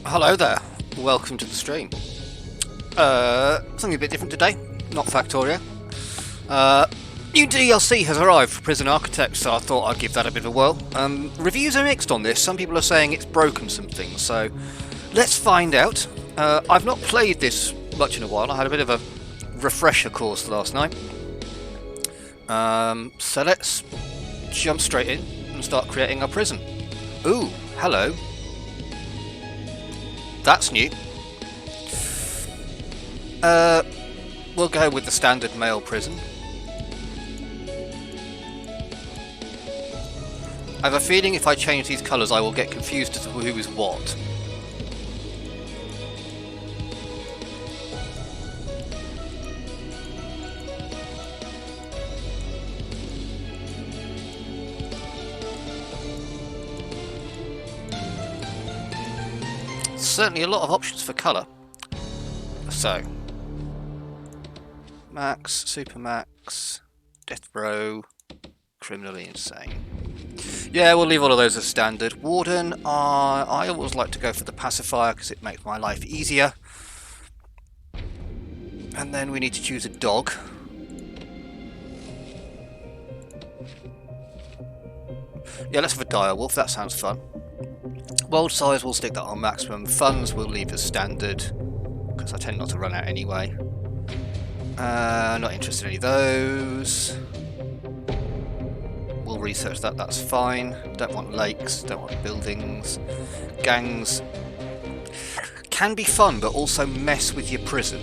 Hello there, welcome to the stream. Something a bit different today, not Factorio. Uh, New DLC has arrived for Prison Architect, so I thought I'd give that a bit of a whirl. Reviews are mixed on this, some people are saying it's broken some things, so let's find out. I've not played this much in a while, I had a bit of a refresher course last night. So let's jump straight in and start creating our prison. Ooh, hello. That's new. We'll go with the standard male prison. I have a feeling if I change these colours I will get confused as to who is what. Certainly a lot of options for colour. So, Max, Super Max, Death Row, Criminally Insane. Yeah, we'll leave all of those as standard. Warden, I always like to go for the pacifier because it makes my life easier. And then we need to choose a dog. Yeah, let's have a direwolf, that sounds fun. World size, we'll stick that on maximum. Funds we'll leave as standard because I tend not to run out anyway. Not interested in any of those. We'll research that, that's fine. Don't want lakes, don't want buildings. Gangs can be fun, but also mess with your prison.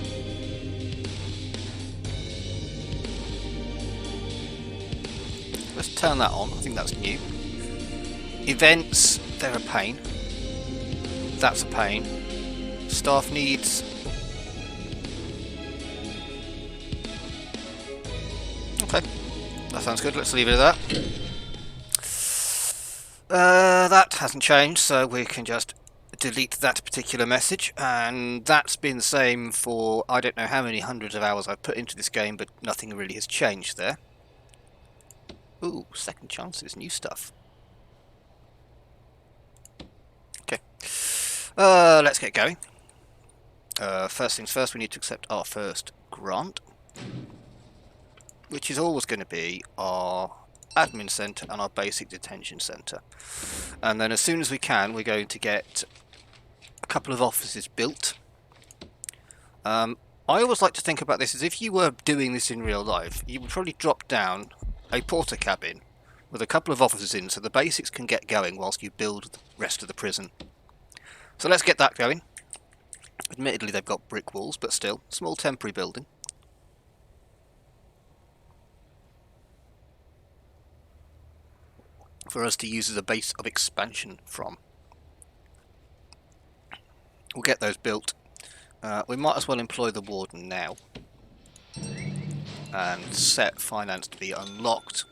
Let's turn that on, I think that's new. Events, they're a pain. That's a pain. Staff needs. Okay, that sounds good, let's leave it at that. That hasn't changed, so we can just delete that particular message, and that's been the same for I don't know how many hundreds of hours I've put into this game, but nothing really has changed there. Ooh, second chances, new stuff. Okay, let's get going. First things first, we need to accept our first grant, which is always going to be our admin centre and our basic detention centre. And then as soon as we can, we're going to get a couple of offices built. I always like to think about this as if you were doing this in real life, you would probably drop down a porter cabin with a couple of offices in so the basics can get going whilst you build the rest of the prison. So let's get that going. Admittedly they've got brick walls, but still, small temporary building. For us to use as a base of expansion from. We'll get those built. We might as well employ the warden now and set finance to be unlocked,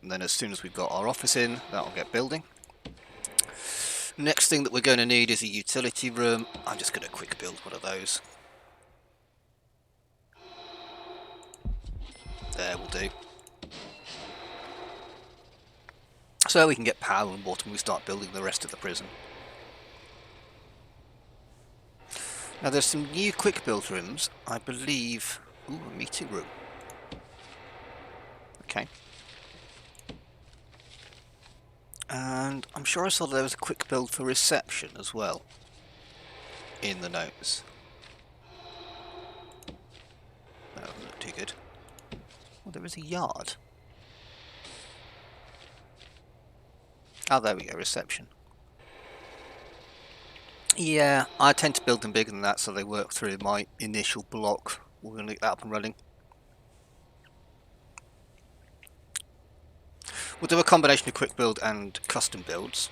and then as soon as we've got our office in, that'll get building. Next thing that we're going to need is a utility room. I'm just going to quick build one of those. There will do. So we can get power and water when we start building the rest of the prison. Now there's some new quick build rooms, I believe. Ooh, a meeting room. Okay. And I'm sure I saw there was a quick build for reception as well in the notes. That doesn't look too good. Well, there is a yard. Oh, there we go, reception. Yeah, I tend to build them bigger than that so they work through my initial block. We're going to get that up and running. We'll do a combination of quick build and custom builds.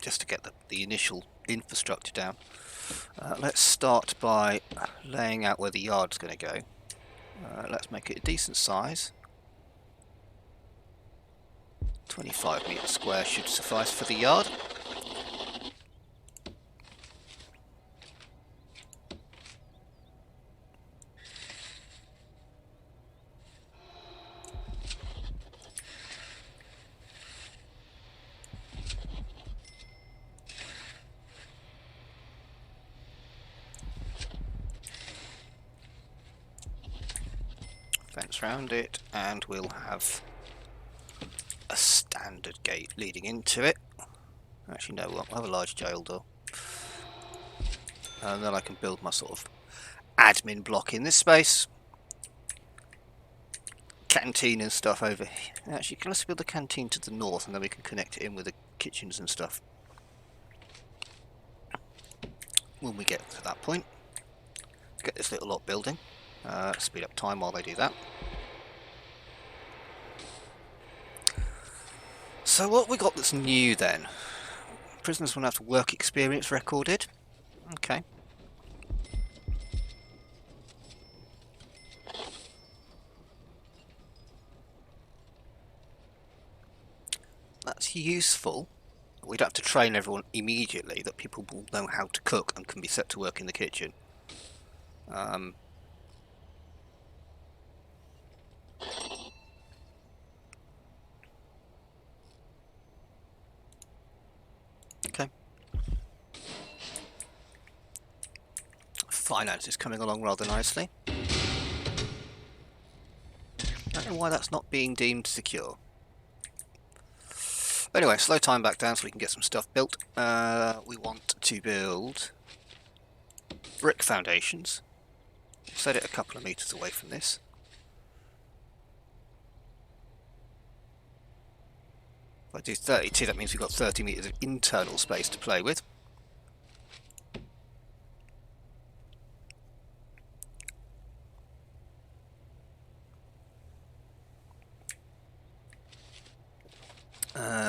Just to get the initial infrastructure down. Let's start by laying out where the yard's going to go. Let's make it a decent size. 25 metres square should suffice for the yard. fence around it, and we'll have a standard gate leading into it. Actually, no, we'll have a large jail door. And then I can build my sort of admin block in this space. Canteen and stuff over here. Actually, let's build the canteen to the north, and then we can connect it in with the kitchens and stuff when we get to that point. Get this little lot building. Speed up time while they do that. So what we got that's new then? Prisoners will have to work experience recorded. Okay. That's useful. We'd have to train everyone immediately that people will know how to cook and can be set to work in the kitchen. Okay. Finance is coming along rather nicely. I don't know why that's not being deemed secure. Anyway, slow time back down so we can get some stuff built. We want to build brick foundations. Set it a couple of meters away from this. If I do 32, that means we've got 30 meters of internal space to play with.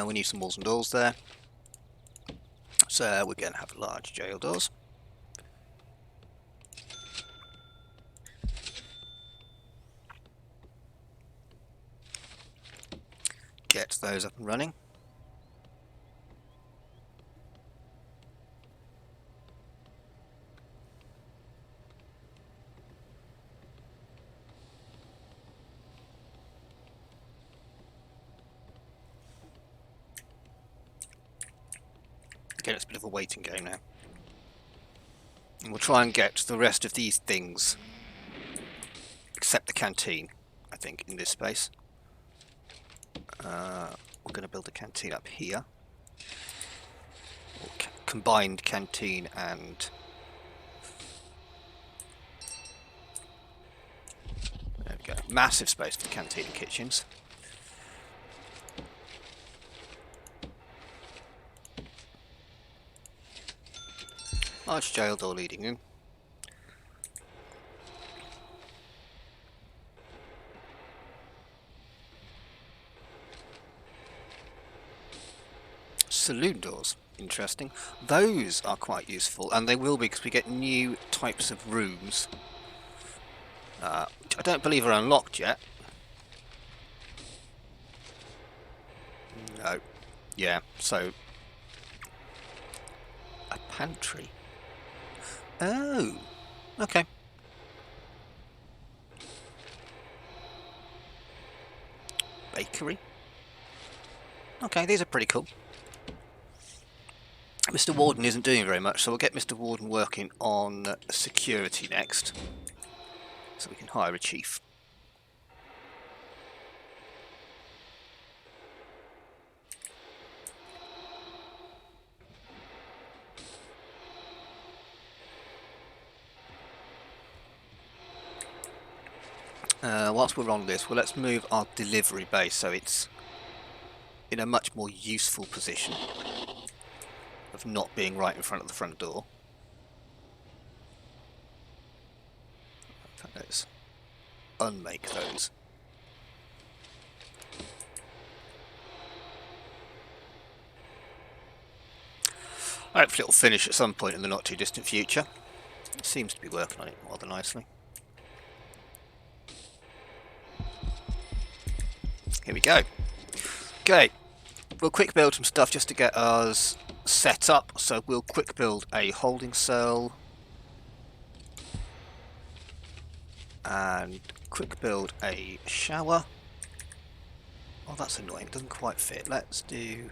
We need some walls and doors there. So we're going to have large jail doors. Get those up and running. Again, it's a bit of a waiting game now. And we'll try and get the rest of these things, except the canteen, I think, in this space. We're going to build a canteen up here. Or combined canteen and... There we go. Massive space for the canteen and kitchens. Large jail door leading in. Saloon doors, interesting. Those are quite useful, and they will be because we get new types of rooms. Which I don't believe are unlocked yet. No. Yeah, so... A pantry. Oh, okay. Bakery. Okay, these are pretty cool. Mr. Warden isn't doing very much, so we'll get Mr. Warden working on security next. So we can hire a chief. Whilst we're on this, well, let's move our delivery base so it's in a much more useful position of not being right in front of the front door. Let's unmake those. Hopefully it'll finish at some point in the not too distant future. It seems to be working on it rather nicely. Here we go. Okay, we'll quick build some stuff just to get us set up. So we'll quick build a holding cell and quick build a shower. Oh, that's annoying, it doesn't quite fit. Let's do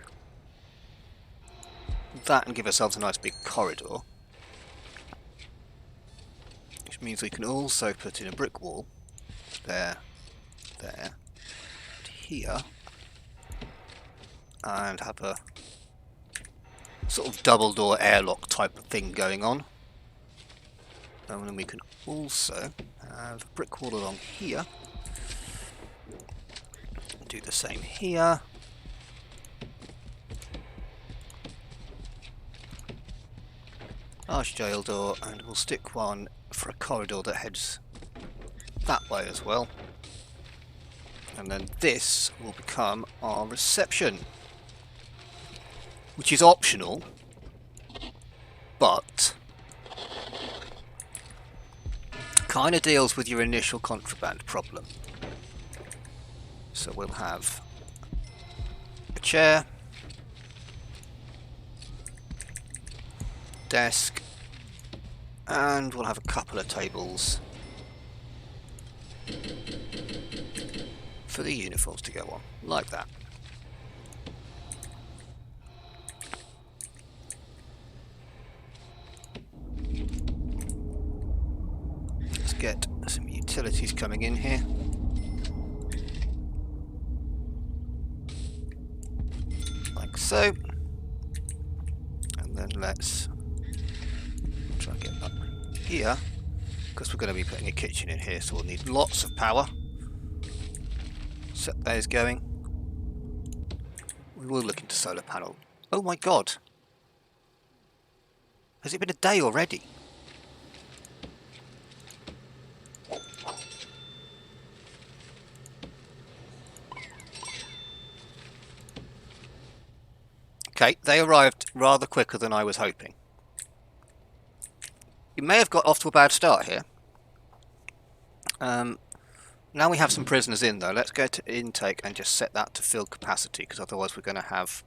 that and give ourselves a nice big corridor, which means we can also put in a brick wall there there, here, and have a sort of double door airlock type of thing going on. And then we can also have a brick wall along here. Do the same here. Large jail door, and we'll stick one for a corridor that heads that way as well. And then this will become our reception, which is optional, but kind of deals with your initial contraband problem. So we'll have a chair, desk, and we'll have a couple of tables for the uniforms to go on, like that. Let's get some utilities coming in here. Like so. And then let's try and get up here, because we're going to be putting a kitchen in here, so we'll need lots of power. Set those going. We will look into solar panel. Oh my god! Has it been a day already? Okay, they arrived rather quicker than I was hoping. You may have got off to a bad start here. Now we have some prisoners in though, let's go to intake and just set that to fill capacity, because otherwise we're going to have...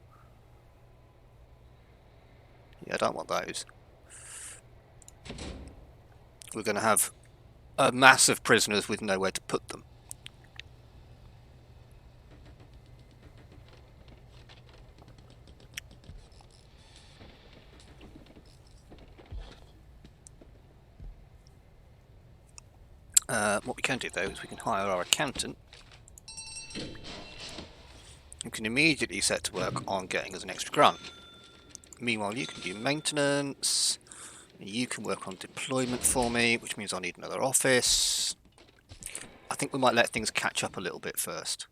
Yeah, I don't want those. We're going to have a mass of prisoners with nowhere to put them. What we can do though is we can hire our accountant, who can immediately set to work on getting us an extra grant. Meanwhile, you can do maintenance, you can work on deployment for me, which means I'll need another office. I think we might let things catch up a little bit first.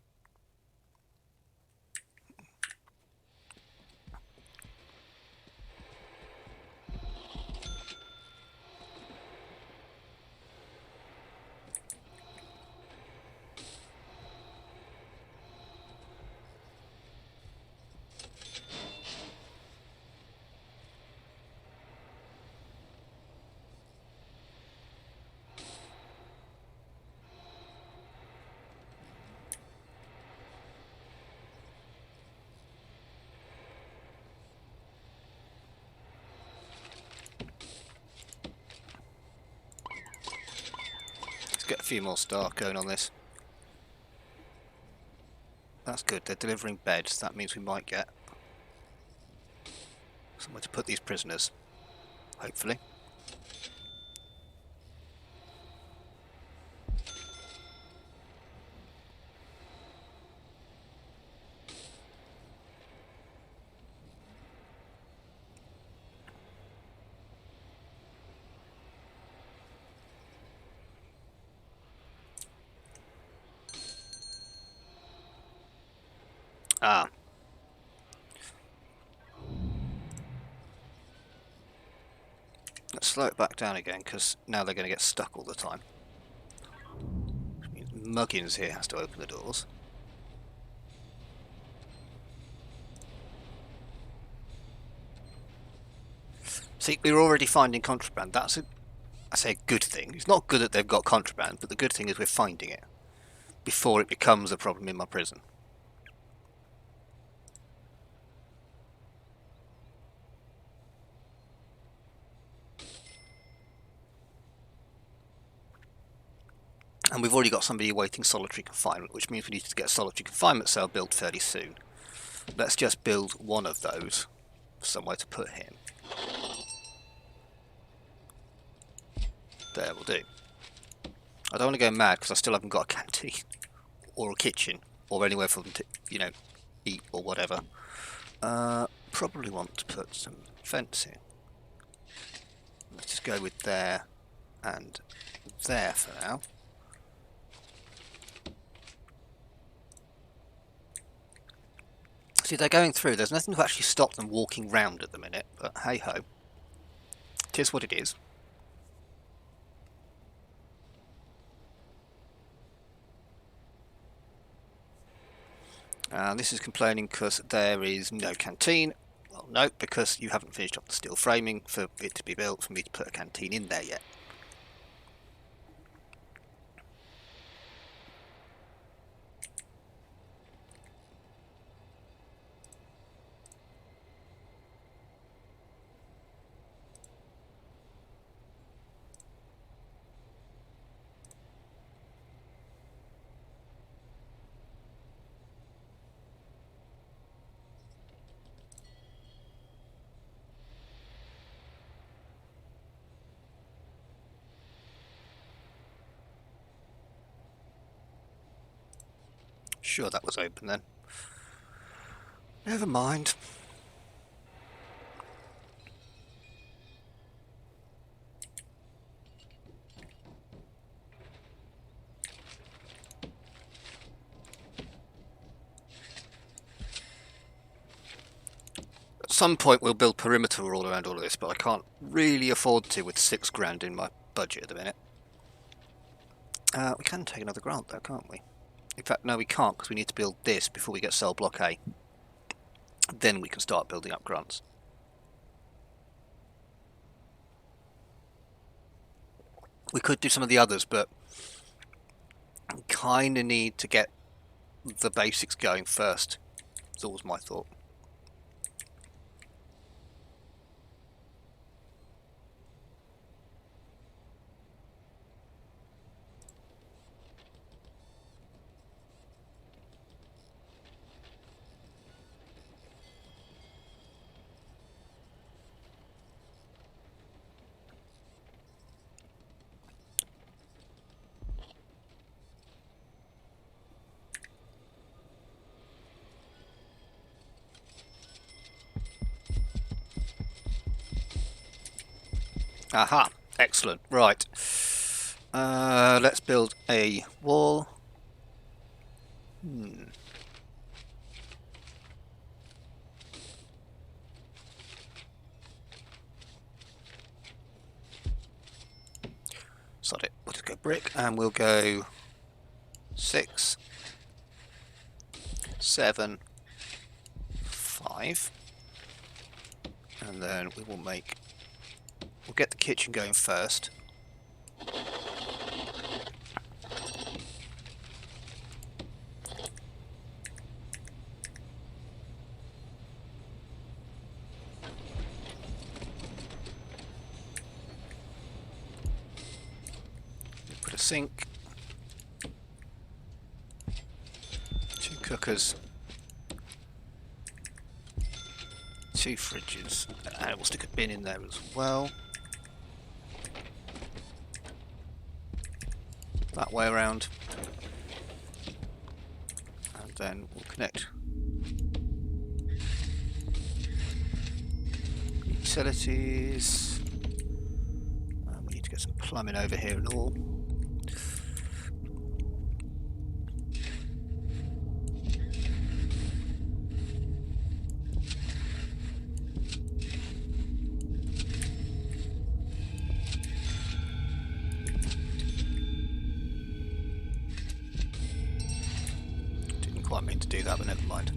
Get a few more staff going on this. That's good, they're delivering beds, that means we might get somewhere to put these prisoners, hopefully. Ah. Let's slow it back down again, because now they're going to get stuck all the time. Which means Muggins here has to open the doors. See, we're already finding contraband. That's I say a good thing. It's not good that they've got contraband, but the good thing is we're finding it before it becomes a problem in my prison. And we've already got somebody awaiting solitary confinement, which means we need to get a solitary confinement cell built fairly soon. Let's just build one of those, somewhere to put him. There, will do. I don't want to go mad because I still haven't got a canteen. or a kitchen, or anywhere for them to, you know, eat or whatever. Probably want to put some fencing. Let's just go with there and there for now. See, they're going through. There's nothing to actually stop them walking round at the minute, but hey-ho. It is what it is. This is complaining because there is no canteen. Well, no, because you haven't finished up the steel framing for it to be built for me to put a canteen in there yet. Sure, that was open then. Never mind. At some point we'll build perimeter all around all of this, but I can't really afford to with £6 in my budget at the minute. We can take another grant though, can't we? In fact, no, we can't, because we need to build this before we get cell block A. Then we can start building up grants. We could do some of the others, but we kind of need to get the basics going first. That's always my thought. Aha, excellent. Right. Let's build a wall. Sod it. We'll just go brick, and we'll go 6, 7, 5, and then we will make. We'll get the kitchen going first. Put a sink, 2 cookers, 2 fridges, and we'll stick a bin in there as well. That way around, and then we'll connect utilities. We need to get some plumbing over here and all. I mean to do that, but never mind.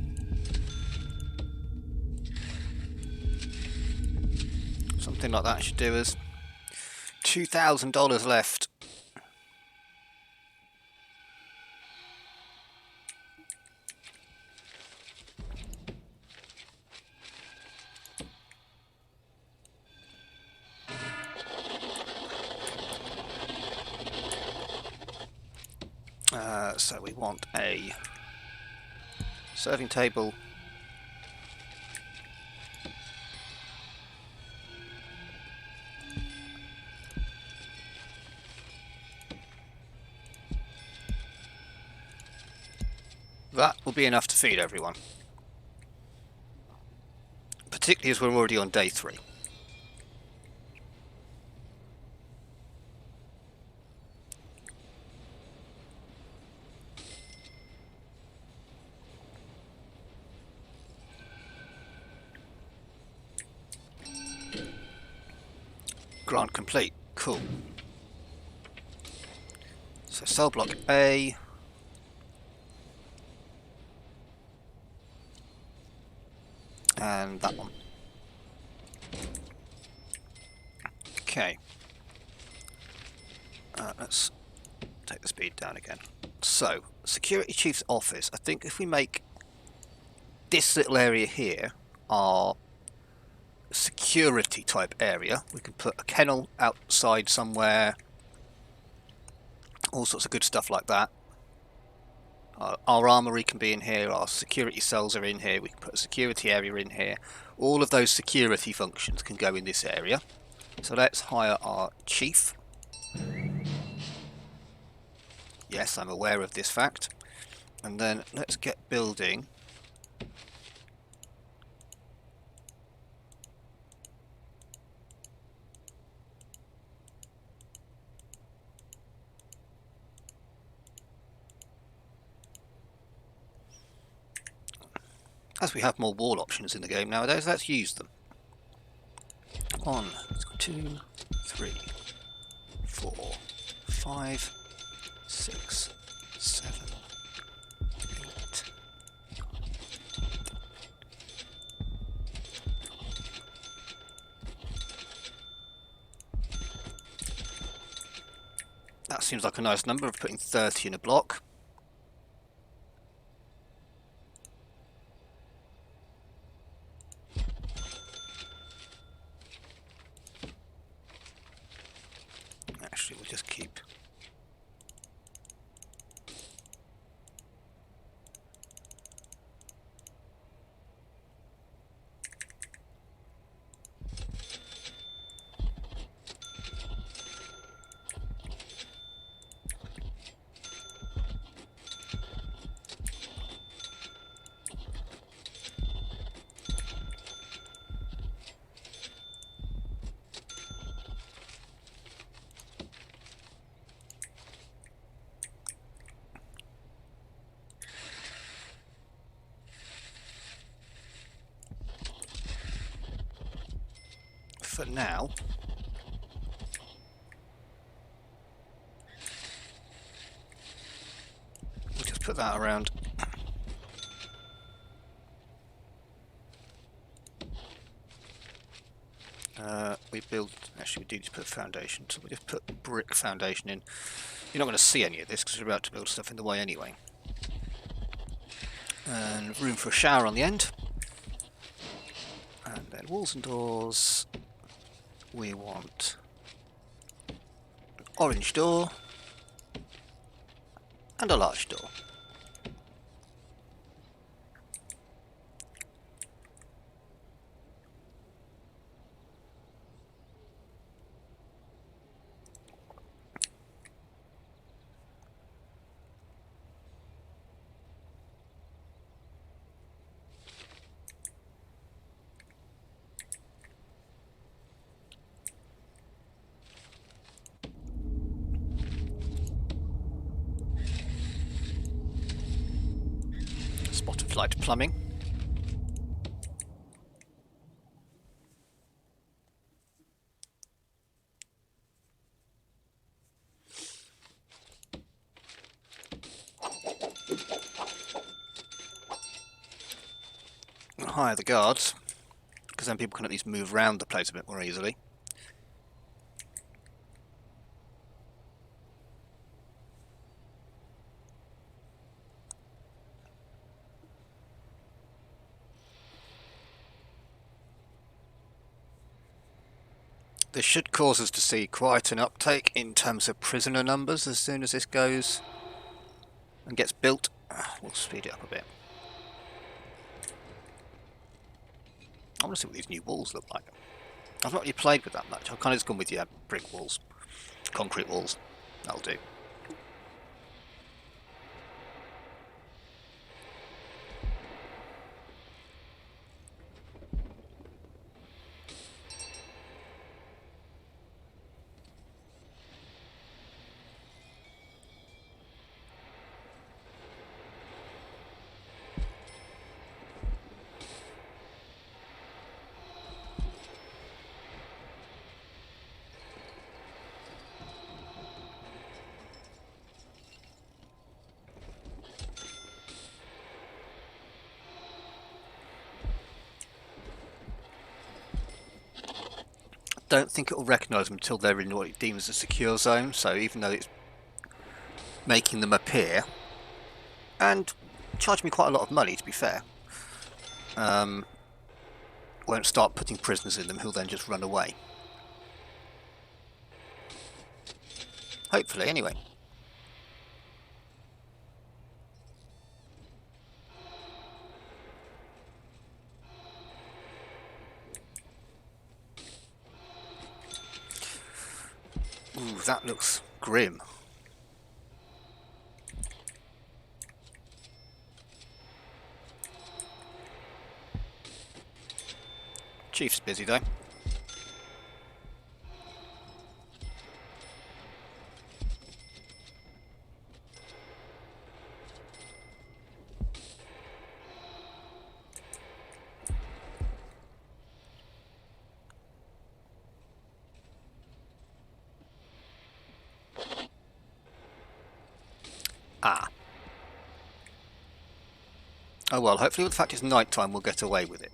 Something like that should do us. $2,000 left. So we want a serving table, That will be enough to feed everyone. Particularly as we're already on day 3. Grant complete. Cool. So cell block A. And that one. Okay. Let's take the speed down again. So, Security Chief's office. I think if we make this little area here our security type area, we can put a kennel outside somewhere, all sorts of good stuff like that. Our armory can be in here, our security cells are in here, we can put a security area in here. All of those security functions can go in this area. So let's hire our chief. Yes, I'm aware of this fact. And then let's get building. As we have more wall options in the game nowadays, let's use them. 1, 2, 3, 4, 5, 6, 7, 8. That seems like a nice number of putting 30 in a block. Actually, we'll just keep. For now, we'll just put that around. We build, actually we do just put foundation, so we just put brick foundation in. You're not going to see any of this because we're about to build stuff in the way anyway. And room for a shower on the end. And then walls and doors. We want an orange door and a large door. Spot of light plumbing. I'll hire the guards, because then people can at least move around the place a bit more easily. This should cause us to see quite an uptake in terms of prisoner numbers as soon as this goes and gets built. We'll speed it up a bit. I want to see what these new walls look like. I've not really played with that much. I've kind of just gone with, yeah, brick walls, concrete walls. That'll do. don't think it will recognise them until they're in what it deems a secure zone, so even though it's making them appear, and charge me quite a lot of money to be fair, won't start putting prisoners in them who'll then just run away. Hopefully, anyway. Ooh, that looks grim. Chief's busy though. Ah. Oh well, hopefully with the fact it's night time we'll get away with it.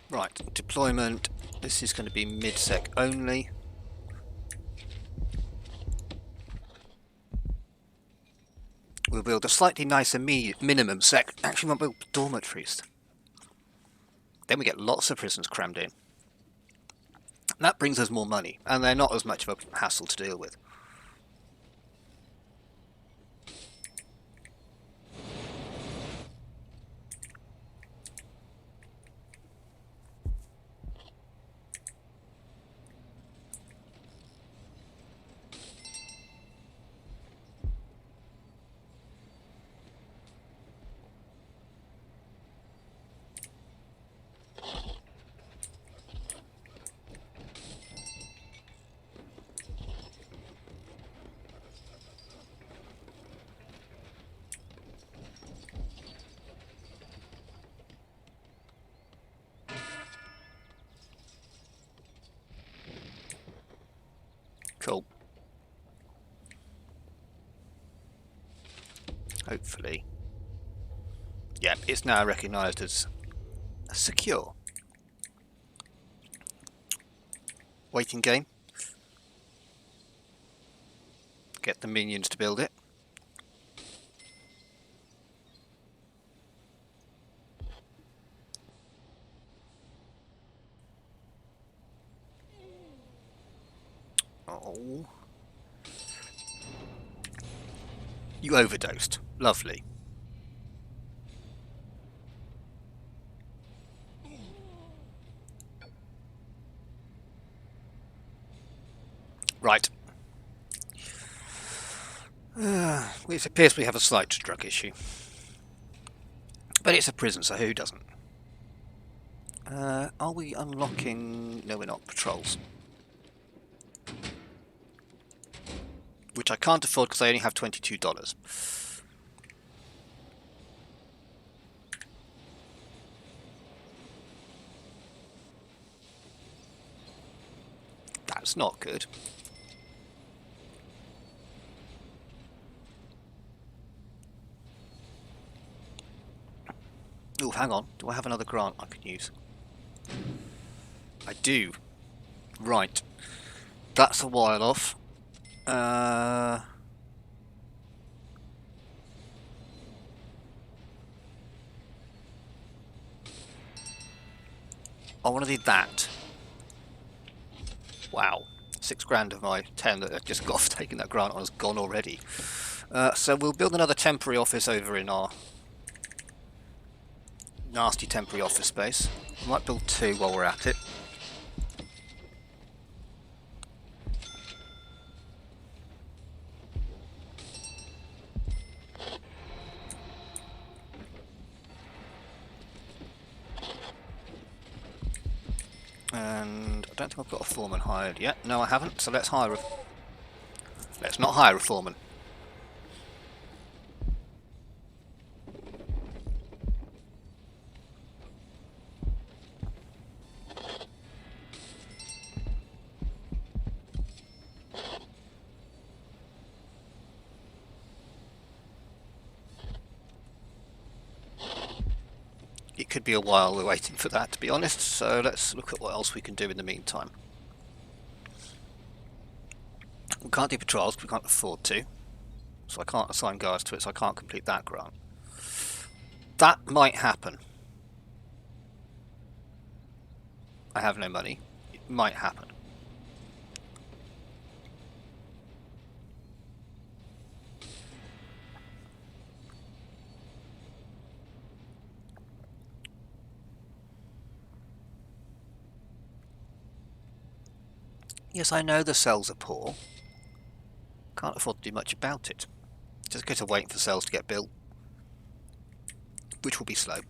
Right, deployment. This is going to be mid-sec only. We'll build a slightly nicer minimum sec. Actually, we'll build dormitories. Then we get lots of prisons crammed in. That brings us more money, and they're not as much of a hassle to deal with. Cool. Hopefully. Yeah, it's now recognised as secure. Waiting game. Get the minions to build it. Oh. You overdosed. Lovely. Right. It appears we have a slight drug issue. But it's a prison, so who doesn't? Are we unlocking... No, we're not. Patrols. Which I can't afford because I only have $22. That's not good. Oh, hang on. Do I have another grant I could use? I do. Right. That's a while off. I want to do that. Wow. 6 grand of my 10 that I just got for taking that grant on is gone already. So we'll build another temporary office over in our nasty temporary office space. We might build 2 while we're at it. And I don't think I've got a foreman hired yet. No, I haven't. So let's hire a... Let's not hire a foreman. could be a while we're waiting for that, to be honest, so let's look at what else we can do in the meantime. We can't do patrols because we can't afford to, so I can't assign guards to it, so I can't complete that grant. That might happen. I have no money. It might happen. Yes, I know the cells are poor. Can't afford to do much about it. Just go to waiting for cells to get built, which will be slow.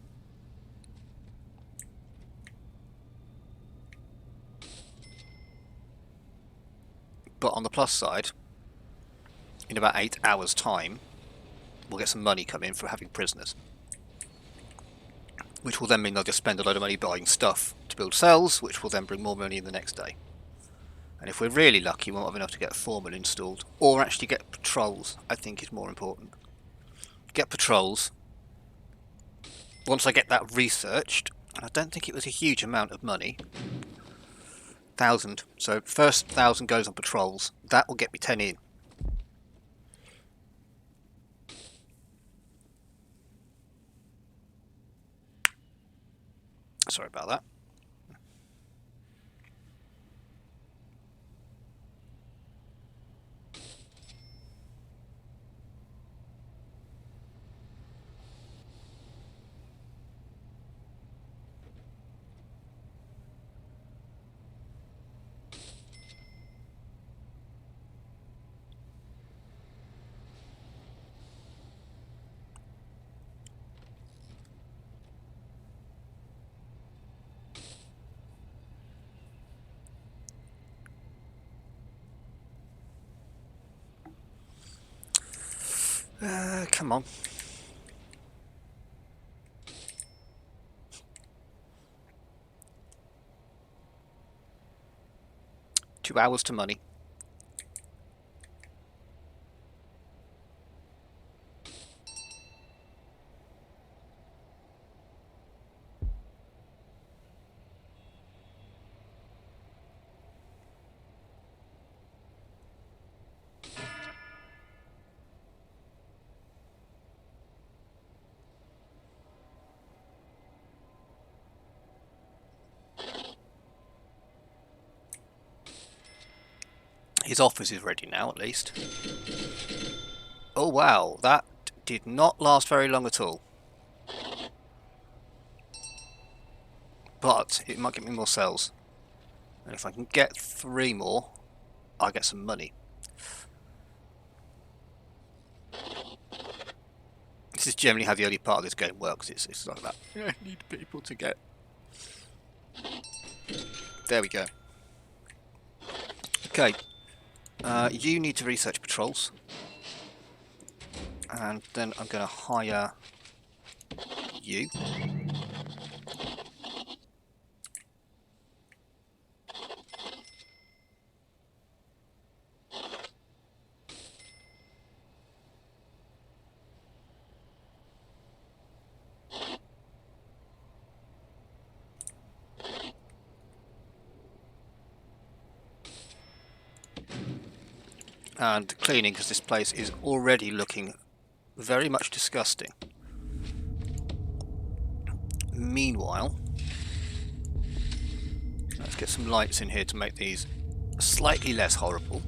But on the plus side, in about 8 hours' time, we'll get some money come in for having prisoners. Which will then mean they'll just spend a load of money buying stuff to build cells, which will then bring more money in the next day. And if we're really lucky, we won't have enough to get a foreman installed, or actually get patrols, I think is more important. Get patrols. Once I get that researched, and I don't think it was a huge amount of money, 1,000. So first 1,000 goes on patrols. That will get me 10 in. Sorry about that. Come on. Two hours to money. His office is ready now, at least. Oh wow, that did not last very long at all. But it might get me more cells. And if I can get 3 more, I'll get some money. This is generally how the early part of this game works. It's like that. I need people to get... There we go. Okay. You need to research patrols. And then I'm going to hire you. And cleaning, because this place is already looking very much disgusting. Meanwhile, let's get some lights in here to make these slightly less horrible.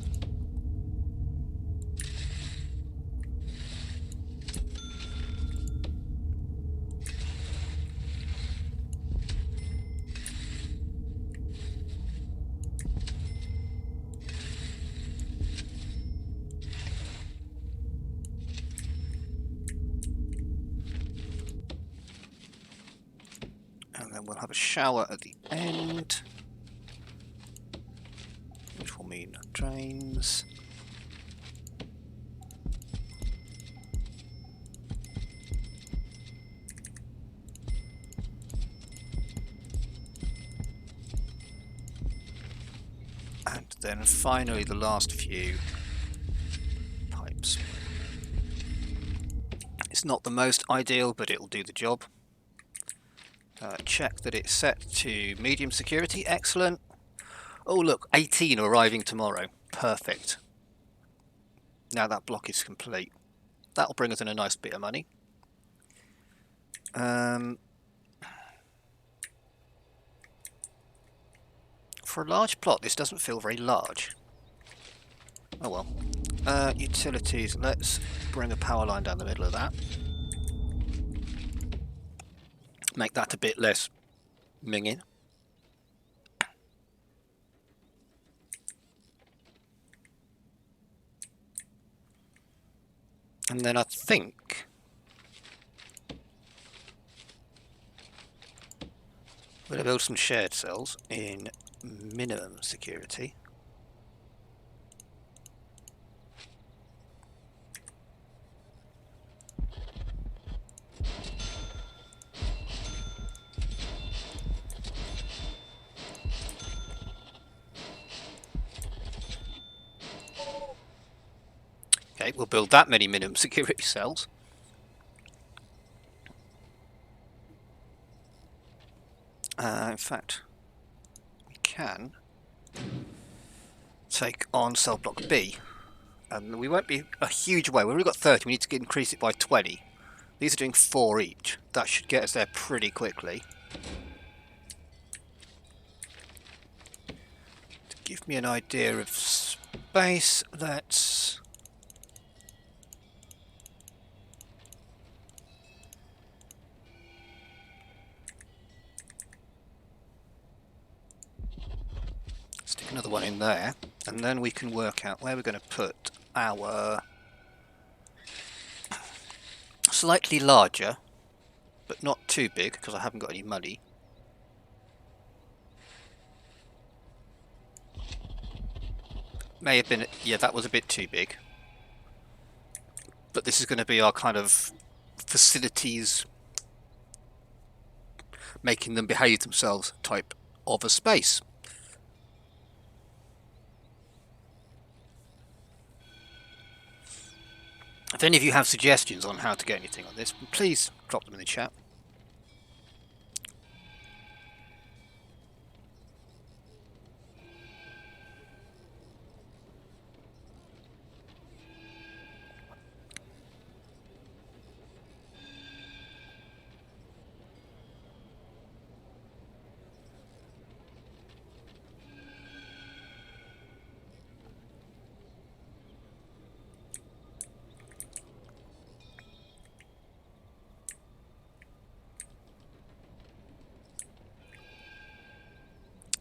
We'll have a shower at the end, which will mean drains. And then finally the last few pipes. It's not the most ideal, but it'll do the job. Check that it's set to medium security. Excellent. Oh look, 18 arriving tomorrow. Perfect. Now that block is complete. That'll bring us in a nice bit of money. For a large plot, this doesn't feel very large. Oh well. Utilities, let's bring a power line down the middle of that. Make that a bit less minging. And then I think we're going to build some shared cells in minimum security. Okay, we'll build that many minimum security cells. In fact, we can take on cell block B, and we won't be a huge way. We've already got 30. We need to increase it by 20. These are doing 4 each. That should get us there pretty quickly. To give me an idea of space, let's stick another one in there, and then we can work out where we're going to put our slightly larger, but not too big because I haven't got any money. May have been, yeah, that was a bit too big. But this is going to be our kind of facilities, making them behave themselves type of a space. If any of you have suggestions on how to get anything on this, please drop them in the chat.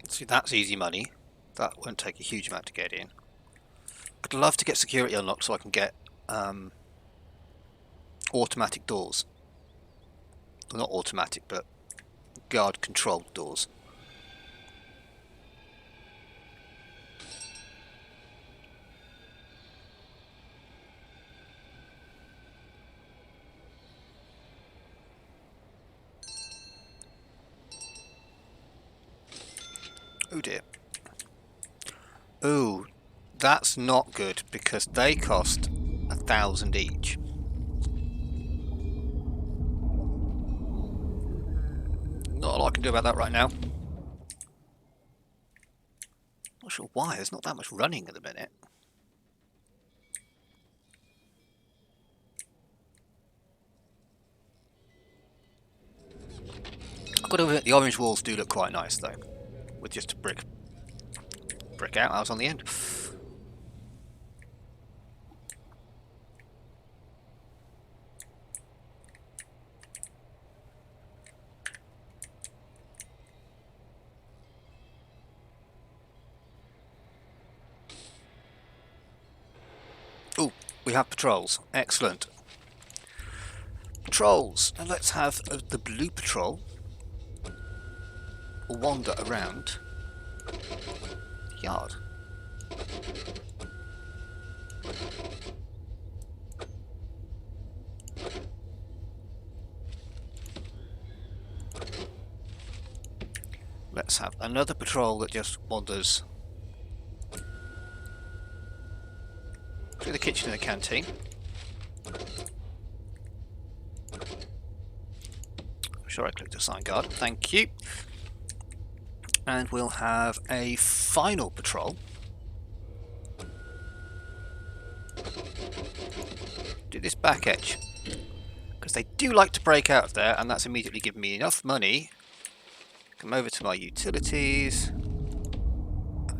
See, that's easy money. That won't take a huge amount to get in. I'd love to get security unlocked so I can get automatic doors. Well, not automatic, but guard controlled doors. Oh dear. Oh, that's not good because they cost 1,000 each. Not a lot I can do about that right now. Not sure why, there's not that much running at the minute. I've got to admit, the orange walls do look quite nice though, with just a brick outhouse on the end. Oh, we have patrols. Excellent. Patrols. And let's have the blue patrol wander around the yard. Let's have another patrol that just wanders through the kitchen and the canteen. sure I clicked assign guard. Thank you. And we'll have a final patrol. Do this back edge. Because they do like to break out of there, and that's immediately given me enough money. Come over to my utilities.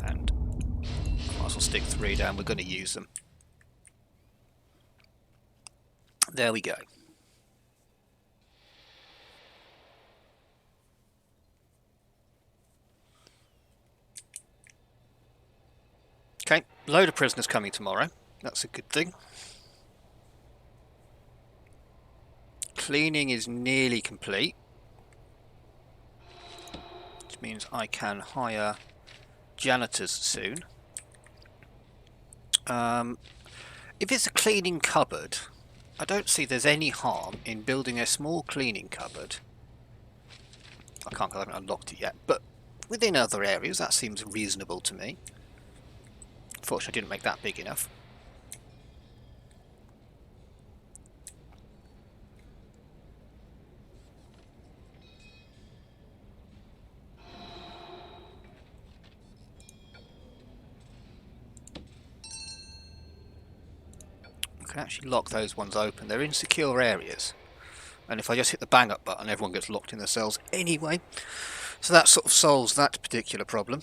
And I might as well stick 3 down. We're going to use them. There we go. Okay, load of prisoners coming tomorrow. That's a good thing. Cleaning is nearly complete, which means I can hire janitors soon. If it's a cleaning cupboard, I don't see there's any harm in building a small cleaning cupboard. I can't, 'cause I haven't unlocked it yet, but within other areas that seems reasonable to me. Unfortunately, I didn't make that big enough. I can actually lock those ones open. They're in secure areas. And if I just hit the bang up button, everyone gets locked in their cells anyway. So that sort of solves that particular problem.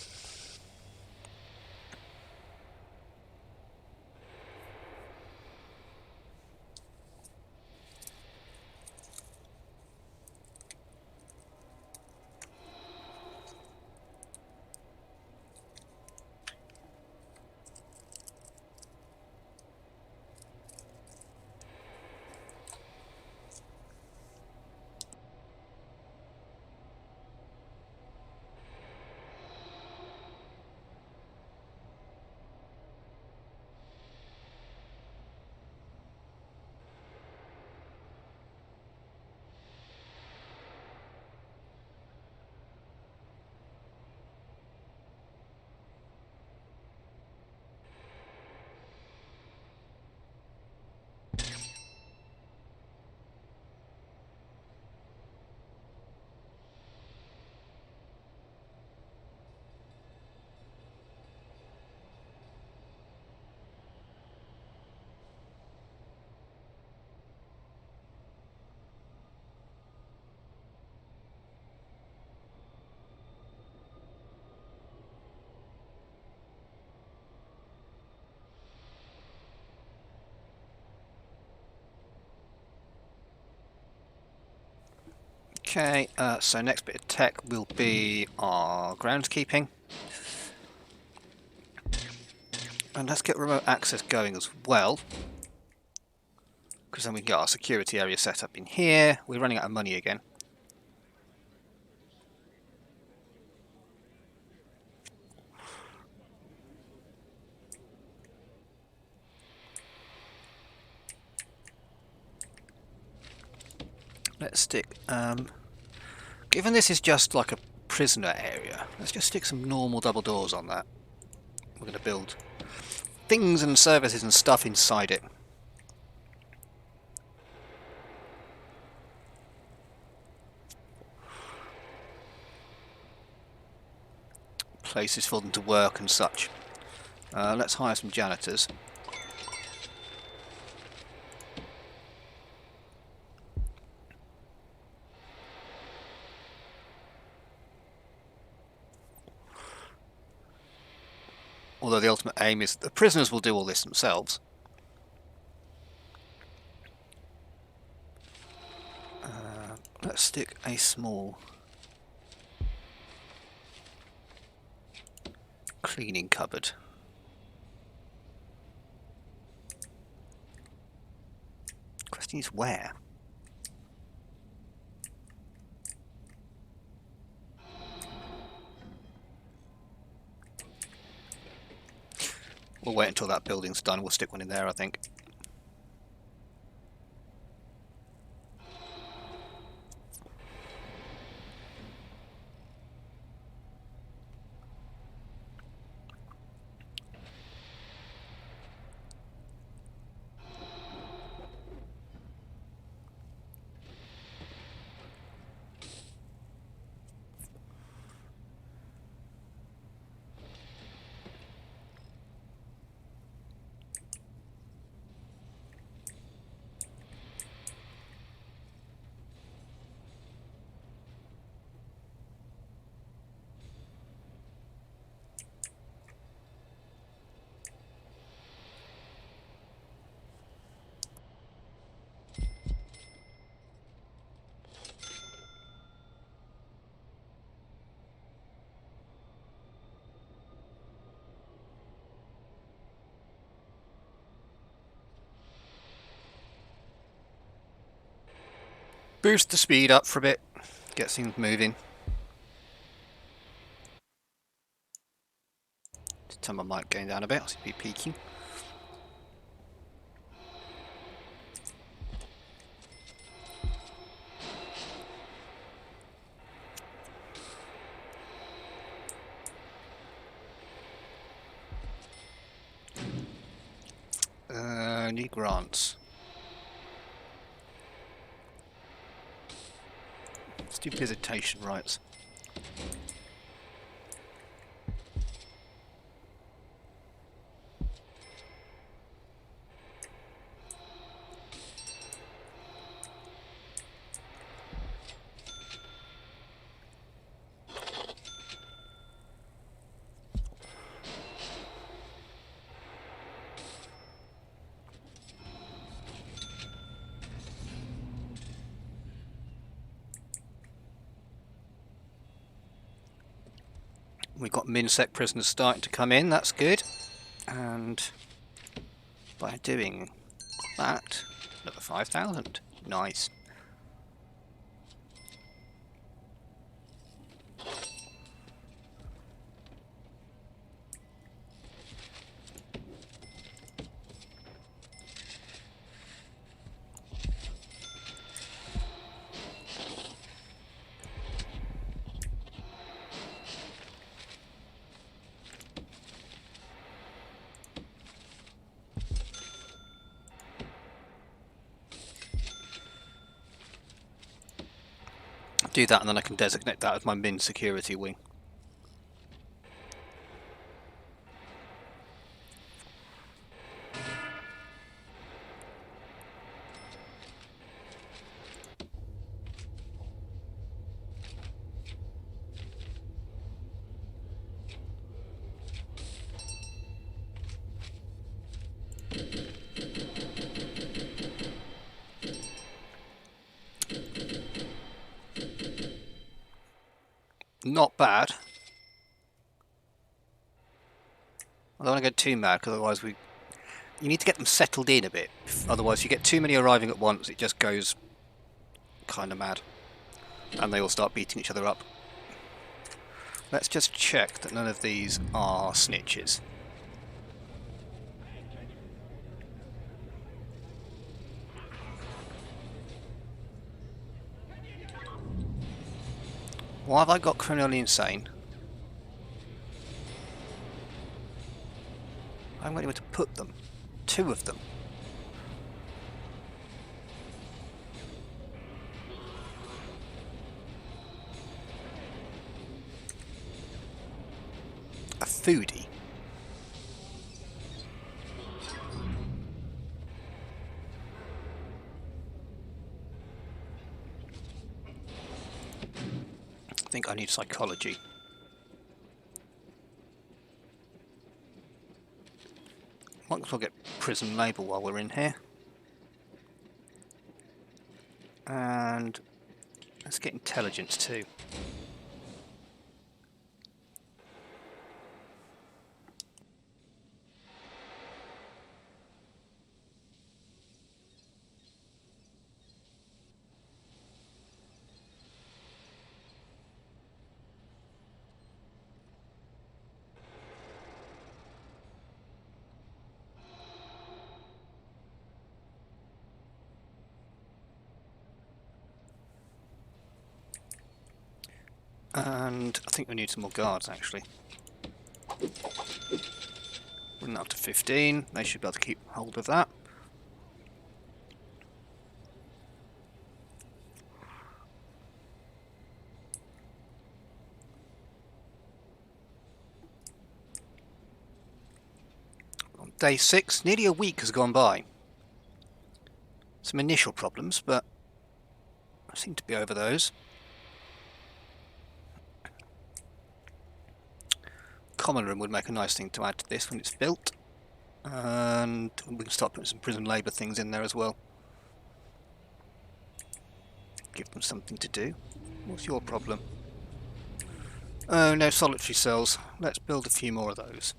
Okay, so next bit of tech will be our groundskeeping. And let's get remote access going as well. Because then we can get our security area set up in here. We're running out of money again. Let's stick, given this is just like a prisoner area, let's just stick some normal double doors on that. We're going to build things and services and stuff inside it. Places for them to work and such. Let's hire some janitors. Although the ultimate aim is the prisoners will do all this themselves. Let's stick a small cleaning cupboard. Question is where? We'll wait until that building's done. We'll stick one in there, I think. Boost the speed up for a bit, get things moving. Just turn my mic going down a bit, I seem to be peaking. Need grants. Let's do visitation rights. We've got MinSec prisoners starting to come in, that's good. And by doing that, another 5,000. Nice. Do that and then I can designate that as my min security wing. Not bad. I don't want to go too mad because otherwise you need to get them settled in a bit. Otherwise if you get too many arriving at once it just goes kind of mad. And they all start beating each other up. Let's just check that none of these are snitches. Why have I got criminally insane? I haven't got anywhere to put them. 2 of them. A foodie. I think I need psychology. Might as well get prison labour while we're in here. And let's get intelligence too. And I think we need some more guards actually. Bring that up to 15, they should be able to keep hold of that. On day 6, nearly a week has gone by. Some initial problems, but I seem to be over those. Common room would make a nice thing to add to this when it's built. And we can start putting some prison labour things in there as well. Give them something to do. What's your problem? Oh, no solitary cells. Let's build a few more of those.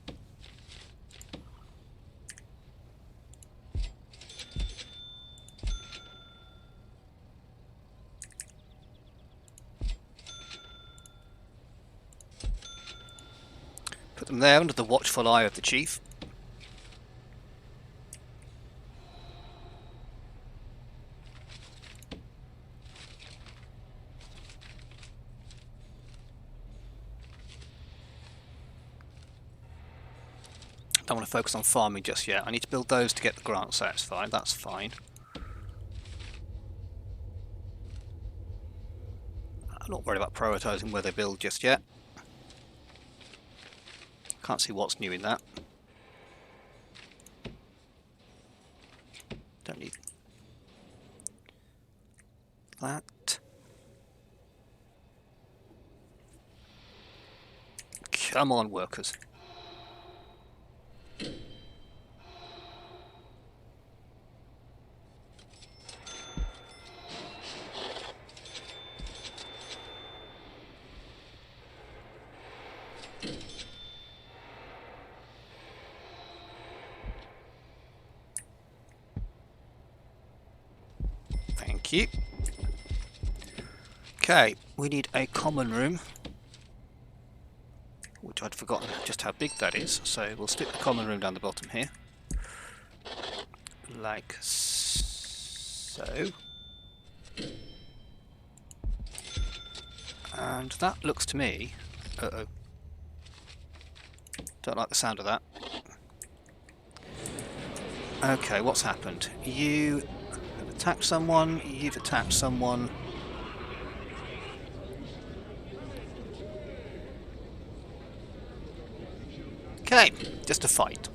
Put them there under the watchful eye of the chief. Don't want to focus on farming just yet. I need to build those to get the grant satisfied. That's fine. I'm not worried about prioritising where they build just yet. Can't see what's new in that. Don't need that. Come on, workers. Thank you. Okay, we need a common room, which I'd forgotten just how big that is, so we'll stick the common room down the bottom here. Like so. And that looks to me... Uh-oh. Don't like the sound of that. Okay, what's happened? You have attacked someone, you've attacked someone. Okay, just a fight.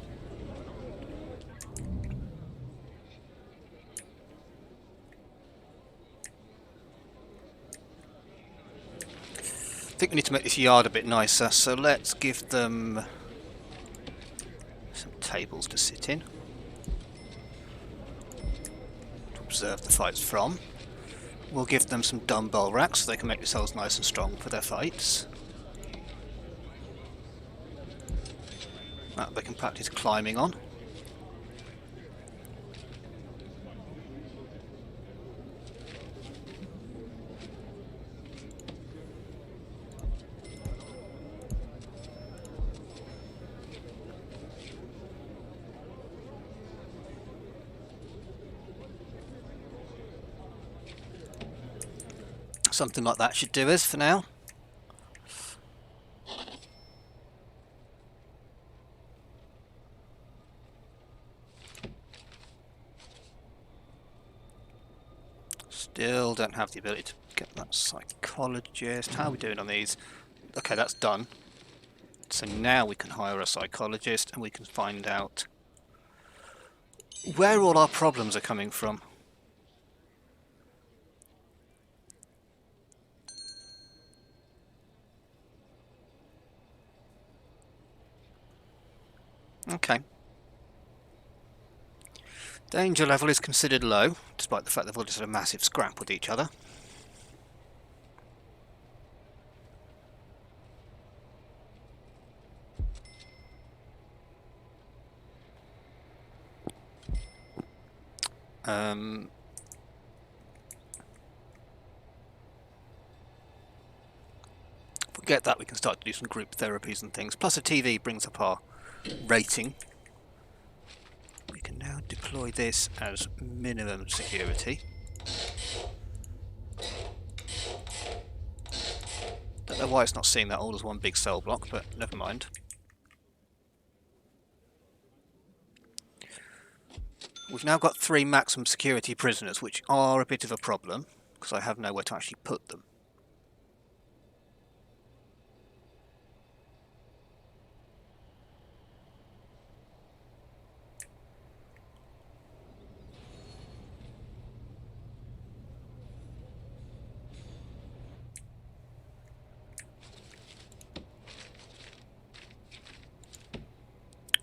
I think we need to make this yard a bit nicer, so let's give them some tables to sit in, to observe the fights from. We'll give them some dumbbell racks so they can make themselves nice and strong for their fights. That they can practice climbing on. Something like that should do us for now. Still don't have the ability to get that psychologist. How are we doing on these? Okay, that's done. So now we can hire a psychologist and we can find out where all our problems are coming from. Okay. Danger level is considered low, despite the fact they've all just had a massive scrap with each other. If we get that, we can start to do some group therapies and things. Plus a TV brings up our rating. We can now deploy this as minimum security. Don't know why it's not seeing that all as one big cell block, but never mind. We've now got 3 maximum security prisoners, which are a bit of a problem, because I have nowhere to actually put them.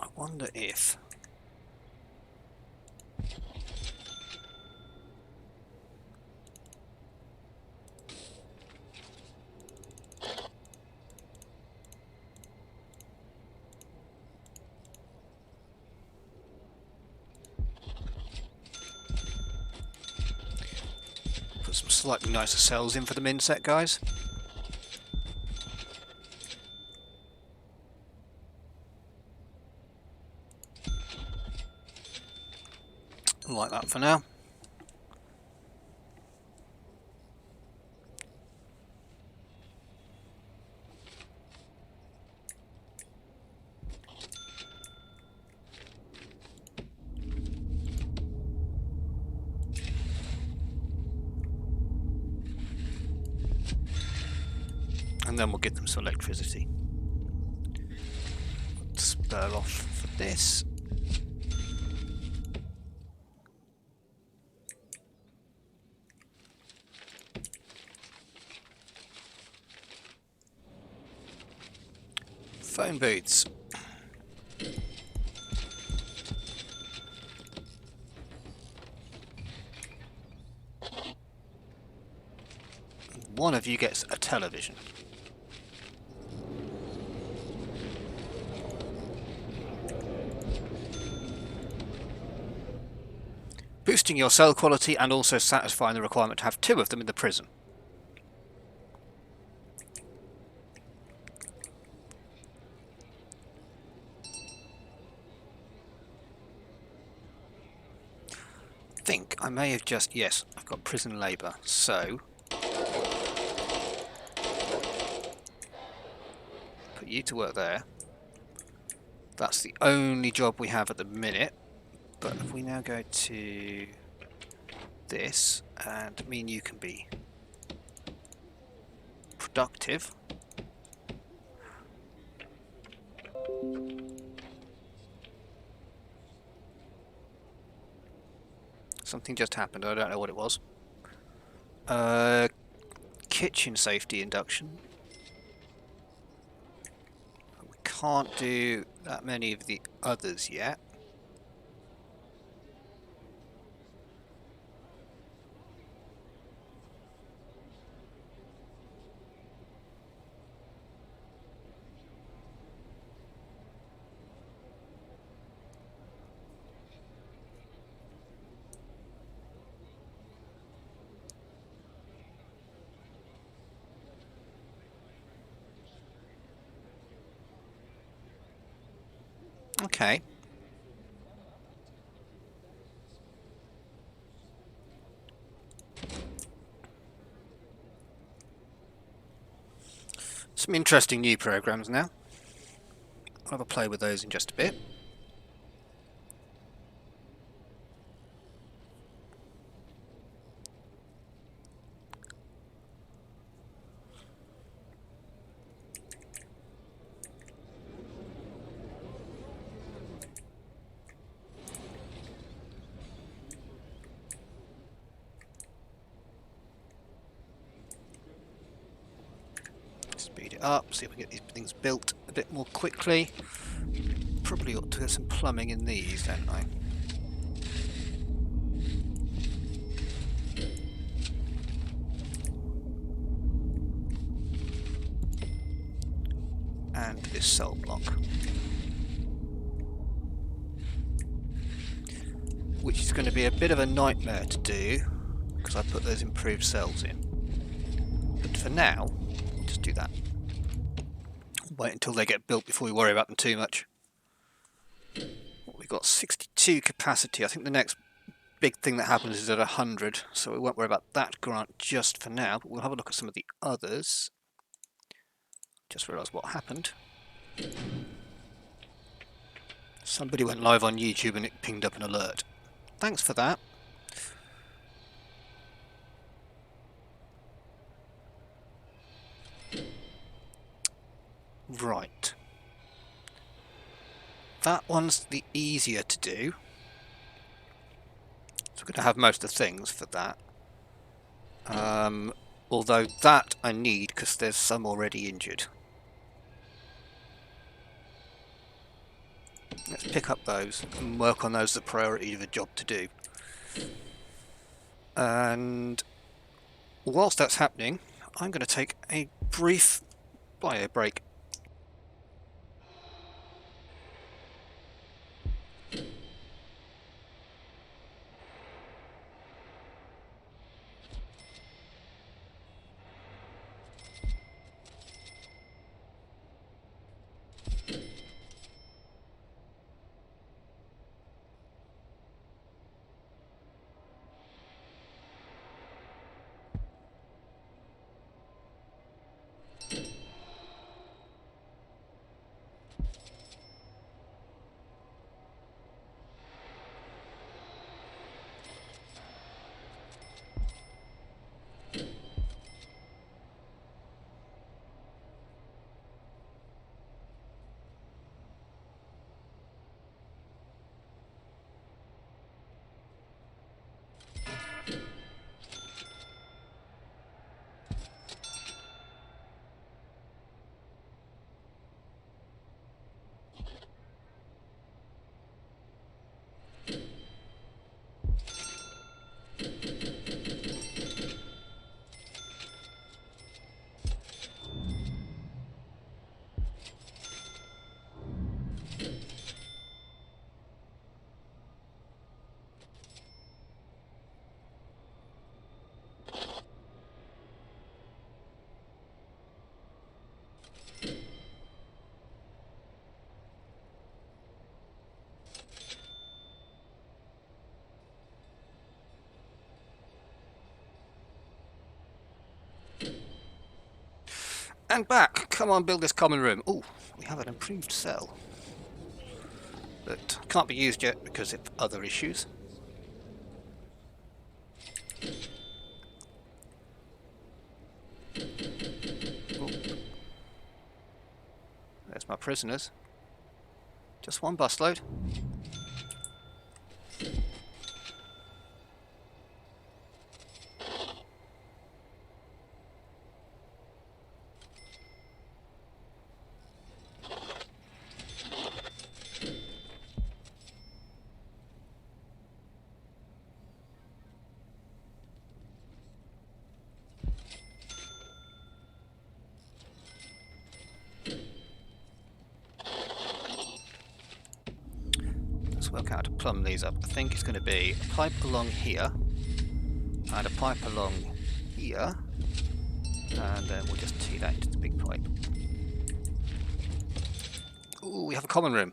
I wonder if... put some slightly nicer cells in for the Minset guys. Like that for now. And then we'll give them some electricity. Spell off for this. Phone booths. One of you gets a television. Boosting your cell quality and also satisfying the requirement to have 2 of them in the prison. I think I may have just... yes, I've got prison labour, so... put you to work there. That's the only job we have at the minute. But if we now go to this, and me and you can be productive. Something just happened, I don't know what it was. Kitchen safety induction. We can't do that many of the others yet. Okay. Some interesting new programs now. I'll have a play with those in just a bit. Speed it up, see if we can get these things built a bit more quickly. Probably ought to get some plumbing in these, don't I? And this cell block. Which is going to be a bit of a nightmare to do, because I put those improved cells in. But for now, we'll just do that. Wait until they get built before we worry about them too much. We've got 62 capacity. I think the next big thing that happens is at 100, so we won't worry about that grant just for now, but we'll have a look at some of the others. Just realised what happened. Somebody went live on YouTube and it pinged up an alert. Thanks for that. Right. That one's the easier to do. So we're going to have most of the things for that. Although that I need because there's some already injured. Let's pick up those and work on those that priority of a job to do. And whilst that's happening, I'm going to take a brief bio break. And back! Come on, build this common room. Oh, we have an improved cell. That can't be used yet because of other issues. Ooh. There's my prisoners. Just one busload. Let's work out how to plumb these up. I think it's going to be a pipe along here, and a pipe along here, and then we'll just tee that into the big pipe. Ooh, we have a common room.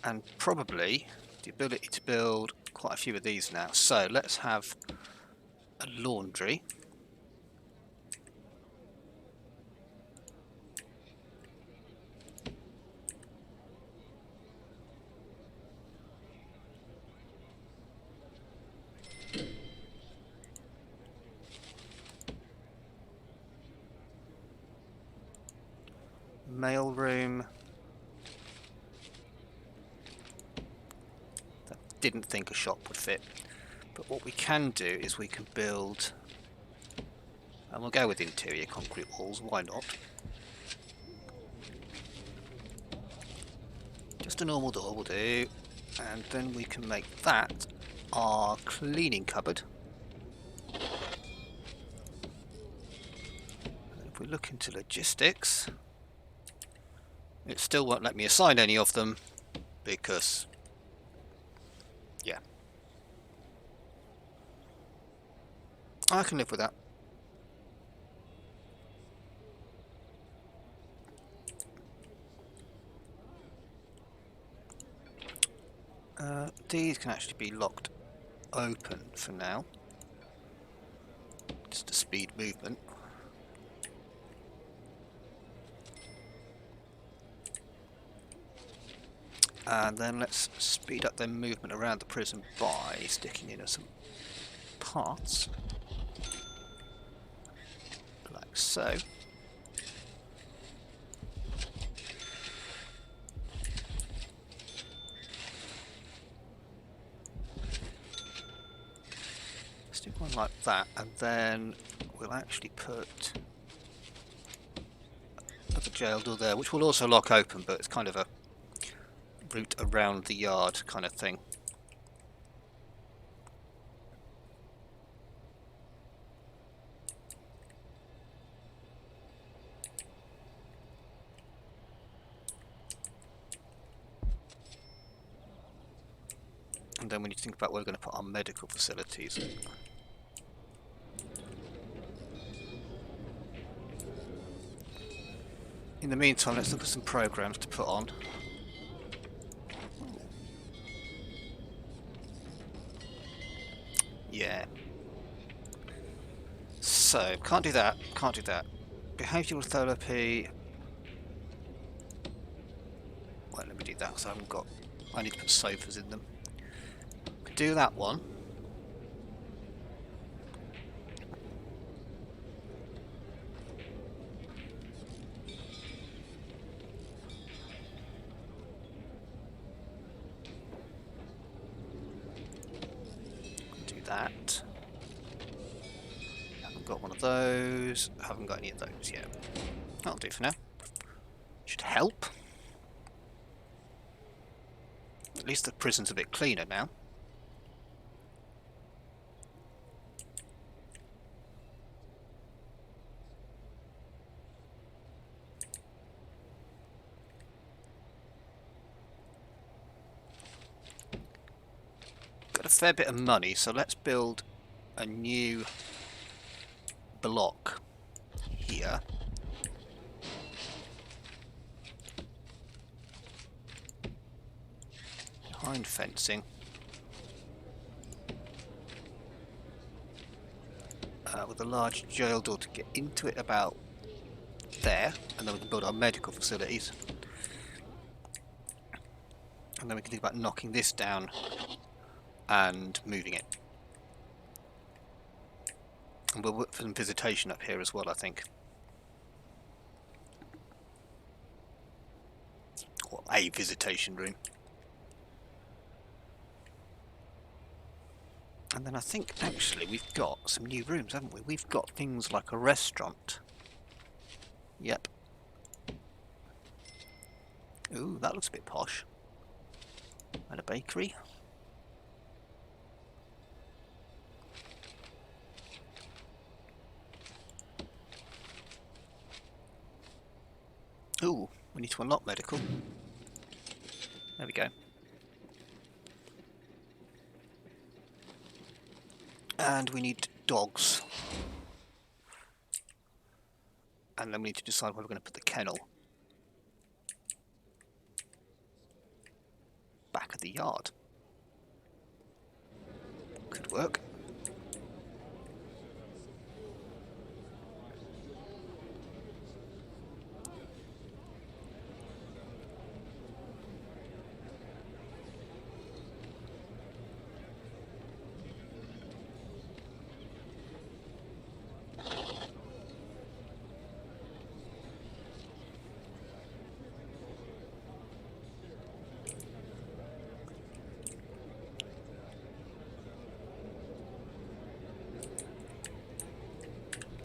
And probably the ability to build quite a few of these now. So let's have a laundry. Mail room. Didn't think a shop would fit, but what we can do is we can build, and we'll go with interior concrete walls, why not? Just a normal door will do, and then we can make that our cleaning cupboard. And if we look into logistics, it still won't let me assign any of them because yeah, I can live with that. These can actually be locked open for now, just to speed movement. And then let's speed up their movement around the prison by sticking in some parts, like so. Stick one like that, and then we'll actually put another jail door there, which will also lock open, but it's kind of a route around the yard kind of thing. And then we need to think about where we're going to put our medical facilities. In the meantime, let's look at some programs to put on. Yeah. So, can't do that, can't do that. Behavioural therapy. Well, let me do that because I need to put sofas in them. Could do that one. Do that. Haven't got one of those. Haven't got any of those yet. That'll do for now. Should help. At least the prison's a bit cleaner now. Got a fair bit of money, so let's build a new block here. Behind fencing. With a large jail door to get into it about there, and then we can build our medical facilities. And then we can think about knocking this down and moving it. And we'll work for some visitation up here as well, I think. Or a visitation room. And then I think, actually, we've got some new rooms, haven't we? We've got things like a restaurant. Yep. Ooh, that looks a bit posh. And a bakery. Ooh, we need to unlock medical. There we go. And we need dogs. And then we need to decide where we're going to put the kennel. Back of the yard. Could work.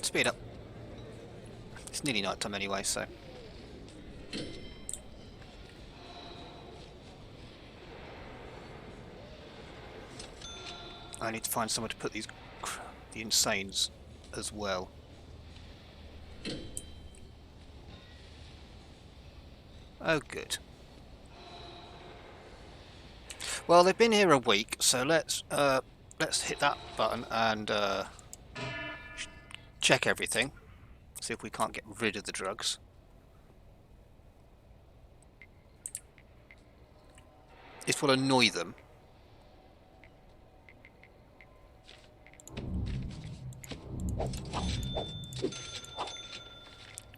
Speed up. It's nearly night time anyway, so. I need to find somewhere to put the insanes as well. Oh, good. Well, they've been here a week, so let's hit that button and check everything. See if we can't get rid of the drugs. This will annoy them.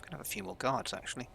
Can have a few more guards actually.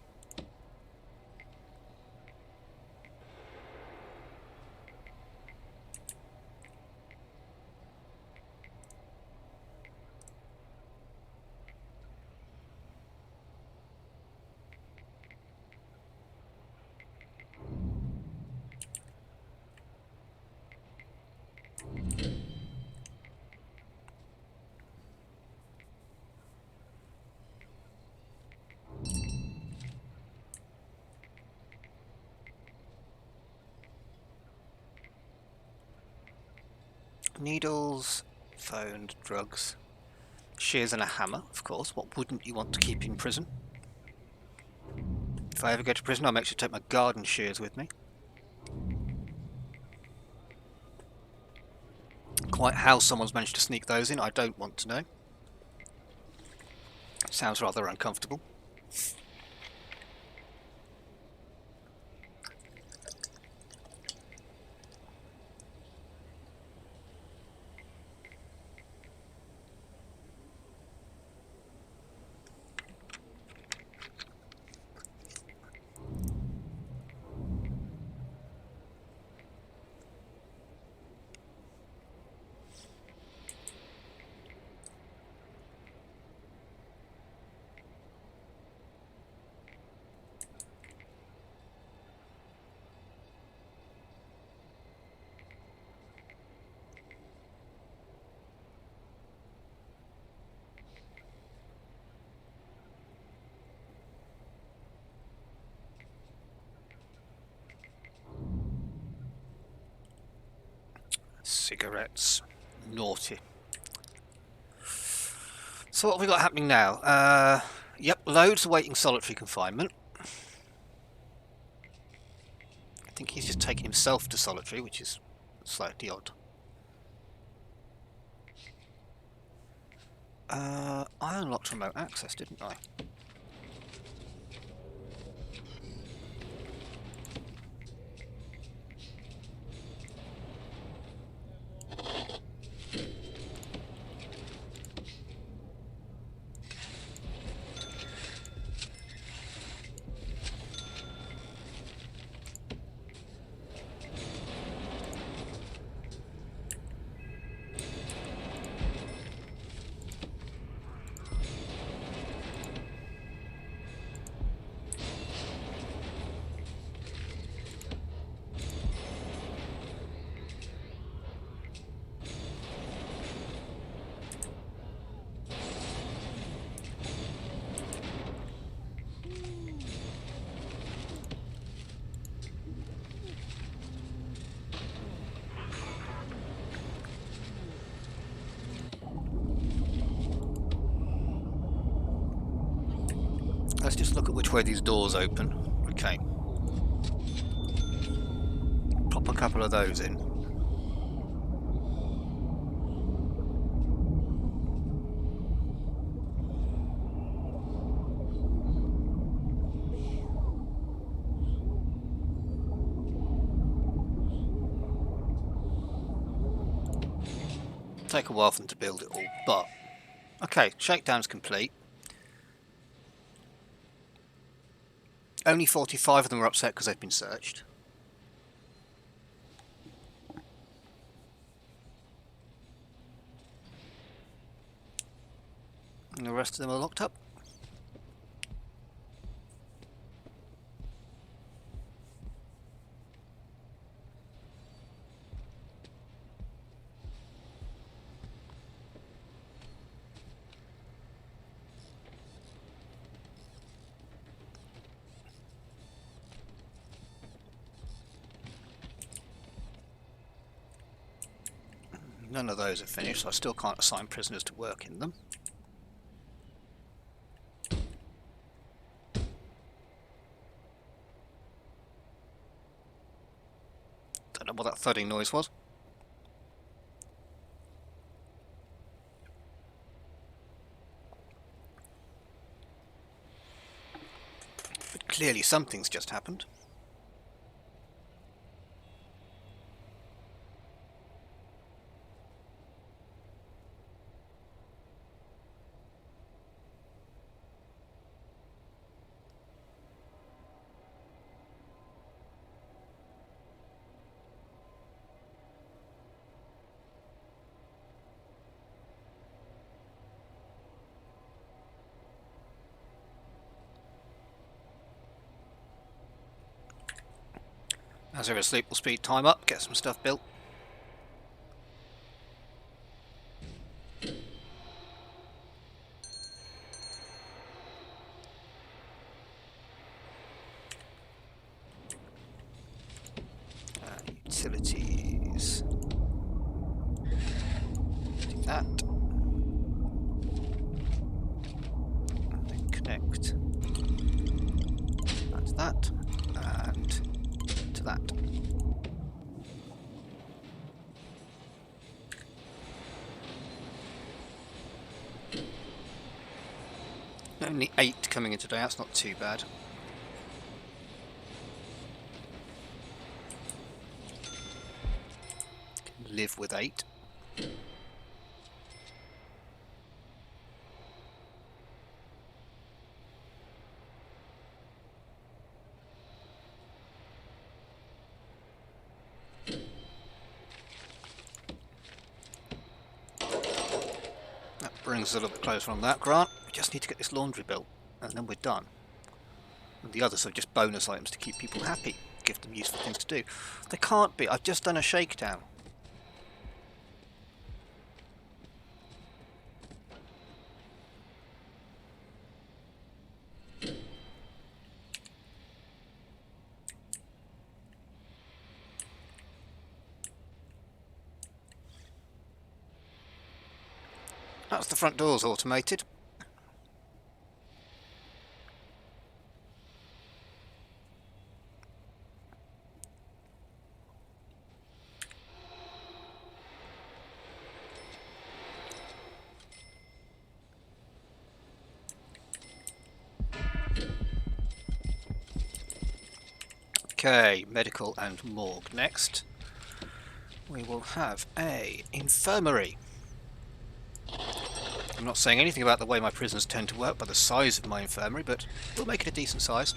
Needles, phone, drugs, shears and a hammer, of course. What wouldn't you want to keep in prison? If I ever go to prison, I'll make sure to take my garden shears with me. Quite how someone's managed to sneak those in, I don't want to know. Sounds rather uncomfortable. Cigarettes. Naughty. So what have we got happening now? Yep, loads awaiting solitary confinement. I think he's just taken himself to solitary, which is slightly odd. I unlocked remote access, didn't I? Let's just look at which way these doors open. Okay. Pop a couple of those in. Take a while for them to build it all, but okay, shakedown's complete. Only 45 of them are upset because they've been searched. And the rest of them are locked up. None of those are finished, so I still can't assign prisoners to work in them. Don't know what that thudding noise was. But clearly something's just happened. As they're asleep, we'll speed time up, get some stuff built. Utilities. Do that. And then connect that to that, and to that. Only 8 coming in today, that's not too bad. Can live with 8. That brings us a little bit closer on that grant. We just need to get this laundry built, and then we're done. And the others are just bonus items to keep people happy, give them useful things to do. They can't be. I've just done a shakedown. That's the front doors automated. Okay, medical and morgue next. We will have a infirmary. I'm not saying anything about the way my prisoners tend to work by the size of my infirmary, but we'll make it a decent size.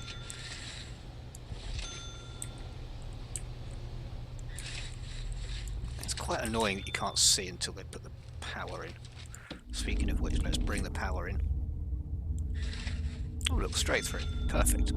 It's quite annoying that you can't see until they put the power in. Speaking of which, let's bring the power in. Oh look, straight through. Perfect.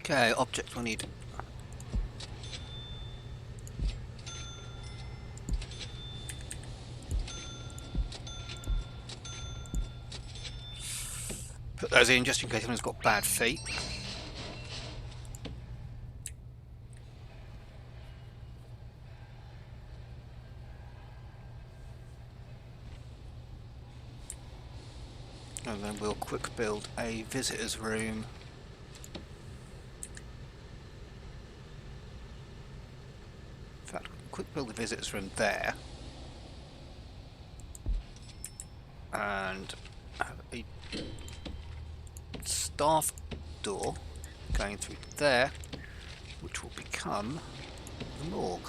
Okay, object we'll need. Put those in just in case anyone's got bad feet. And then we'll quick build a visitor's room. In fact, quick build the visitor's room there. And have a staff door going through there, which will become the morgue.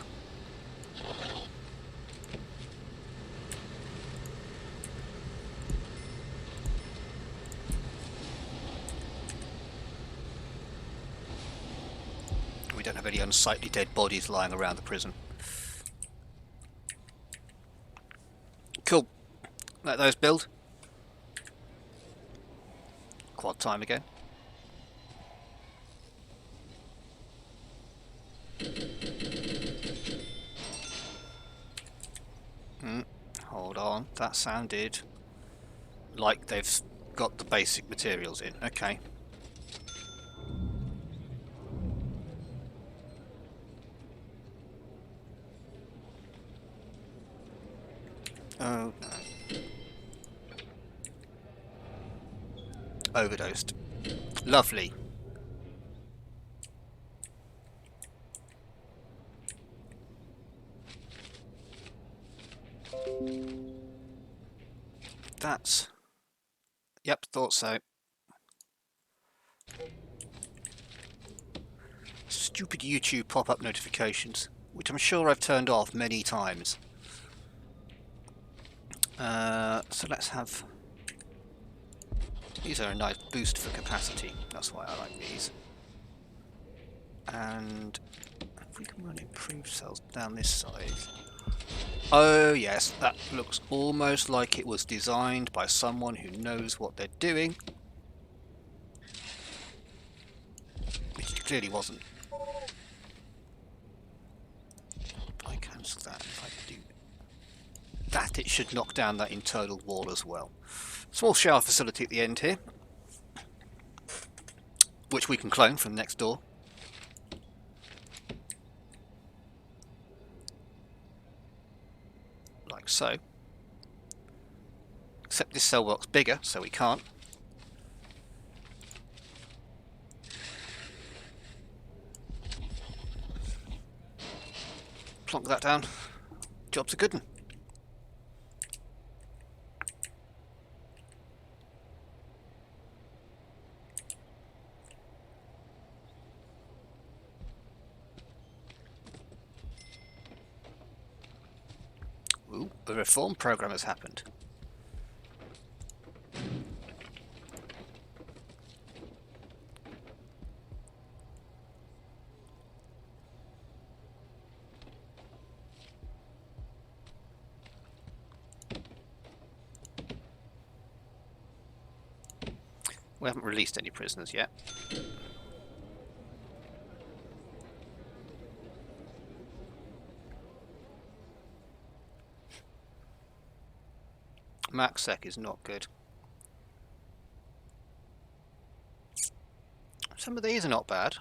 We don't have any unsightly dead bodies lying around the prison. Cool. Let those build. Quad time again. Hold on, that sounded like they've got the basic materials in. Okay. Oh no. Overdosed. Lovely. That's... Yep, thought so. Stupid YouTube pop-up notifications, which I'm sure I've turned off many times. So let's have... These are a nice boost for capacity, that's why I like these. And if we can run improved cells down this side. Oh yes, that looks almost like it was designed by someone who knows what they're doing. Which it clearly wasn't. If I cancel that, if I do that, it should knock down that internal wall as well. Small shower facility at the end here, which we can clone from next door. Like so. Except this cell block's bigger, so we can't. Plonk that down. Job's a good one. Ooh, a reform program has happened. We haven't released any prisoners yet. MaxSec is not good. Some of these are not bad.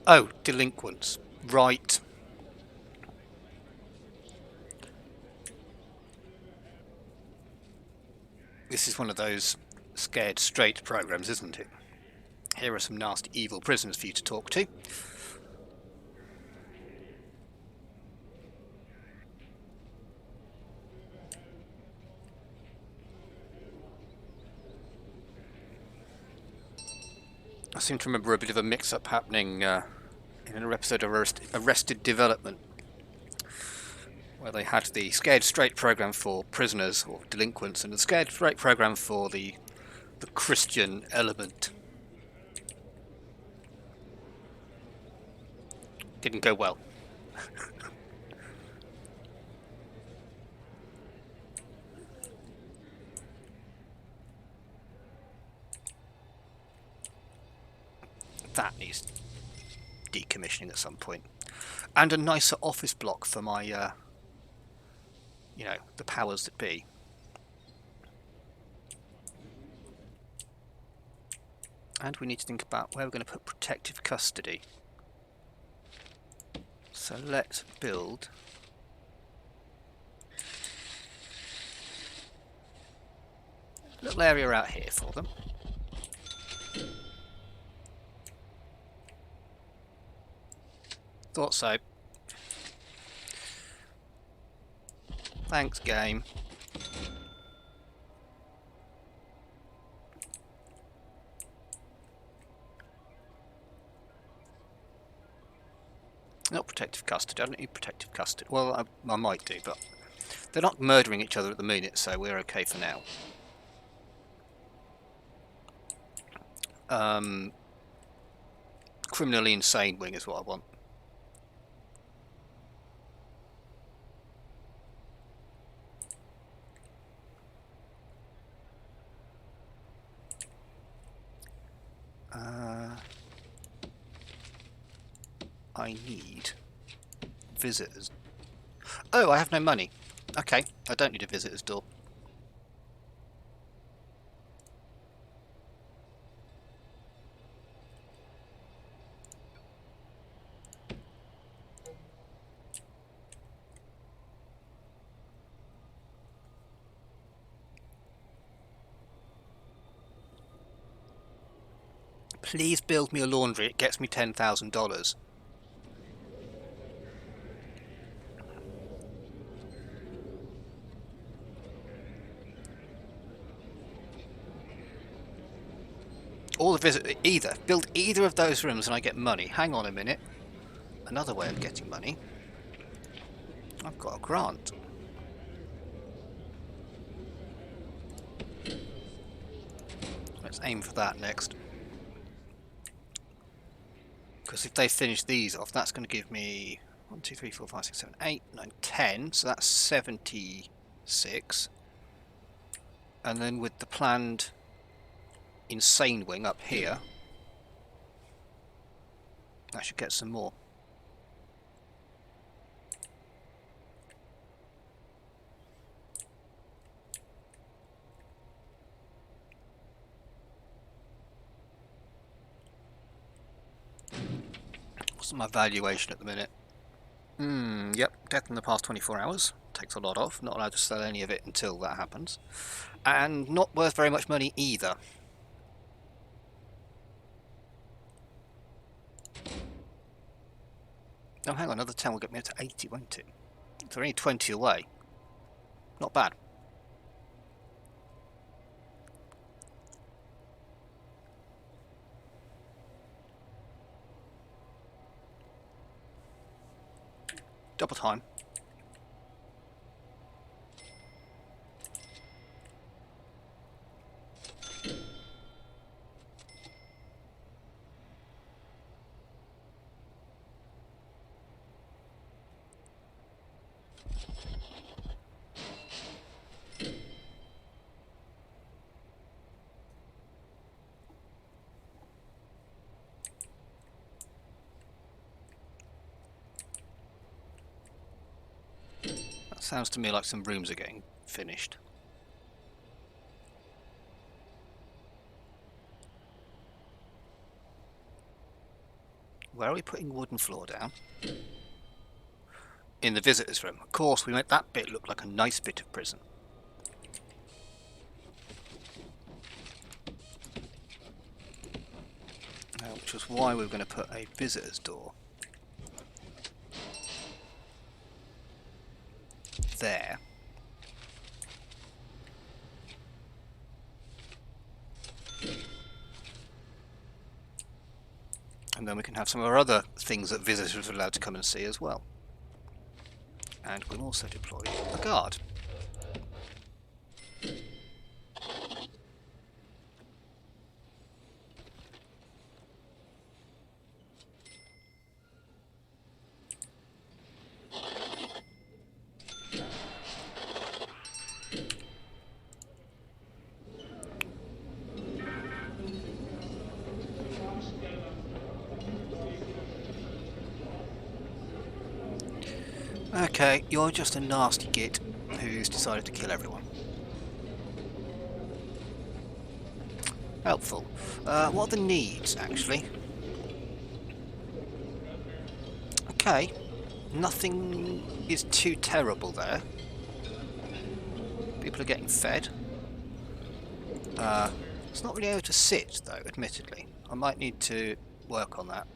Oh, delinquents. Right. This is one of those scared straight programs, isn't it? Here are some nasty evil prisoners for you to talk to. I seem to remember a bit of a mix-up happening in an episode of Arrested Development, where they had the Scared Straight program for prisoners or delinquents and the Scared Straight program for the Christian element. Didn't go well. That needs decommissioning at some point. And a nicer office block for my, you know, the powers that be. And we need to think about where we're going to put protective custody. So let's build a little area out here for them. Thought so. Thanks, game. Not protective custody. I don't need protective custody. Well, I might do, but they're not murdering each other at the minute, so we're okay for now. Criminally insane wing is what I want. I need visitors. Oh, I have no money. Okay, I don't need a visitor's door. Please build me a laundry. It gets me $10,000. All the build either of those rooms and I get money. Hang on a minute. Another way of getting money. I've got a grant. Let's aim for that next. Because if they finish these off, that's going to give me 1, 2, 3, 4, 5, 6, 7, 8, 9, 10. So that's 76. And then with the planned insane wing up here, I should get some more. What's my valuation at the minute? Yep, death in the past 24 hours. Takes a lot off. Not allowed to sell any of it until that happens. And not worth very much money either. Oh, hang on, another 10 will get me up to 80, won't it? They're only 20 away. Not bad. Double time. Sounds to me like some rooms are getting finished. Where are we putting wooden floor down? In the visitors' room. Of course, we made that bit look like a nice bit of prison. Which was why we were going to put a visitor's door there. And then we can have some of our other things that visitors are allowed to come and see as well. And we'll also deploy a guard. Okay, you're just a nasty git who's decided to kill everyone. Helpful. What are the needs, actually? Okay, nothing is too terrible there. People are getting fed. It's not really able to sit, though, admittedly. I might need to work on that.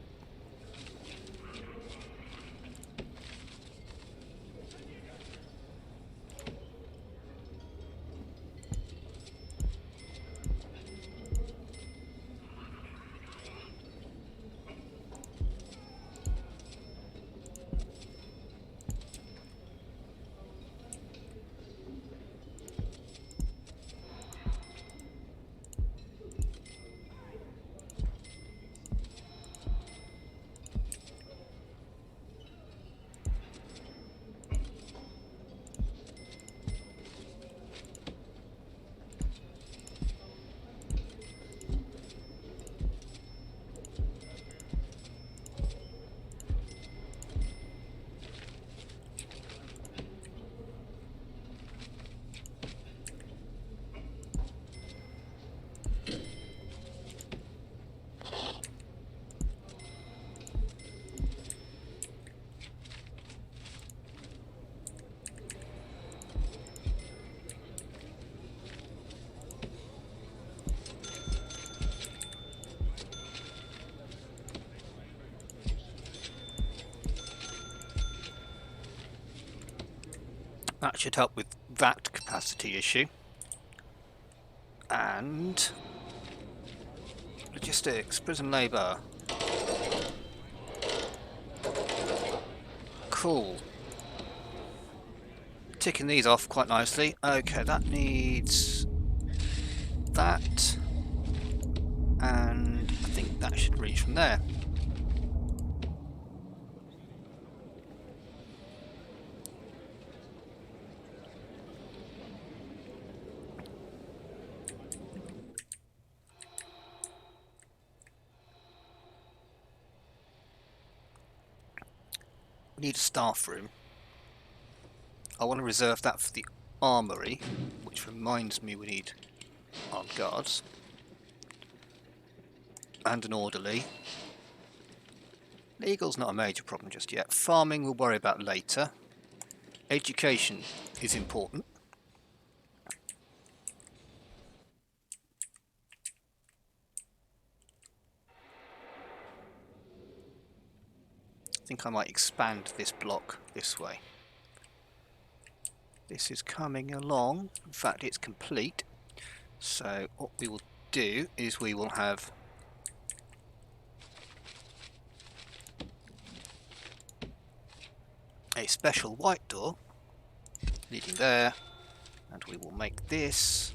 That should help with that capacity issue. And logistics, prison labour. Cool. Ticking these off quite nicely. Okay, that needs that. And I think that should reach from there. We need a staff room. I want to reserve that for the armory, which reminds me we need armed guards. And an orderly. Legal's not a major problem just yet. Farming we'll worry about later. Education is important. I think I might expand this block this way. This is coming along. In fact, it's complete. So what we will do is we will have a special white door leading there, and we will make this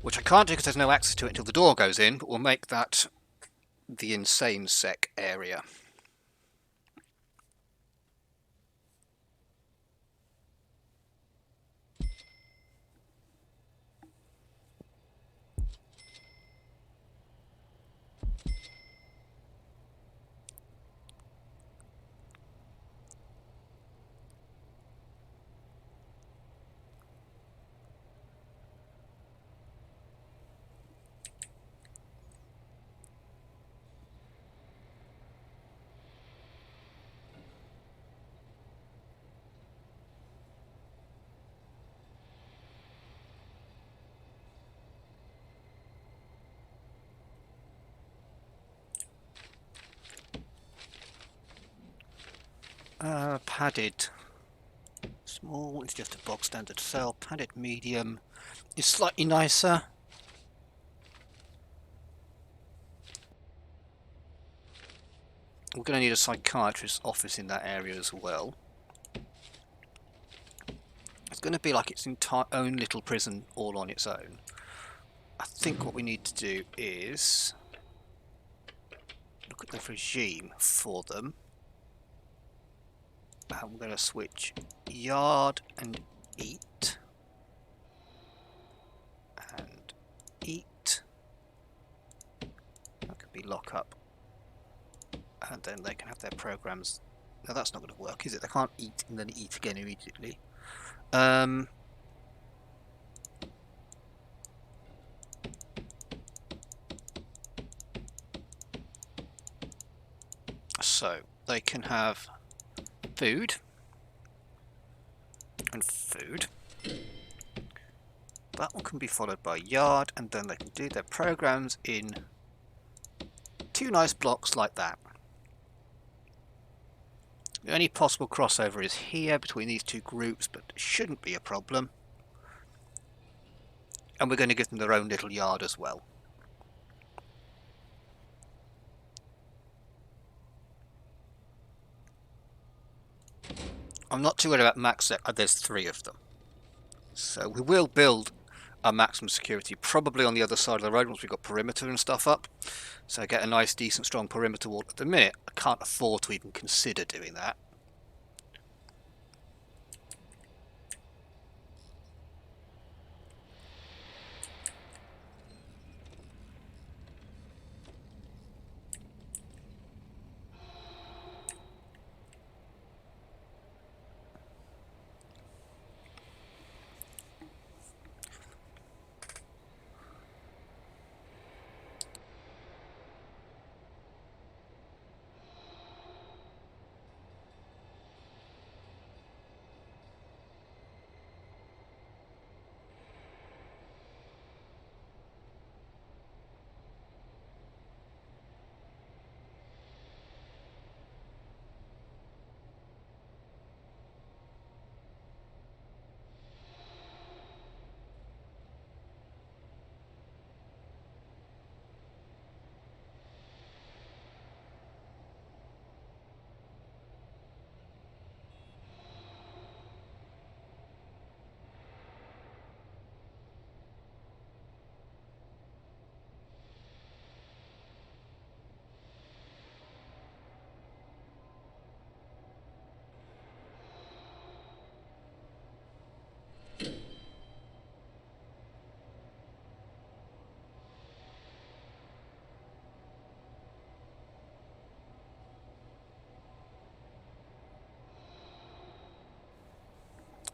which I can't do because there's no access to it until the door goes in, but we'll make that the insane sec area. Padded small is just a bog standard cell. Padded medium is slightly nicer. We're going to need a psychiatrist's office in that area as well. It's going to be like its own little prison all on its own. I think what we need to do is look at the regime for them. I'm going to switch yard and eat. And eat. That could be lock up and then they can have their programs. Now that's not going to work, is it? They can't eat and then eat again immediately. So they can have food and food. That one can be followed by yard, and then they can do their programs in 2 nice blocks like that. The only possible crossover is here between these 2 groups, but it shouldn't be a problem. And we're going to give them their own little yard as well. I'm not too worried about max. There's 3 of them. So we will build a maximum security probably on the other side of the road once we've got perimeter and stuff up. So get a nice, decent, strong perimeter wall. At the minute, I can't afford to even consider doing that.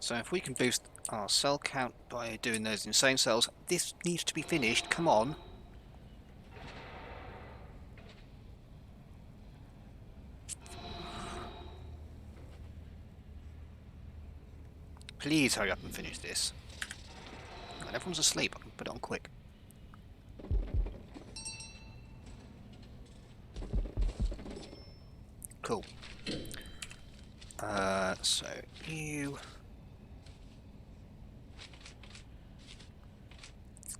So if we can boost our cell count by doing those insane cells, this needs to be finished. Come on. Please hurry up and finish this. And everyone's asleep. I can put it on quick. Cool. So you...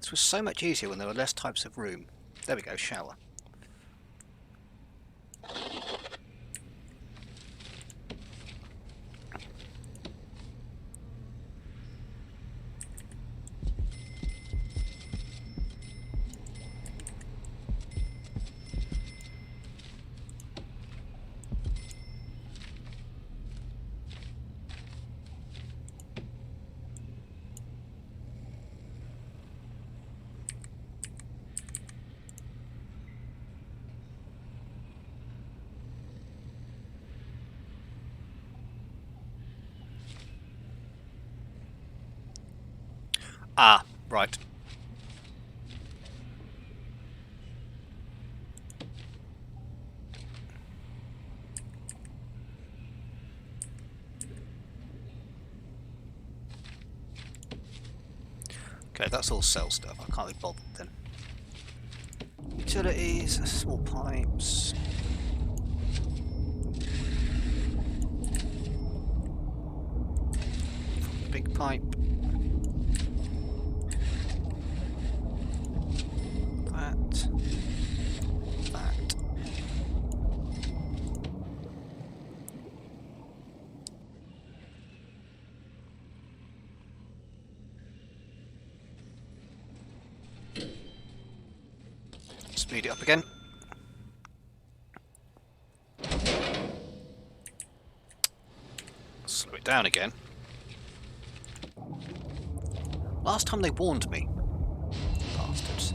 This was so much easier when there were less types of room. There we go, shower. Ah, right. Okay, that's all cell stuff. I can't be bothered then. Utilities, small pipes. Big pipe. That. Speed it up again. Slow it down again. Last time they warned me. Bastards.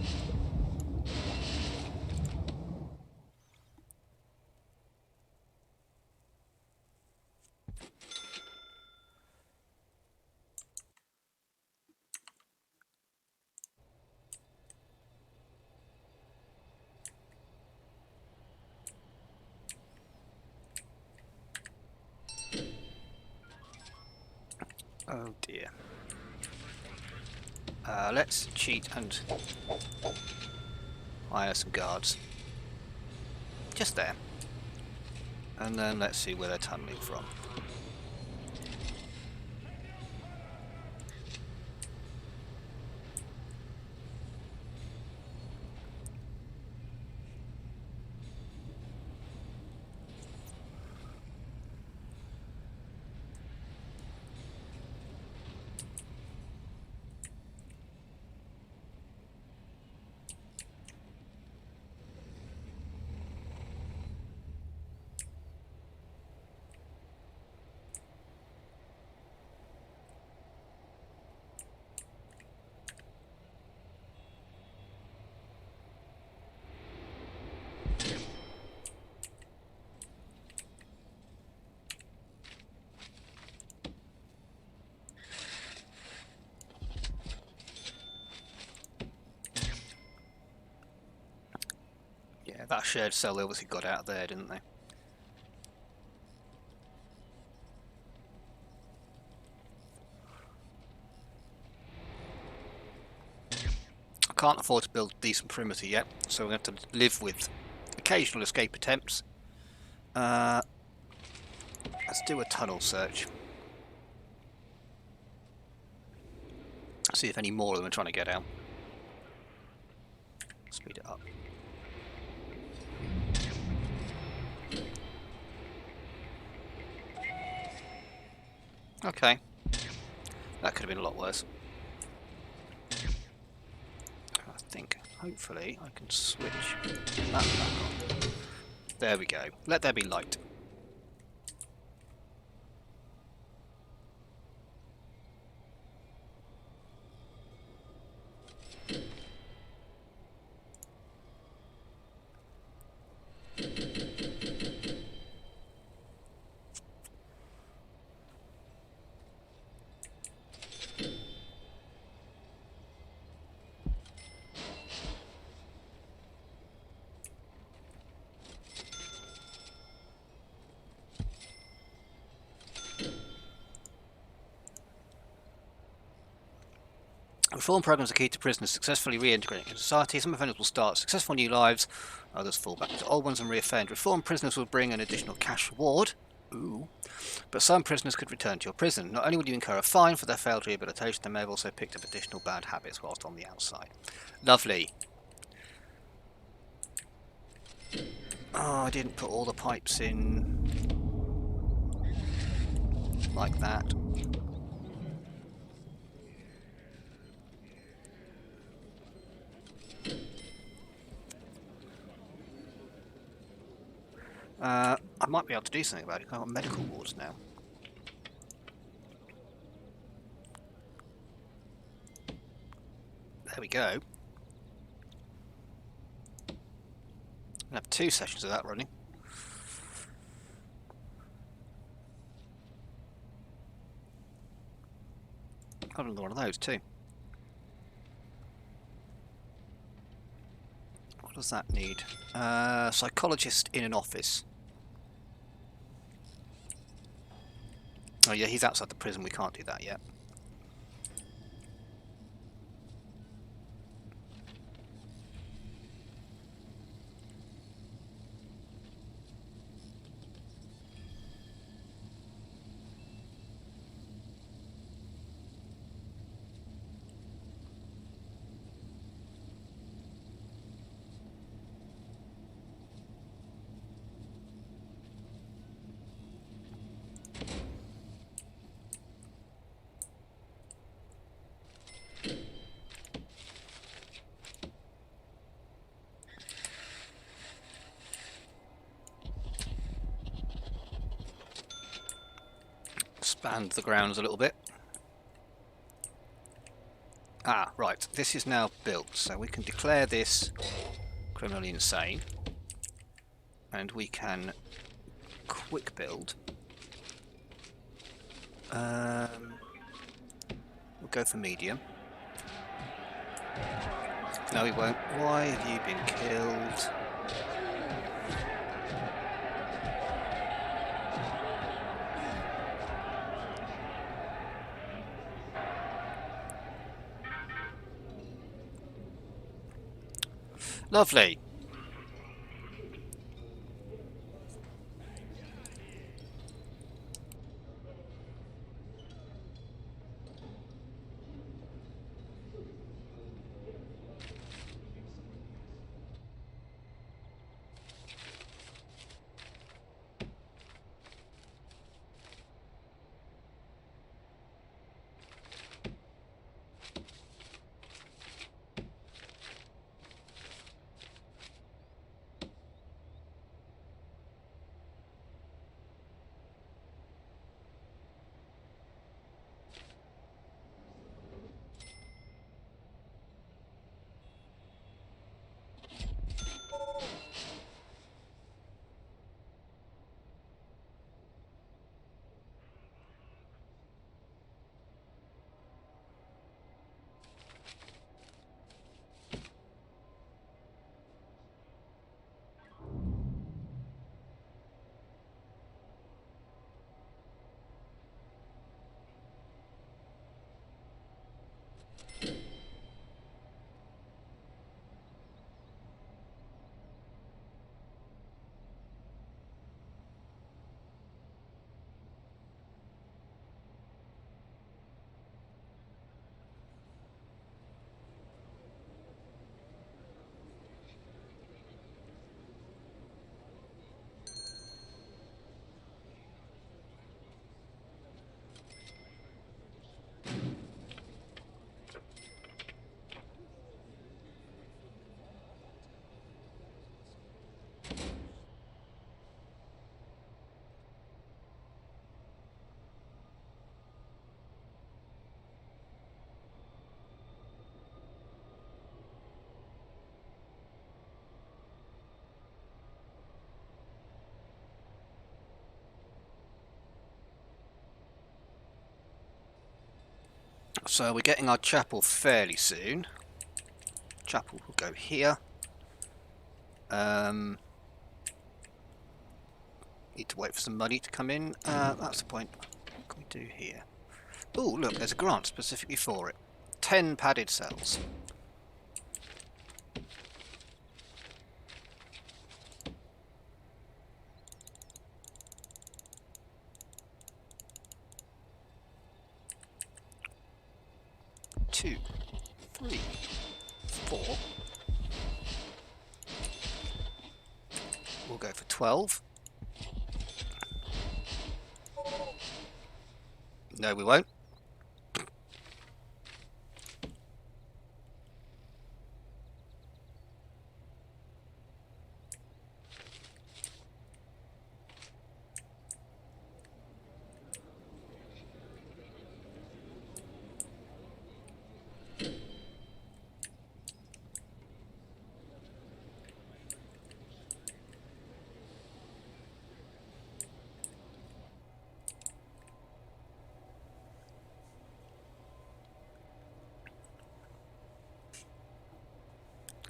Oh dear. Let's cheat and hire some guards. Just there. And then let's see where they're tunnelling from. Yeah, that shared cell they obviously got out there, didn't they? I can't afford to build a decent perimeter yet, so we're going to have to live with occasional escape attempts. Let's do a tunnel search. See if any more of them are trying to get out. Speed it up. Okay. That could have been a lot worse. I think, hopefully, I can switch that back on. There we go. Let there be light. Reform programs are key to prisoners successfully reintegrating into society. Some offenders will start successful new lives, others fall back into old ones and reoffend. Reformed prisoners will bring an additional cash reward. Ooh. But some prisoners could return to your prison. Not only would you incur a fine for their failed rehabilitation, they may have also picked up additional bad habits whilst on the outside. Lovely. Oh, I didn't put all the pipes in like that. I might be able to do something about it. I've got medical wards now. There we go. I have 2 sessions of that running. I've done one of those too. What does that need? Psychologist in an office. Oh yeah, he's outside the prison. We can't do that yet. Expand the grounds a little bit. Ah, right. This is now built, so we can declare this criminally insane, and we can quick build. We'll go for medium. No, we won't. Why have you been killed? Lovely. So we're getting our chapel fairly soon. Chapel will go here. Need to wait for some money to come in. That's the point. What can we do here? Oh, look, there's a grant specifically for it. 10 padded cells. Two, 3, 4. We'll go for 12. No, we won't.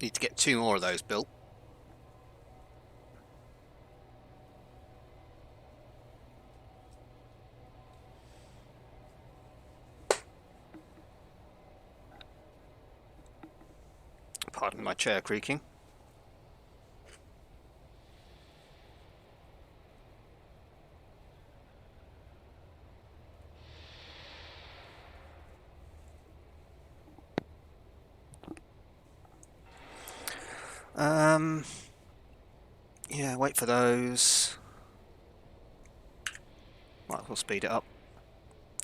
Need to get 2 more of those built. Pardon my chair creaking. Yeah, wait for those. Might as well speed it up.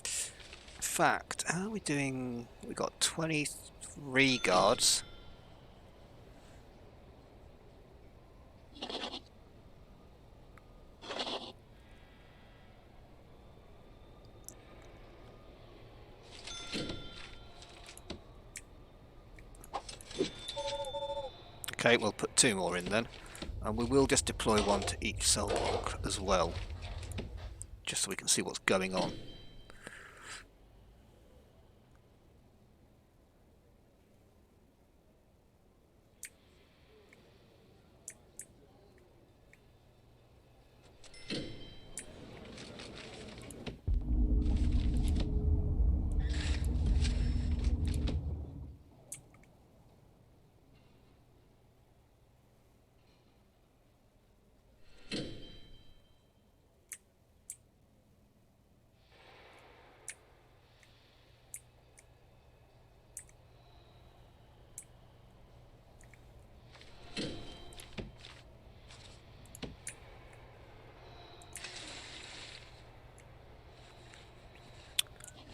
In fact, how are we doing? We got 23 guards. Okay, we'll put 2 more in then. And we will just deploy 1 to each cell block as well. Just so we can see what's going on.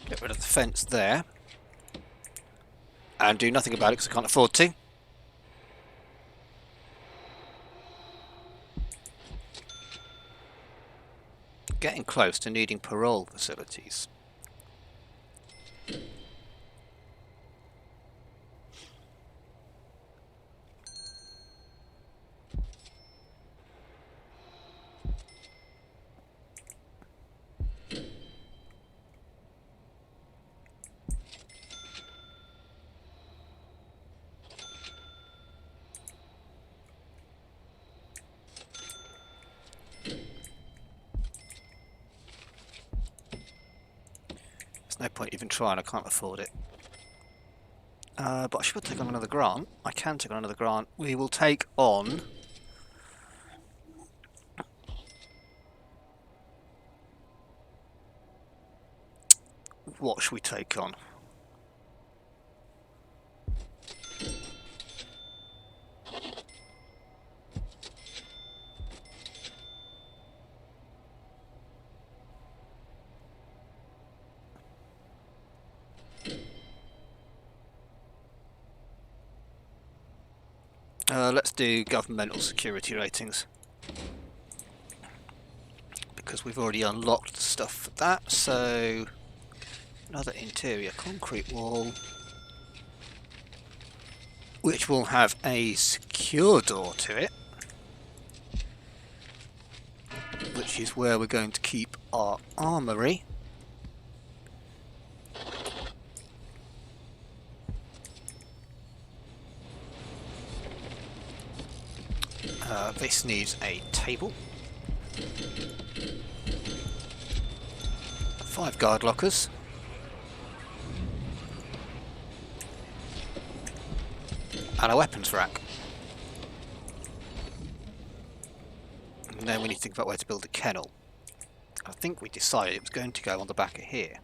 Get rid of the fence there. And do nothing about it because I can't afford to. Getting close to needing parole facilities. There's no point even trying, I can't afford it. But I should take on another grant. I can take on another grant. We will take on... What should we take on? Let's do governmental security ratings. Because we've already unlocked the stuff for that, so... Another interior concrete wall. Which will have a secure door to it. Which is where we're going to keep our armory. This needs a table. 5 guard lockers. And a weapons rack. And then we need to think about where to build a kennel. I think we decided it was going to go on the back of here.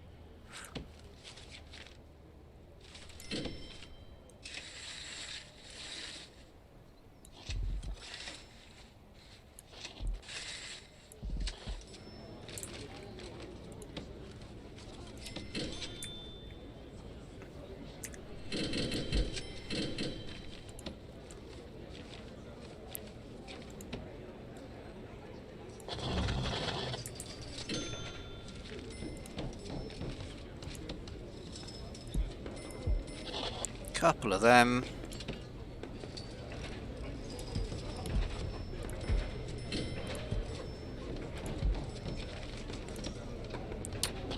Couple of them.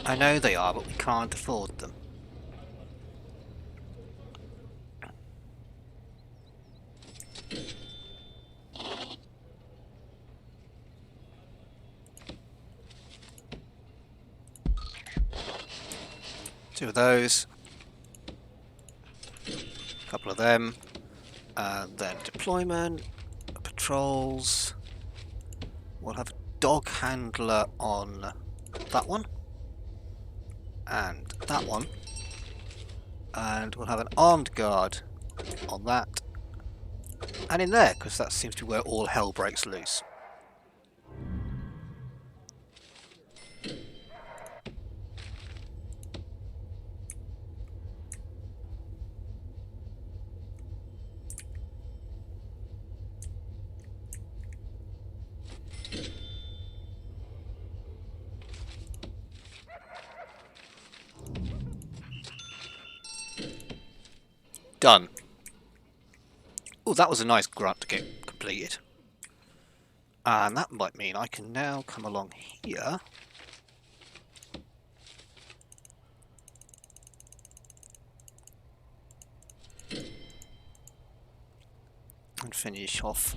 I know they are, but we can't afford them. Two of those. Couple of them, and then deployment, patrols. We'll have a dog handler on that one, and that one, and we'll have an armed guard on that, and in there, because that seems to be where all hell breaks loose. Done. Oh, that was a nice grant to get completed. And that might mean I can now come along here. And finish off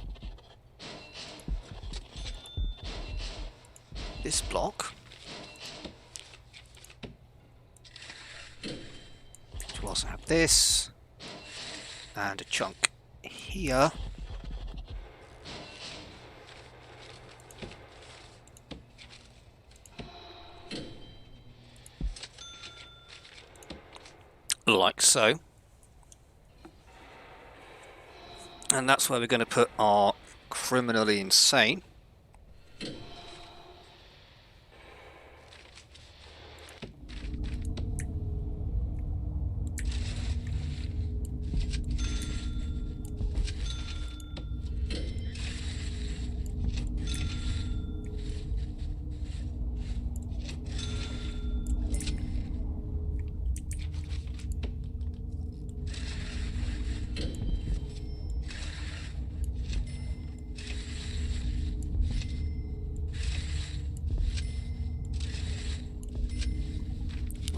this block. We'll also have this. And a chunk here. Like so. And that's where we're going to put our criminally insane.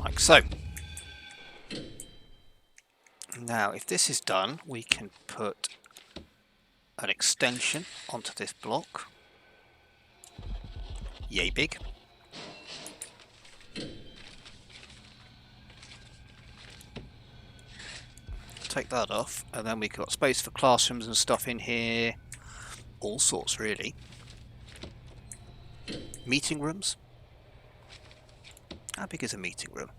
like so. Now, if this is done, we can put an extension onto this block. Yay big. Take that off, and then we've got space for classrooms and stuff in here. All sorts, really. Meeting rooms. How big is a meeting room?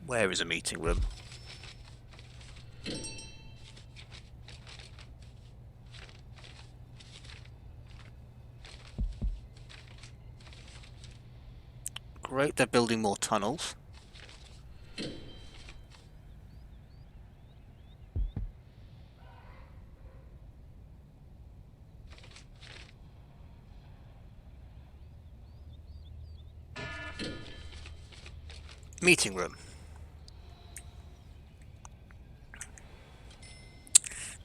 Where is a meeting room? Great, they're building more tunnels. Meeting room.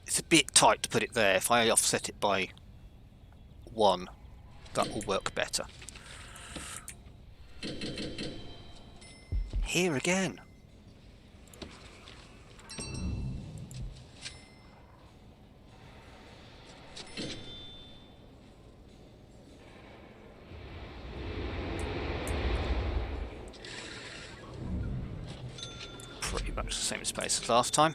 It's a bit tight to put it there. If I offset it by 1, that will work better. Here again. Pretty much the same space as last time.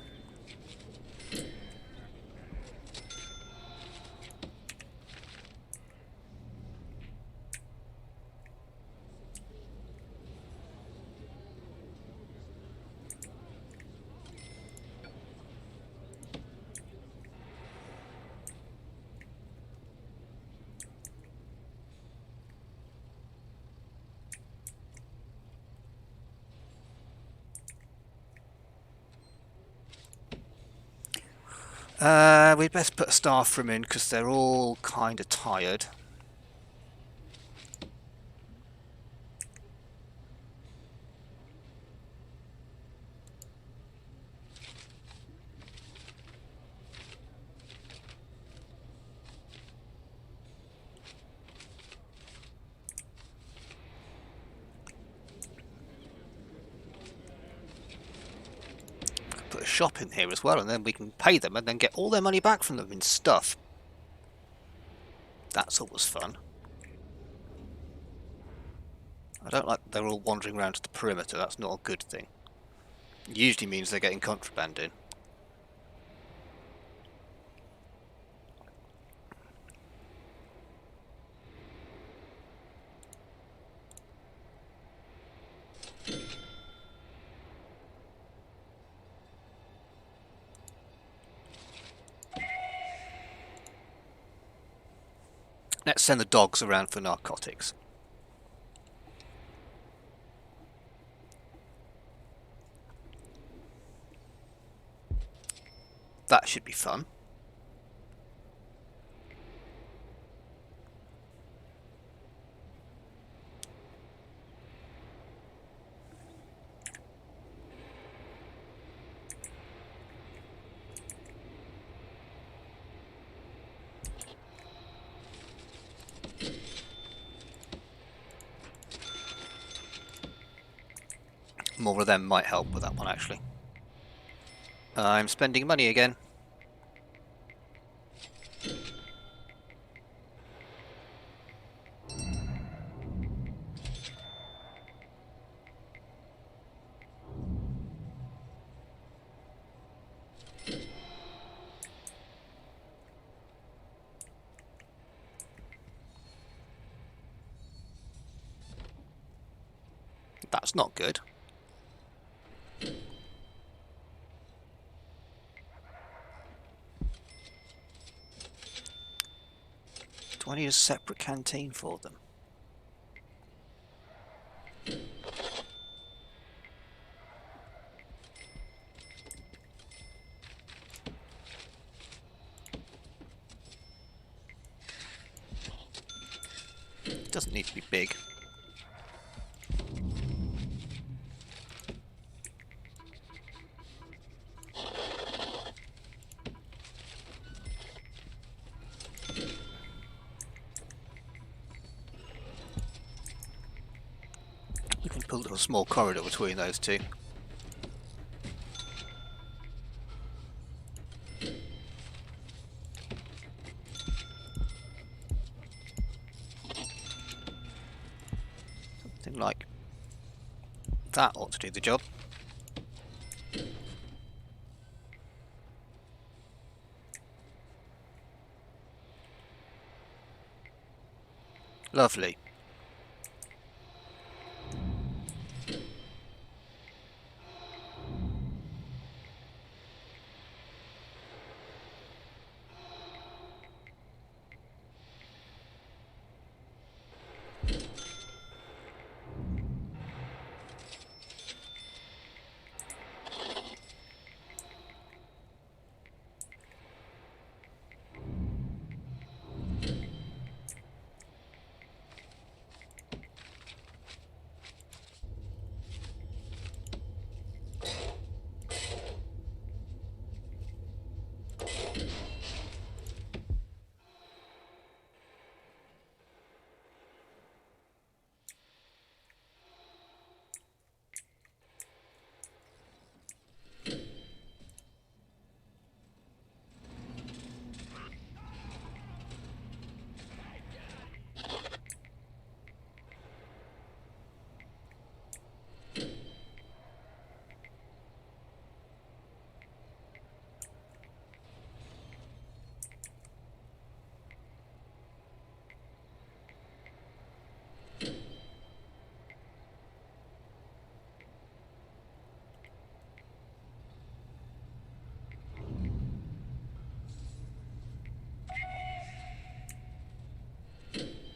We'd best put a staff room in because they're all kind of tired. Put a shop in here as well, and then we can pay them and then get all their money back from them in stuff. That's always fun. I don't like they're all wandering around to the perimeter. That's not a good thing. It usually means they're getting contraband in. Let's send the dogs around for narcotics. That should be fun. More of them might help with that one, actually. I'm spending money again. That's not good. Do I need a separate canteen for them? It doesn't need to be big. You can build a small corridor between those two. Something like that ought to do the job. Lovely.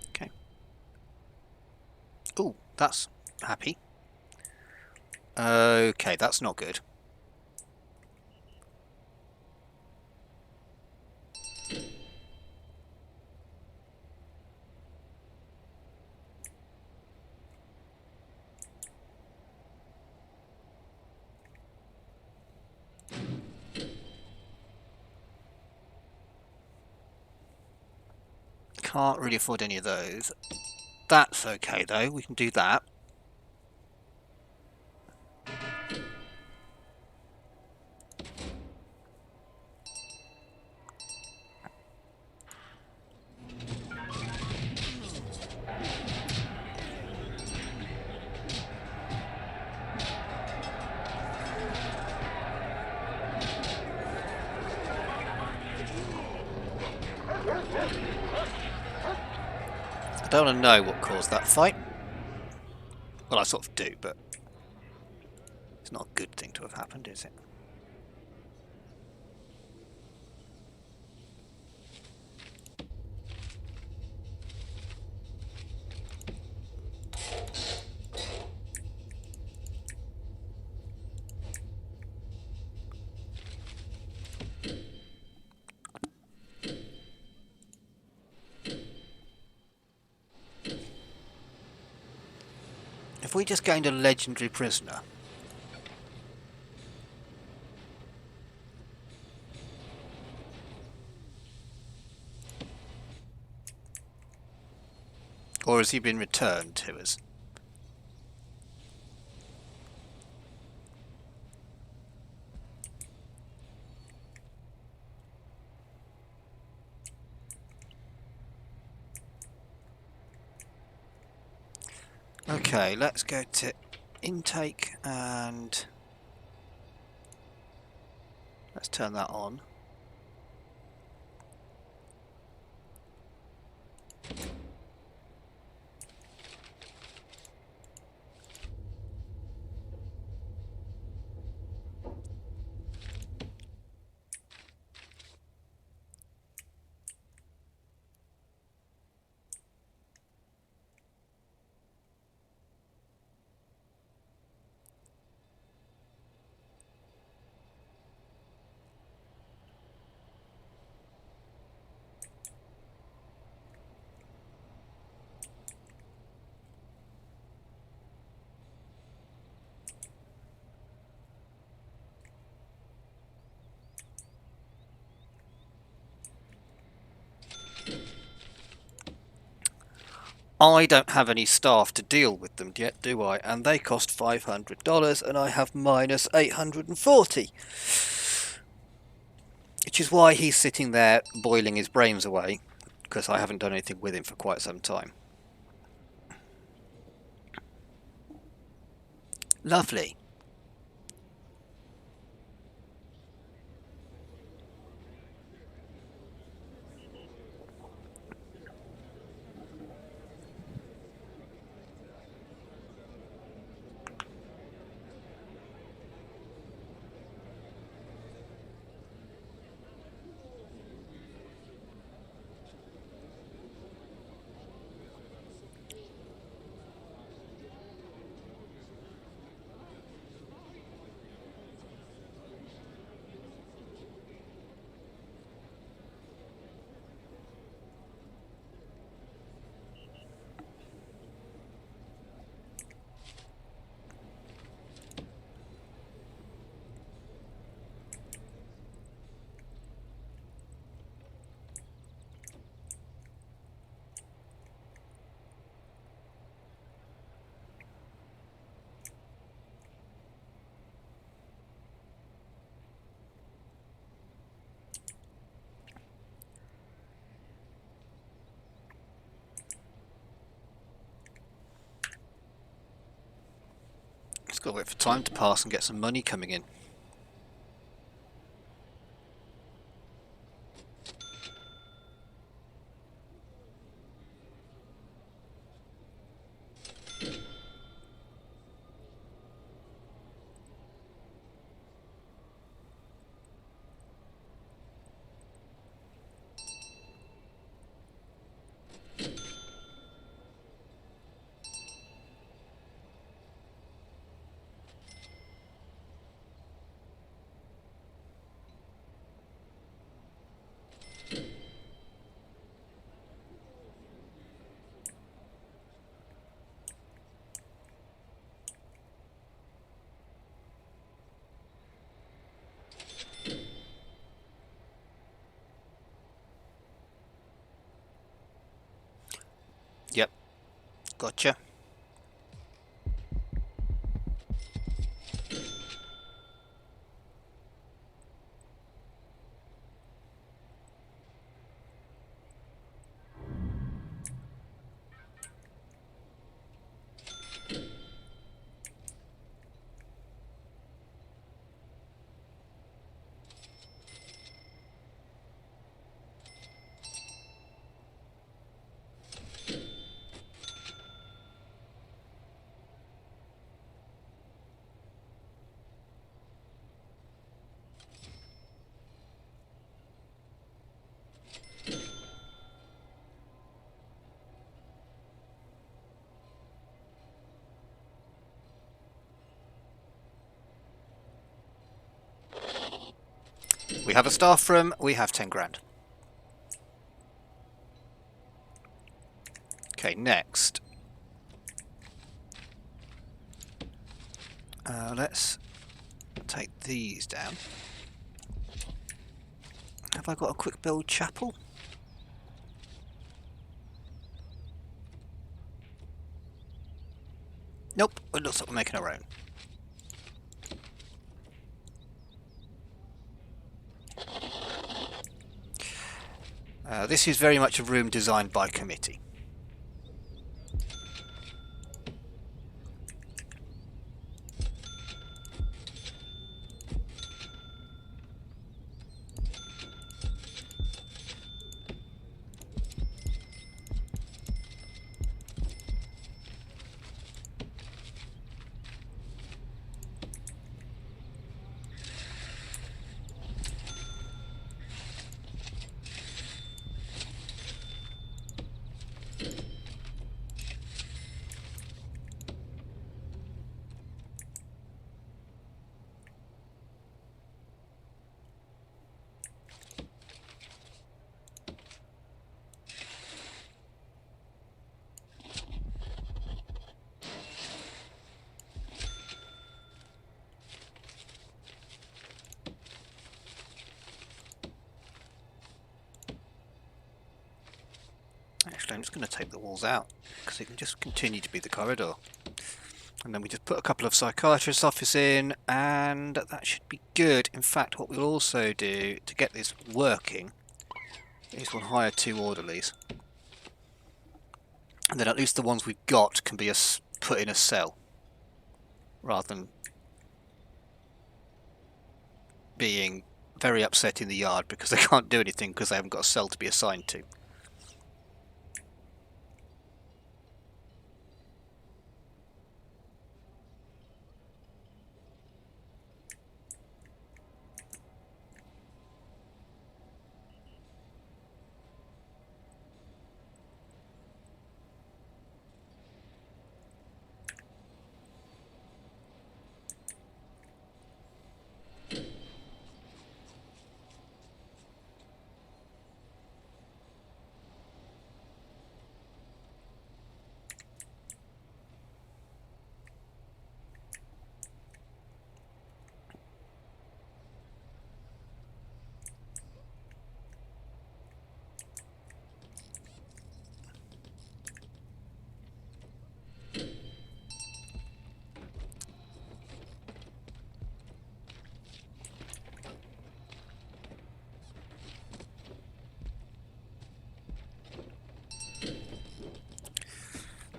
Okay. Oh, that's happy. Okay, that's not good. Can't really afford any of those. That's okay though, we can do that. I don't want to know what caused that fight. Well, I sort of do, but it's not a good thing to have happened, is it? If we just gained a legendary prisoner, or has he been returned to us? Okay, let's go to intake and let's turn that on. I don't have any staff to deal with them yet, do I? And they cost $500, and I have minus 840. Which is why he's sitting there boiling his brains away, because I haven't done anything with him for quite some time. Lovely. Just got to wait for time to pass and get some money coming in. Yep, gotcha. We have a staff room, we have 10 grand. Okay, next. Let's take these down. Have I got a quick build chapel? Nope, it looks like we're making our own. This is very much a room designed by committee. I'm just going to take the walls out because it can just continue to be the corridor. And then we just put a couple of psychiatrist's offices in, and that should be good. In fact, what we'll also do to get this working is we'll hire 2 orderlies. And then at least the ones we've got can be put in a cell, rather than being very upset in the yard because they can't do anything because they haven't got a cell to be assigned to.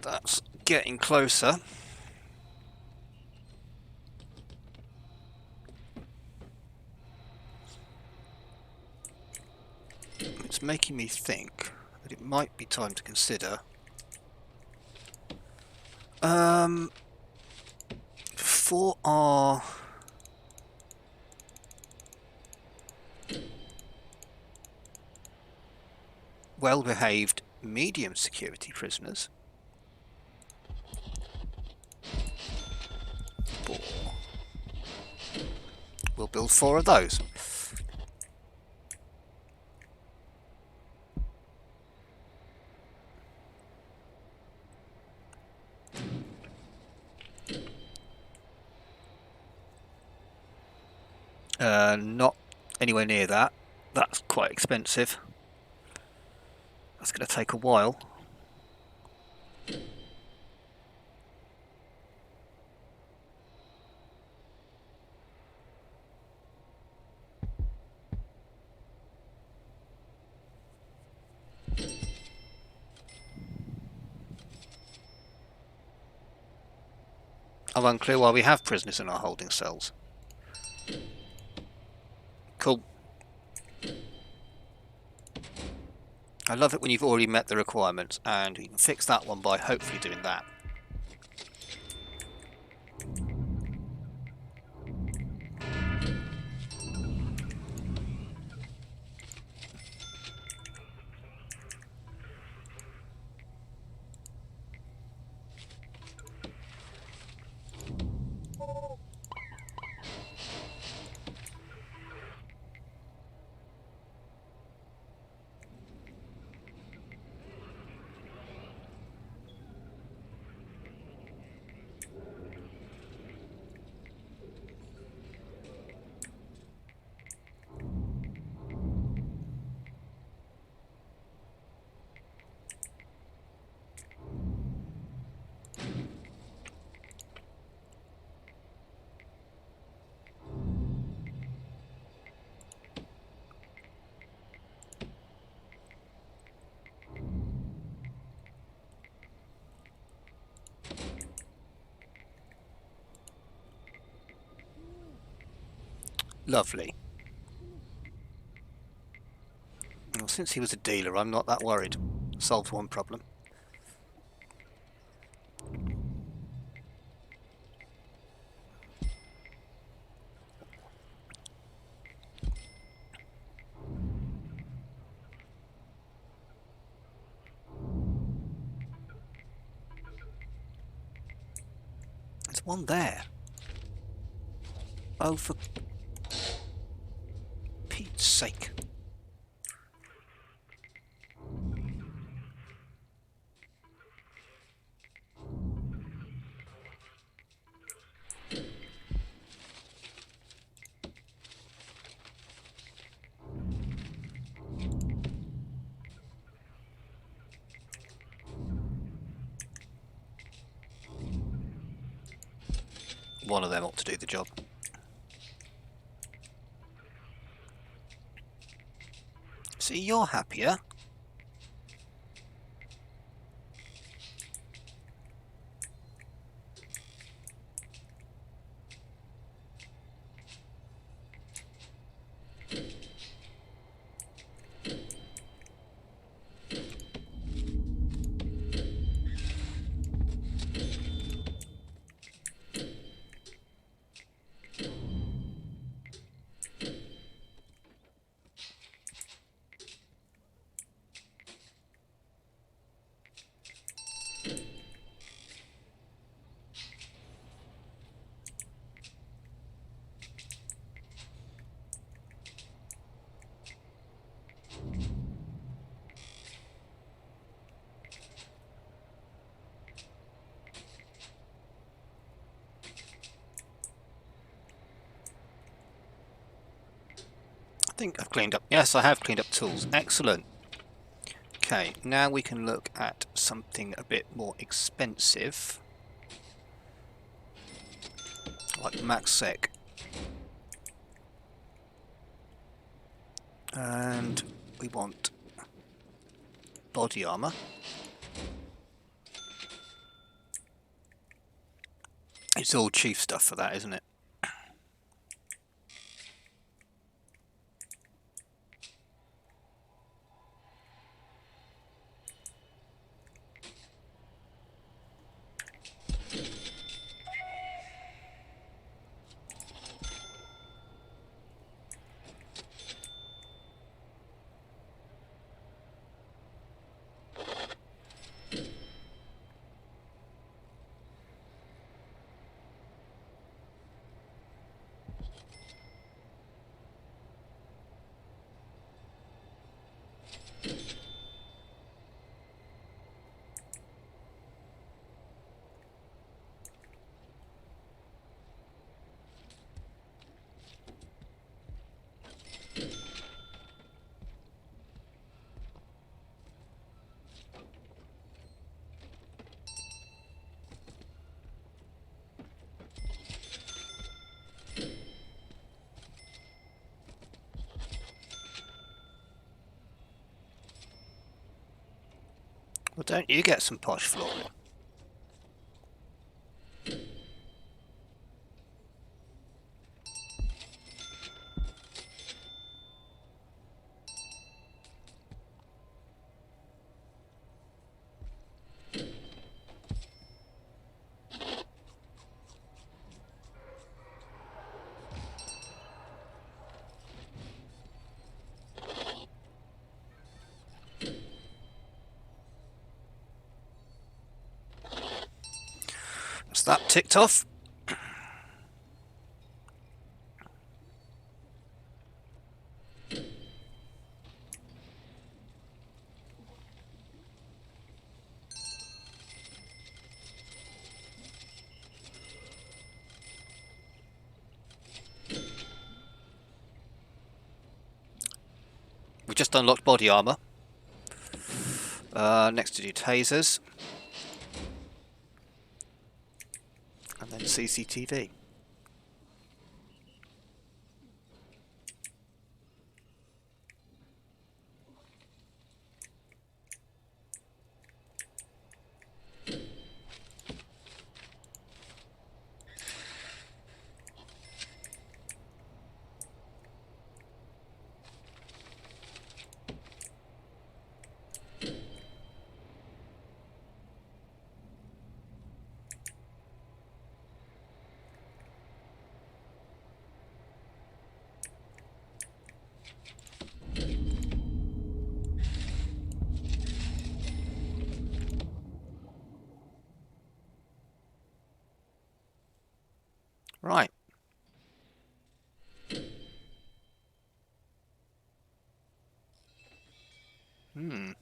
That's getting closer. It's making me think that it might be time to consider for our well-behaved medium security prisoners, we'll build 4 of those. Not anywhere near that. That's quite expensive. That's going to take a while. I'm unclear why we have prisoners in our holding cells. Cool. I love it when you've already met the requirements, and you can fix that one by hopefully doing that. Lovely. Well, since he was a dealer, I'm not that worried. Solved one problem. There's one there. Oh, for Pete's sake. one of them ought to do the job. See, you're happier. I think I've cleaned up. Yes, I have cleaned up tools. Excellent. Okay, now we can look at something a bit more expensive, like MaxSec. And we want body armor. It's all chief stuff for that, isn't it? Well, don't you get some posh flooring? That's that ticked off. We just unlocked body armor. Next to do tasers. And then CCTV. Right. Hmm.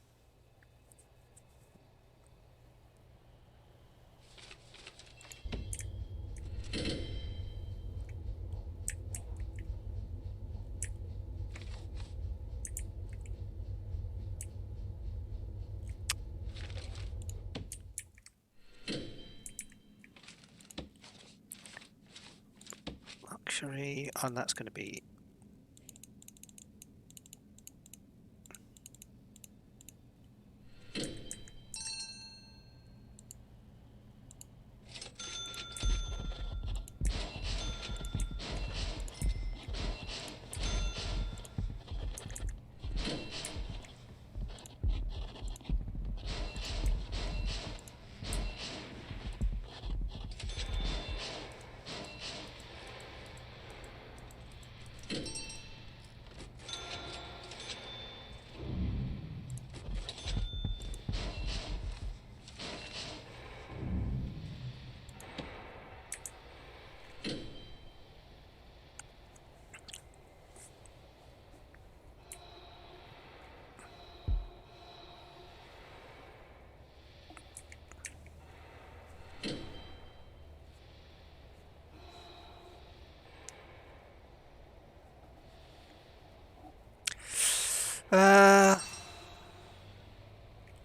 Factory, and that's going to be...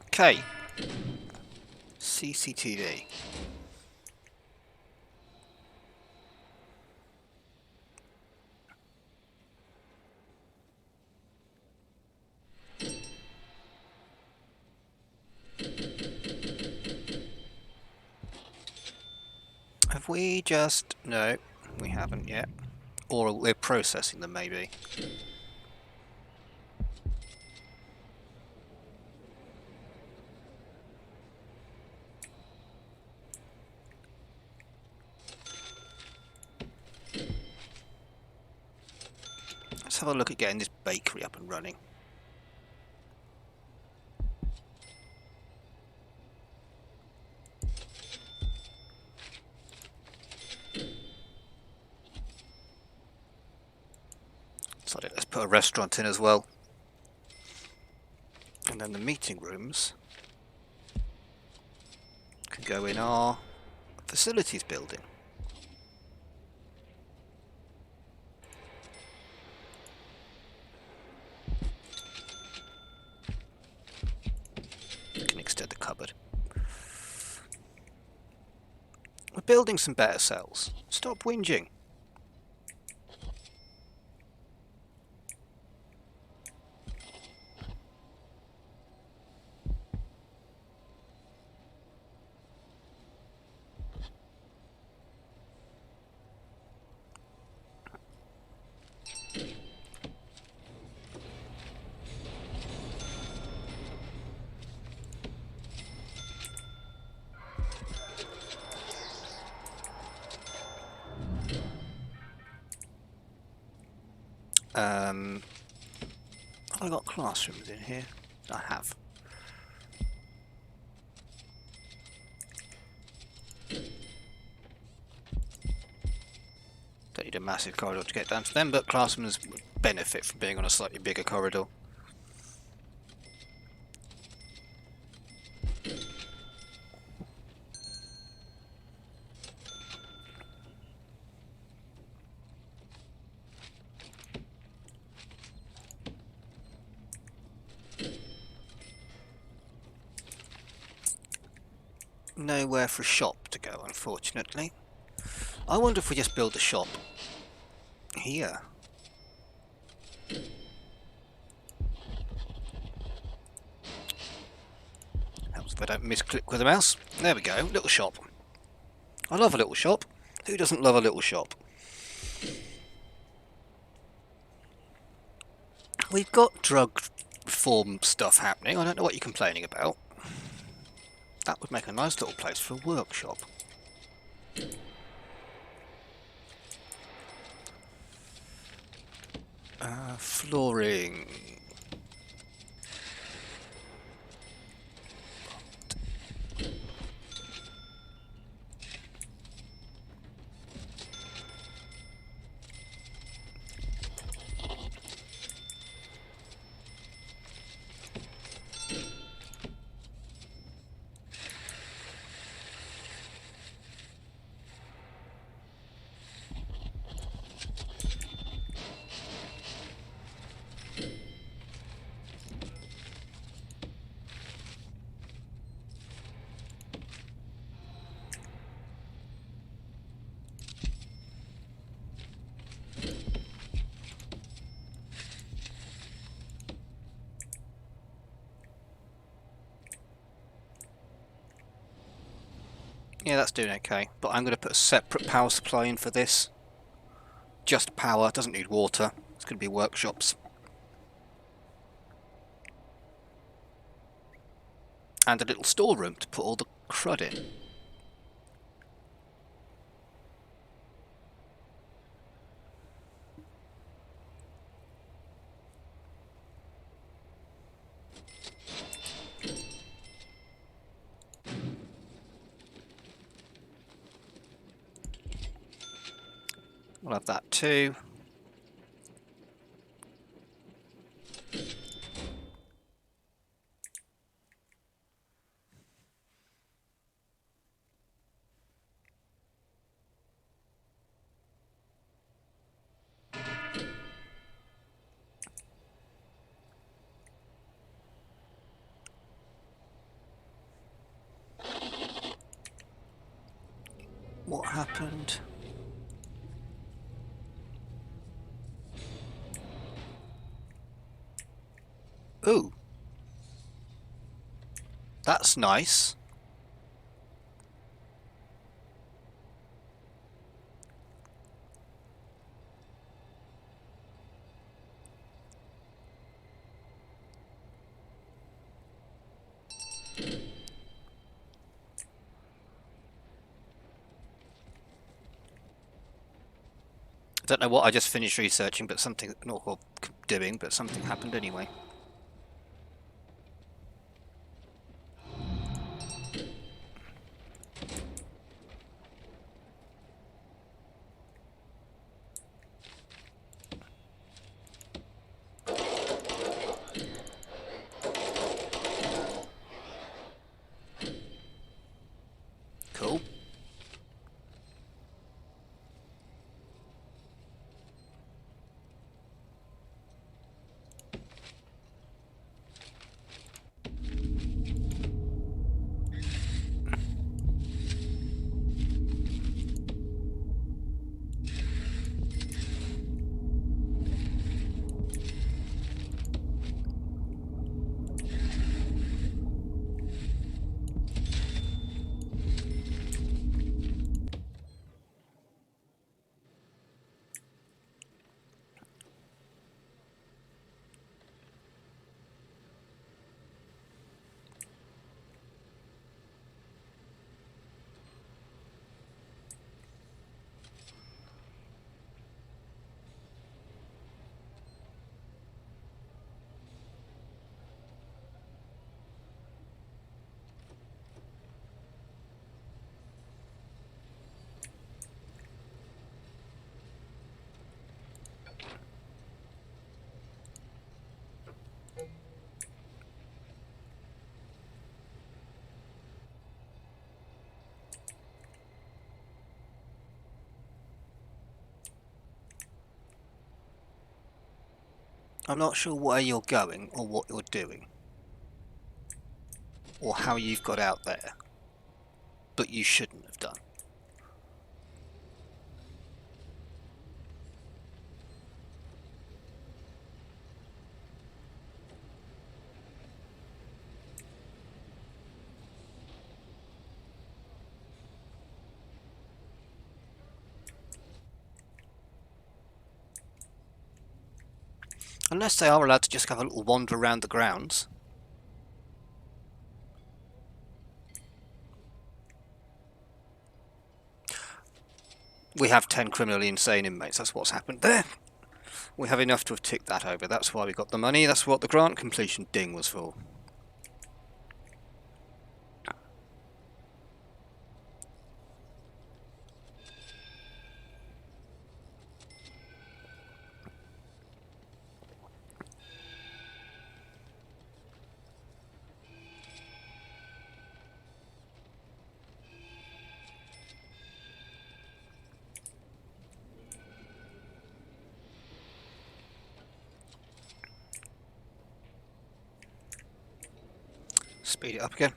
Okay. CCTV. Have we just... No, we haven't yet. Or we're processing them, maybe. Let's have a look at getting this bakery up and running. So let's put a restaurant in as well. And then the meeting rooms can go in our facilities building. Can extend the cupboard. We're building some better cells. Stop whinging. Have I got classrooms in here? I have. Don't need a massive corridor to get down to them, but classrooms would benefit from being on a slightly bigger corridor. Nowhere for a shop to go, unfortunately. I wonder if we just build a shop here. Helps if I don't misclick with the mouse. There we go, little shop. I love a little shop. Who doesn't love a little shop? We've got drug reform stuff happening. I don't know what you're complaining about. That would make a nice little place for a workshop. Flooring. Yeah, that's doing okay. But I'm going to put a separate power supply in for this. Just power, doesn't need water. It's going to be workshops. And a little storeroom to put all the crud in. We'll have that too. What happened? Ooh. That's nice. I don't know what I just finished researching, but something, not doing, but something happened anyway. Cool. I'm not sure where you're going or what you're doing. Or how you've got out there. But you shouldn't have done. Unless they are allowed to just have a little wander around the grounds. We have 10 criminally insane inmates, that's what's happened there. We have enough to have ticked that over, that's why we got the money, that's what the grant completion ding was for. Speed it up again.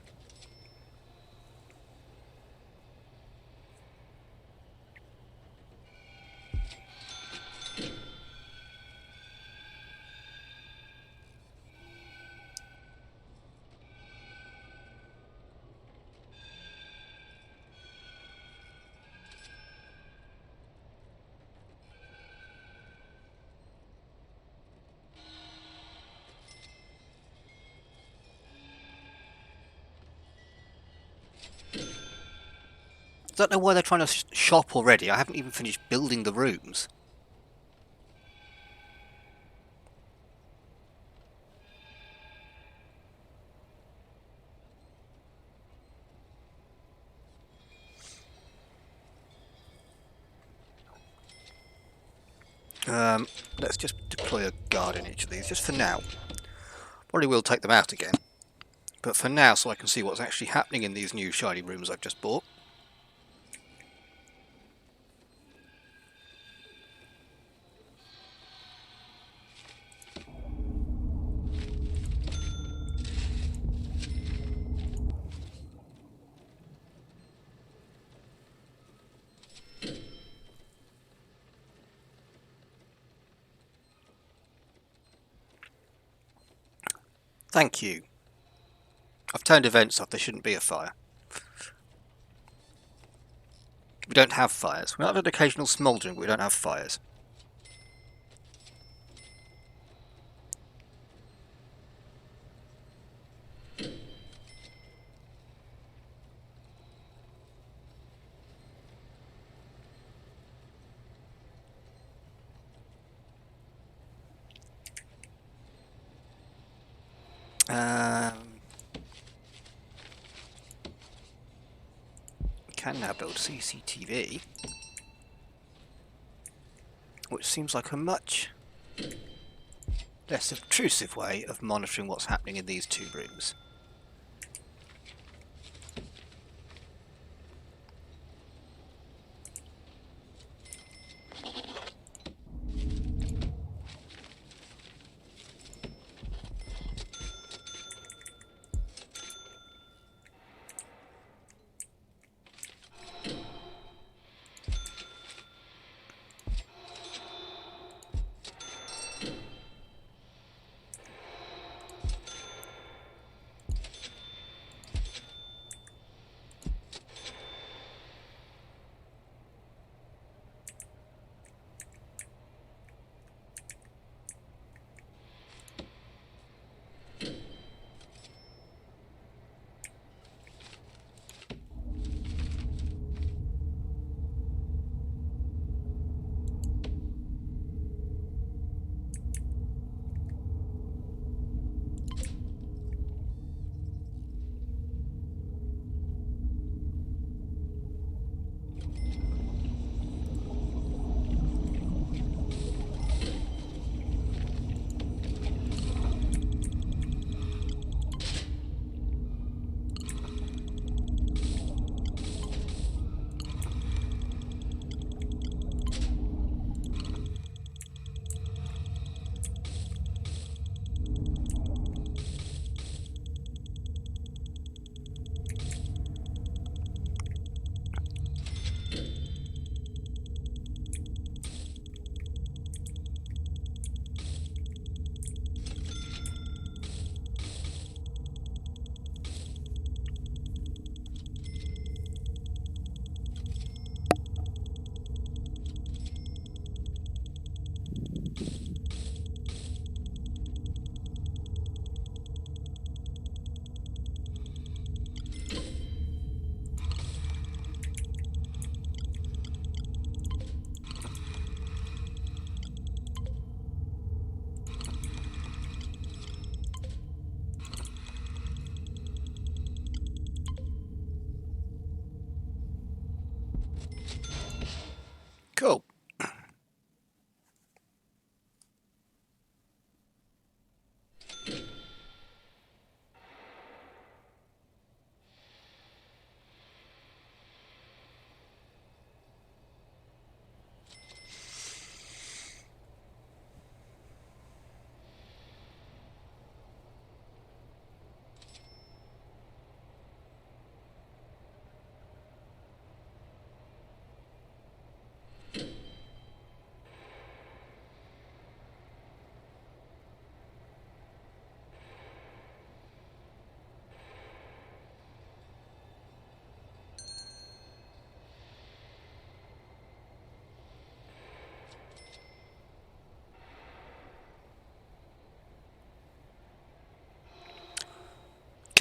don't know why they're trying to shop already. I haven't even finished building the rooms. Let's just deploy a guard in each of these, just for now. Probably will take them out again. But for now, so I can see what's actually happening in these new shiny rooms I've just bought. Thank you. I've turned events off, there shouldn't be a fire. We don't have fires. We have an occasional smouldering, but we don't have fires. Can now build CCTV, which seems like a much less obtrusive way of monitoring what's happening in these two rooms. Cool.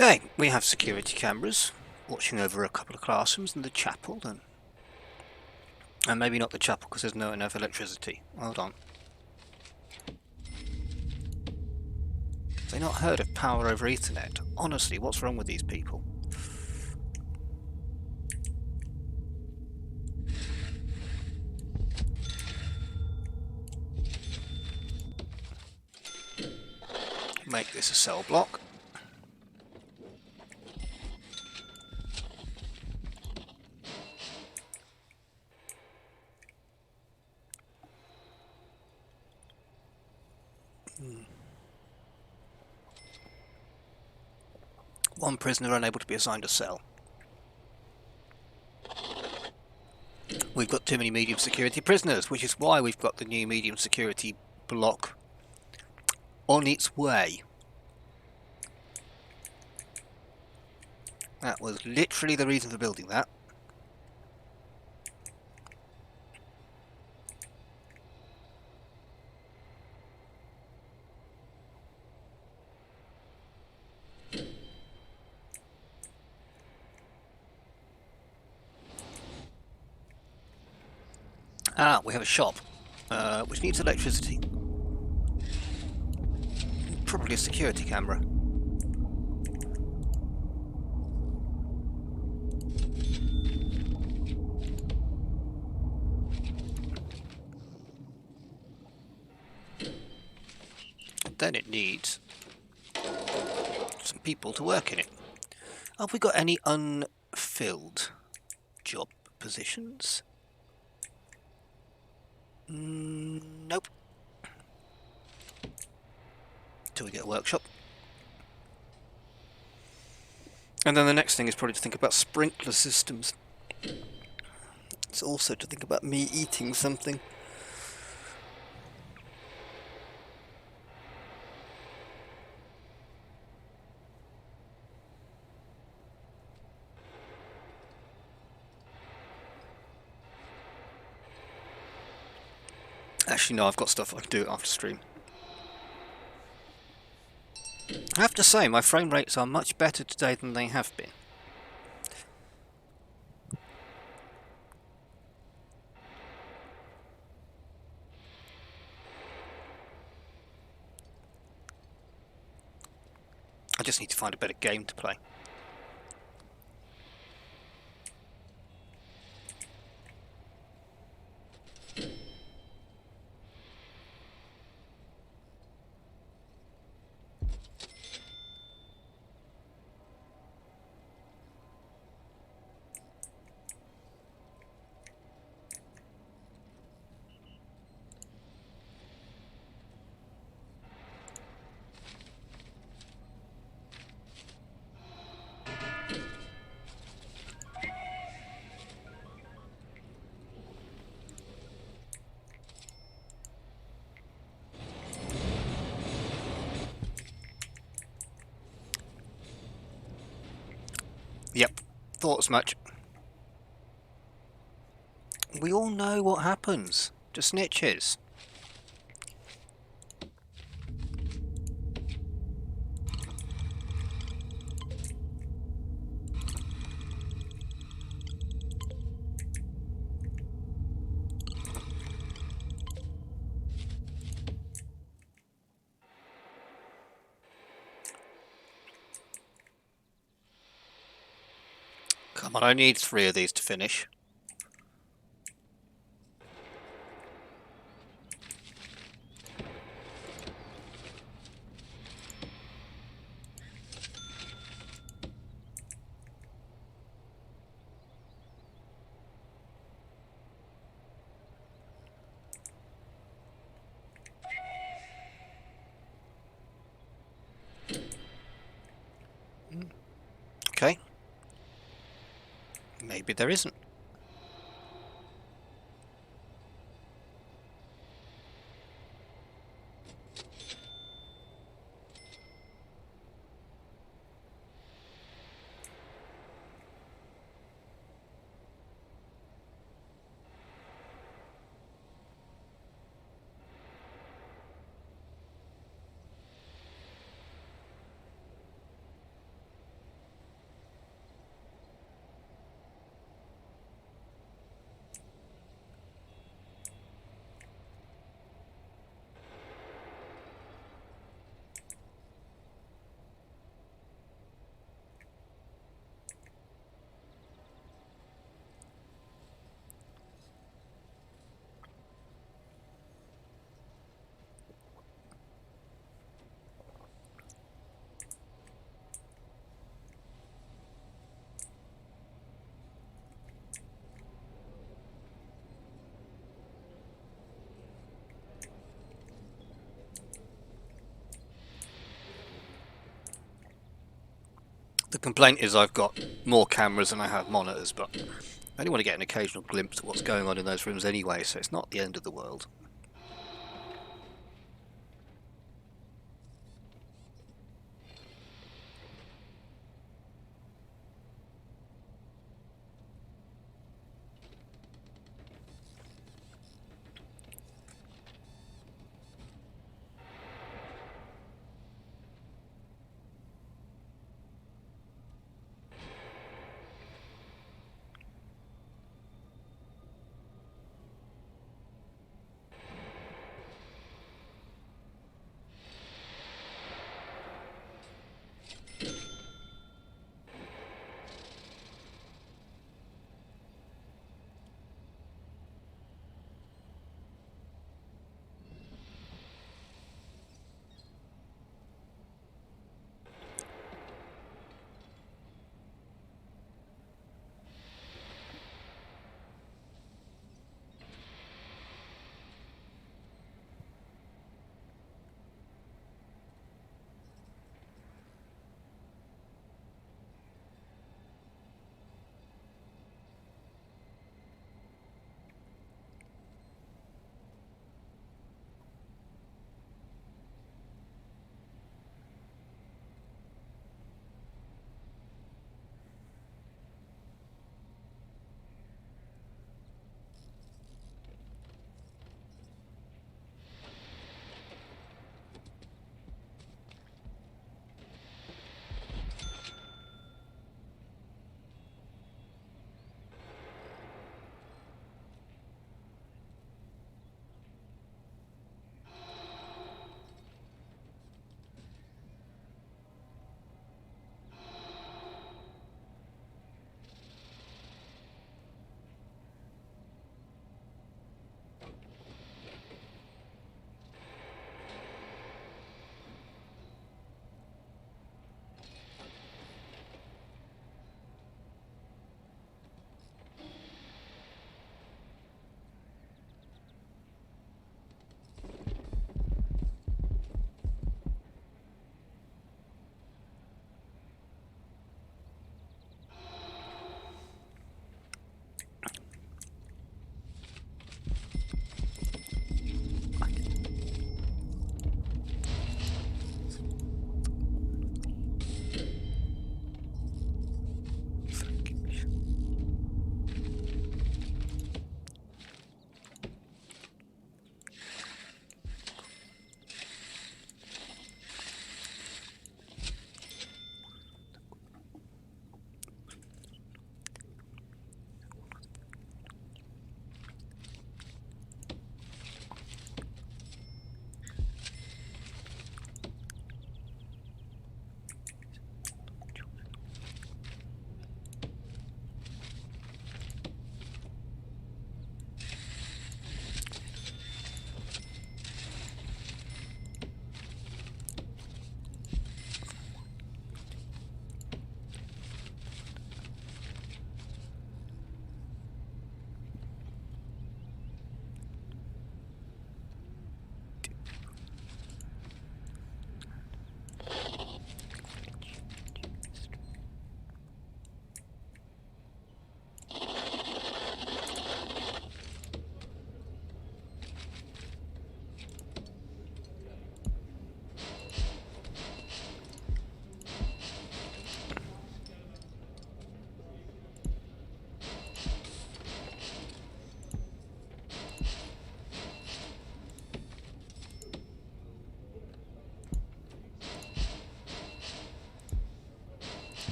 Okay, we have security cameras watching over a couple of classrooms and the chapel, and And maybe not the chapel because there's not enough electricity. Hold on. Have they not heard of power over Ethernet? Honestly, what's wrong with these people? Make this a cell block. One prisoner unable to be assigned a cell. We've got too many medium security prisoners, which is why we've got the new medium security block on its way. That was literally the reason for building that. Ah, we have a shop, which needs electricity. Probably a security camera. Then it needs some people to work in it. Have we got any unfilled job positions? Nope. Till we get a workshop. And then the next thing is probably to think about sprinkler systems. It's also to think about me eating something. Actually, no, I've got stuff I can do after stream. I have to say, my frame rates are much better today than they have been. I just need to find a better game to play. Yep, thought as much. We all know what happens to snitches. Come on, I need 3 of these to finish. Okay. Maybe there isn't. The complaint is I've got more cameras than I have monitors, but I only want to get an occasional glimpse of what's going on in those rooms anyway, so it's not the end of the world.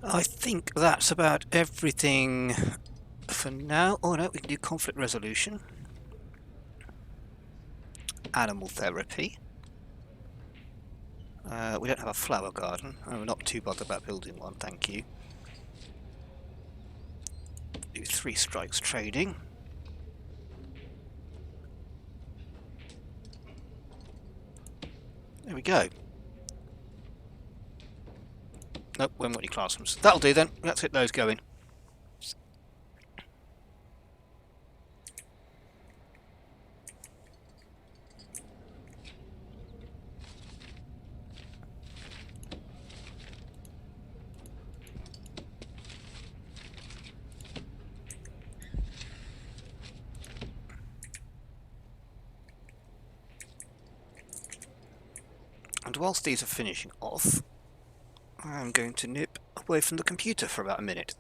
I think that's about everything for now. Oh no, we can do conflict resolution. Animal therapy. We don't have a flower garden. I'm not too bothered about building one, thank you. Do 3 strikes trading. There we go. Nope, we haven't got any classrooms. That'll do then. Let's get those going. And whilst these are finishing off, I'm going to nip away from the computer for about a minute.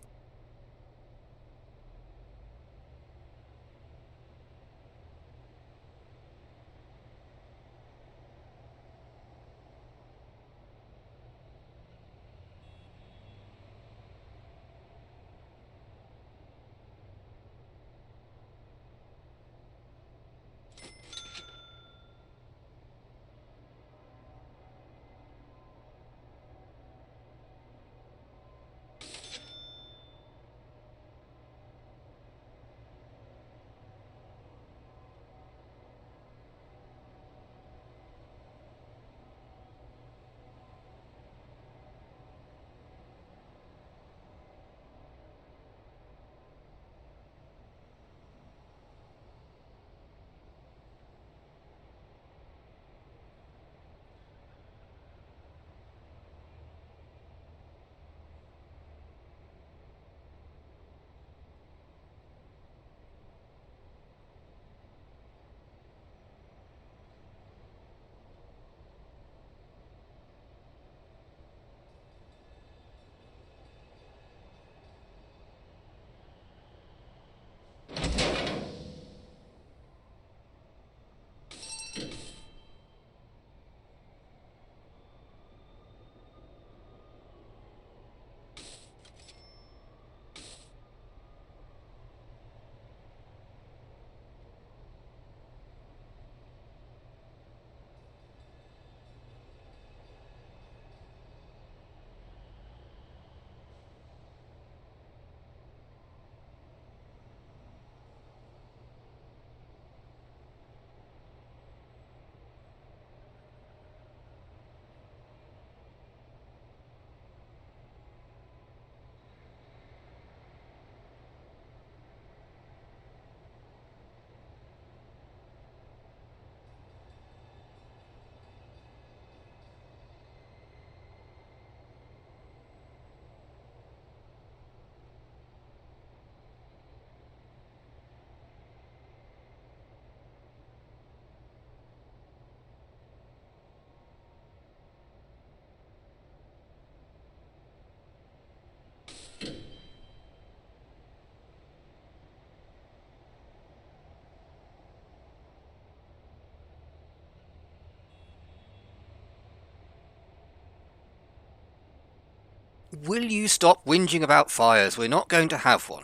Will you stop whinging about fires? We're not going to have one.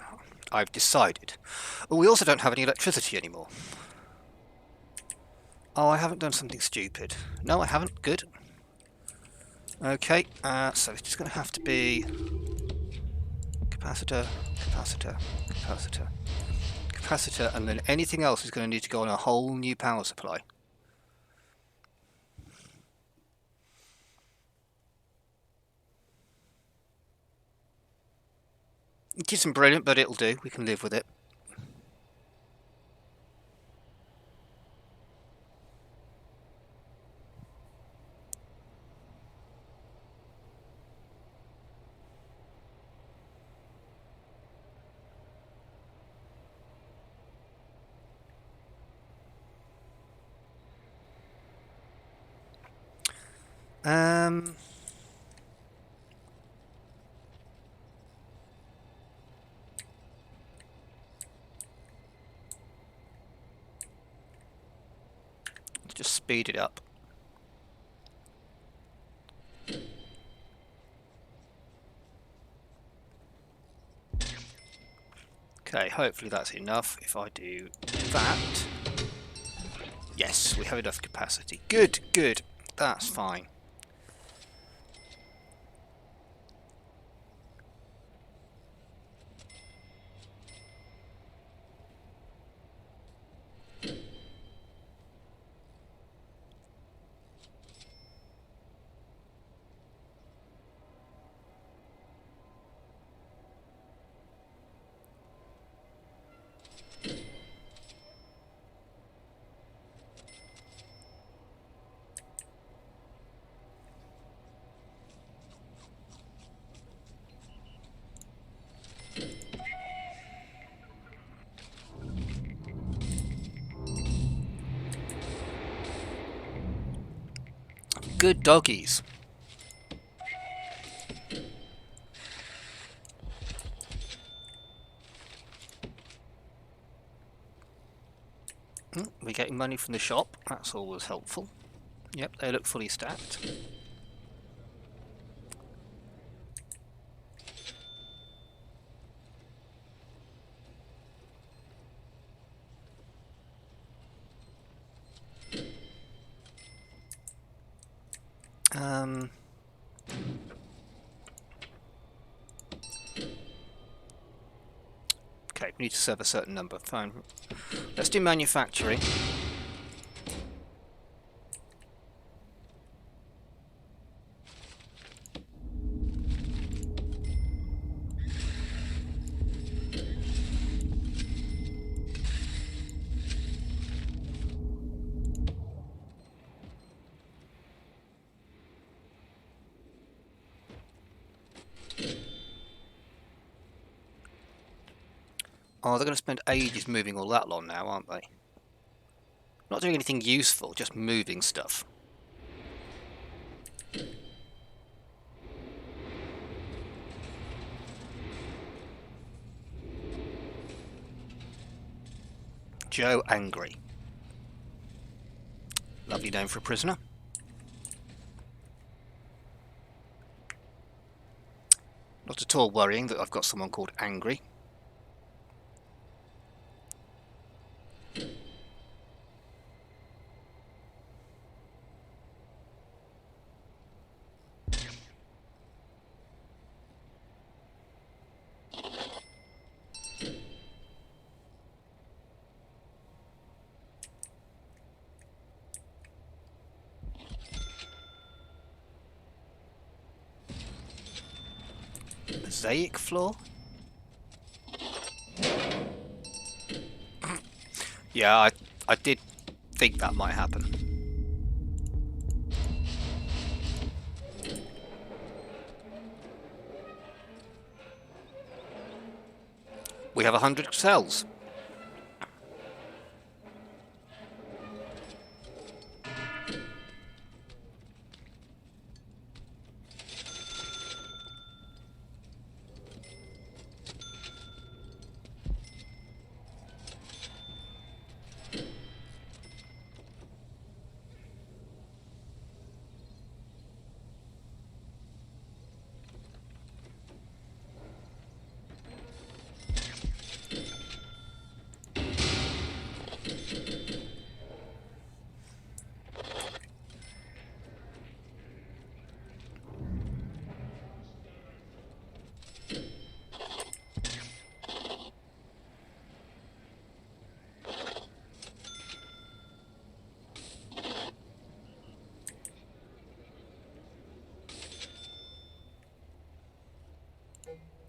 I've decided. We also don't have any electricity anymore. Oh, I haven't done something stupid. No, I haven't. Good. Okay, so it's just going to have to be capacitor, capacitor, capacitor, capacitor, and then anything else is going to need to go on a whole new power supply. It isn't brilliant, but it'll do. We can live with it. Um... Let's just speed it up. Okay, hopefully that's enough. If I do that... Yes, we have enough capacity. Good, good. That's fine. Good doggies. We're getting money from the shop. That's always helpful. Yep, they look fully stacked. Okay, we need to serve a certain number. Fine. Let's do manufacturing. Oh, they're going to spend ages moving all that along now, aren't they? Not doing anything useful, just moving stuff. Joe Angry. Lovely name for a prisoner. Not at all worrying that I've got someone called Angry. Mosaic floor? Yeah, I did think that might happen. We have 100 cells.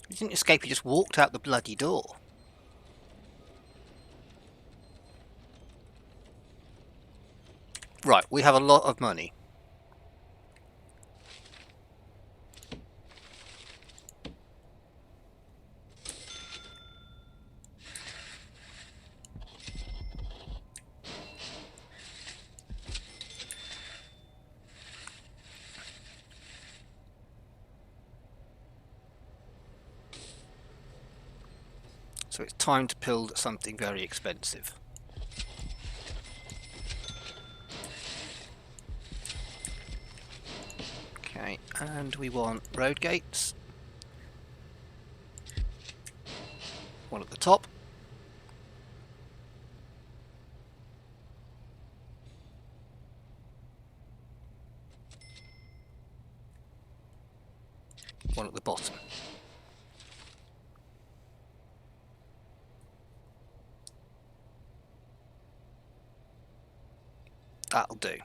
He didn't escape, he just walked out the bloody door. Right, we have a lot of money. So it's time to build something very expensive. Okay, and we want road gates. One at the top. One at the bottom. That'll do.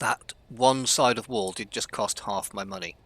That one side of wall did just cost half my money.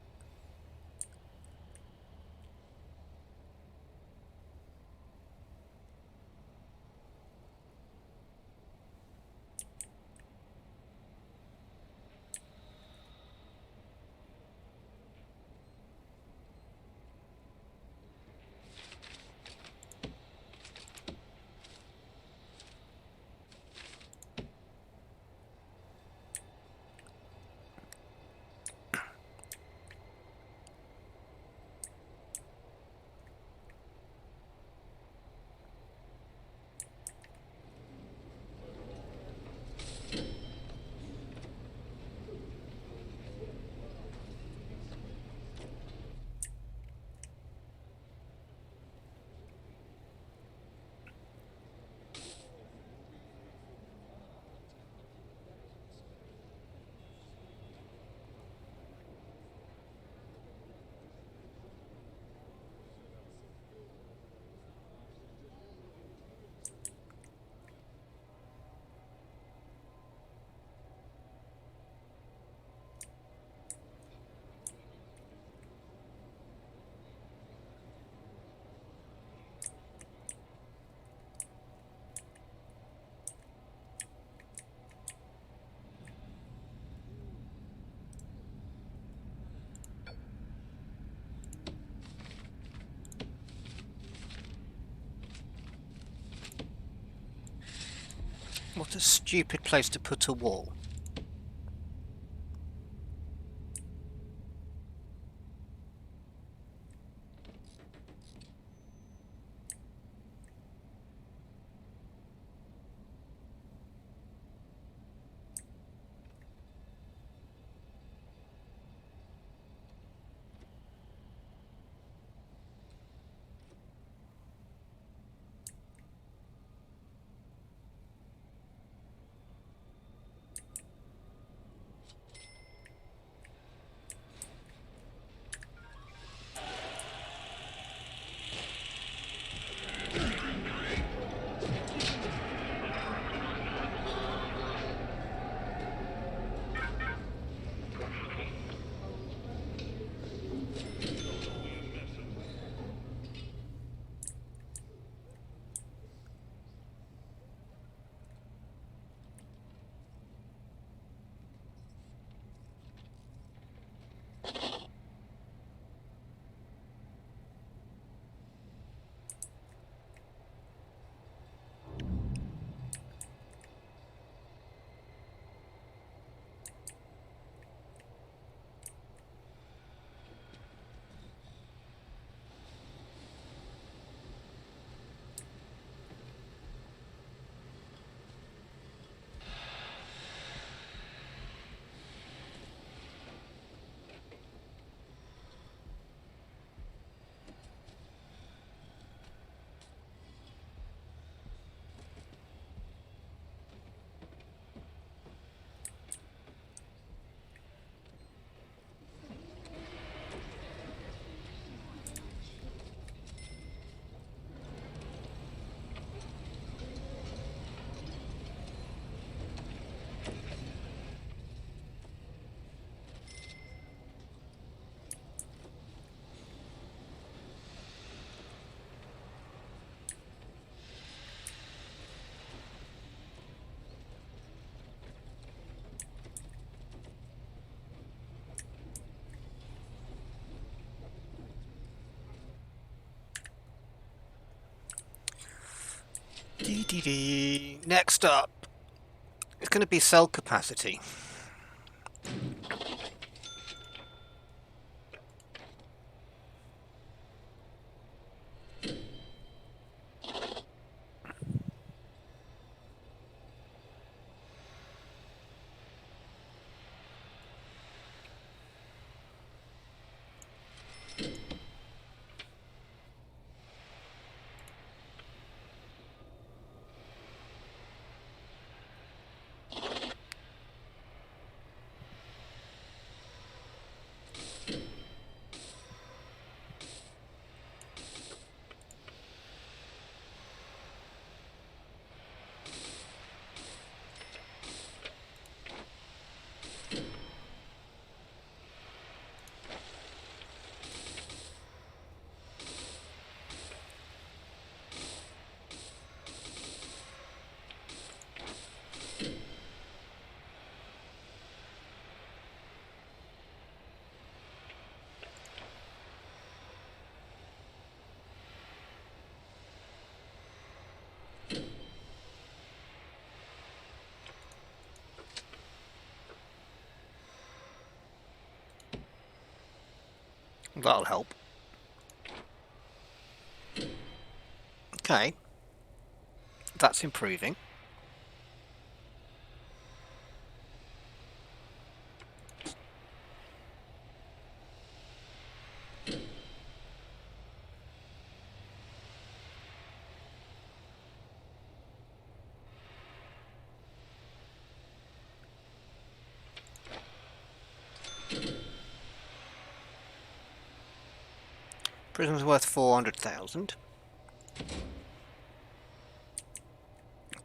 What a stupid place to put a wall. Next up, It's going to be cell capacity. That'll help. Okay. That's improving. Prism's worth 400,000. I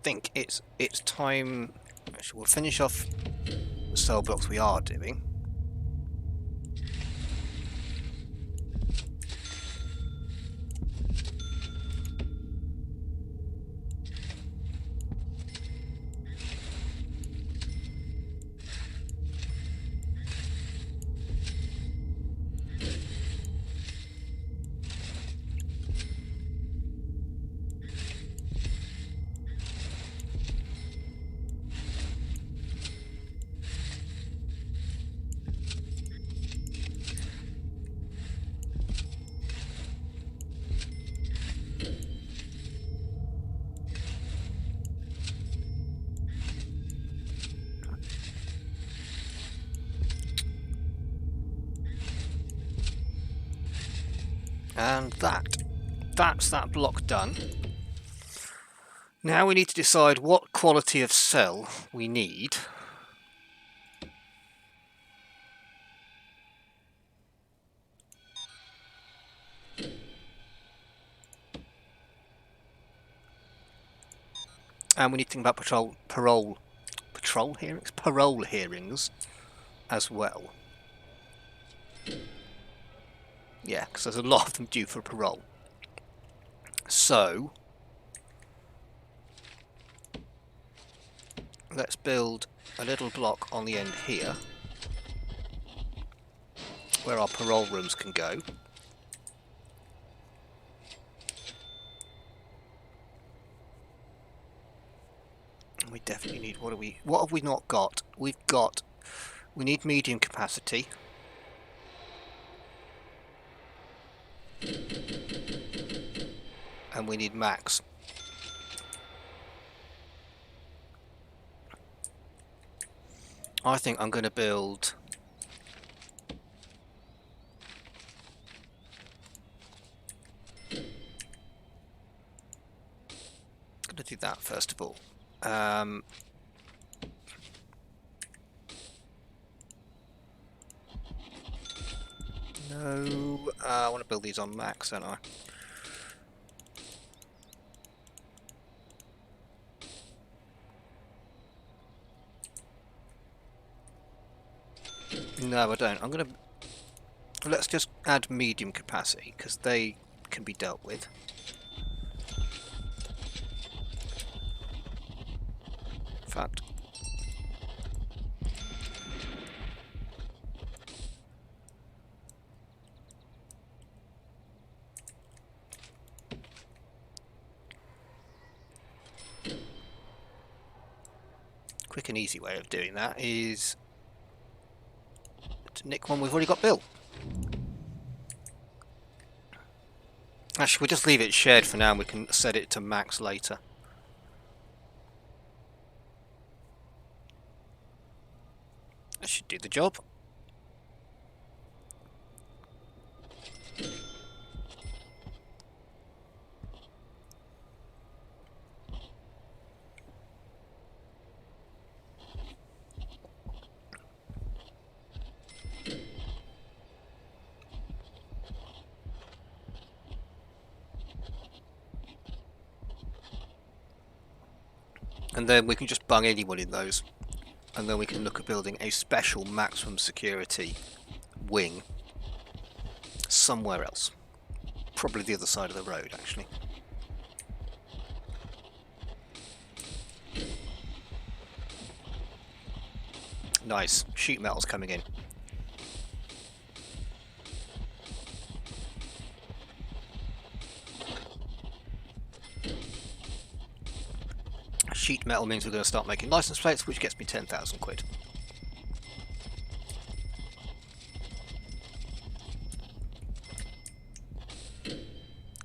think it's time. Actually, we'll finish off the cell blocks we are doing. And that's that block done. Now we need to decide what quality of cell we need. And we need to think about parole hearings as well. Yeah, because there's a lot of them due for parole. So let's build a little block on the end here where our parole rooms can go. We definitely need, what have we not got? We need medium capacity. And we need max. I think I'm going to build do that first of all. No, I want to build these on max, don't I? No, I don't. I'm going to... Let's just add medium capacity, because they can be dealt with. In fact... quick and easy way of doing that is to nick one we've already got built. Actually, we'll just leave it shared for now and we can set it to max later. That should do the job. And then we can just bung anyone in those. And then we can look at building a special maximum security wing somewhere else. Probably the other side of the road, actually. Nice. Sheet metal's coming in. Sheet metal means we're going to start making license plates, which gets me 10,000 quid.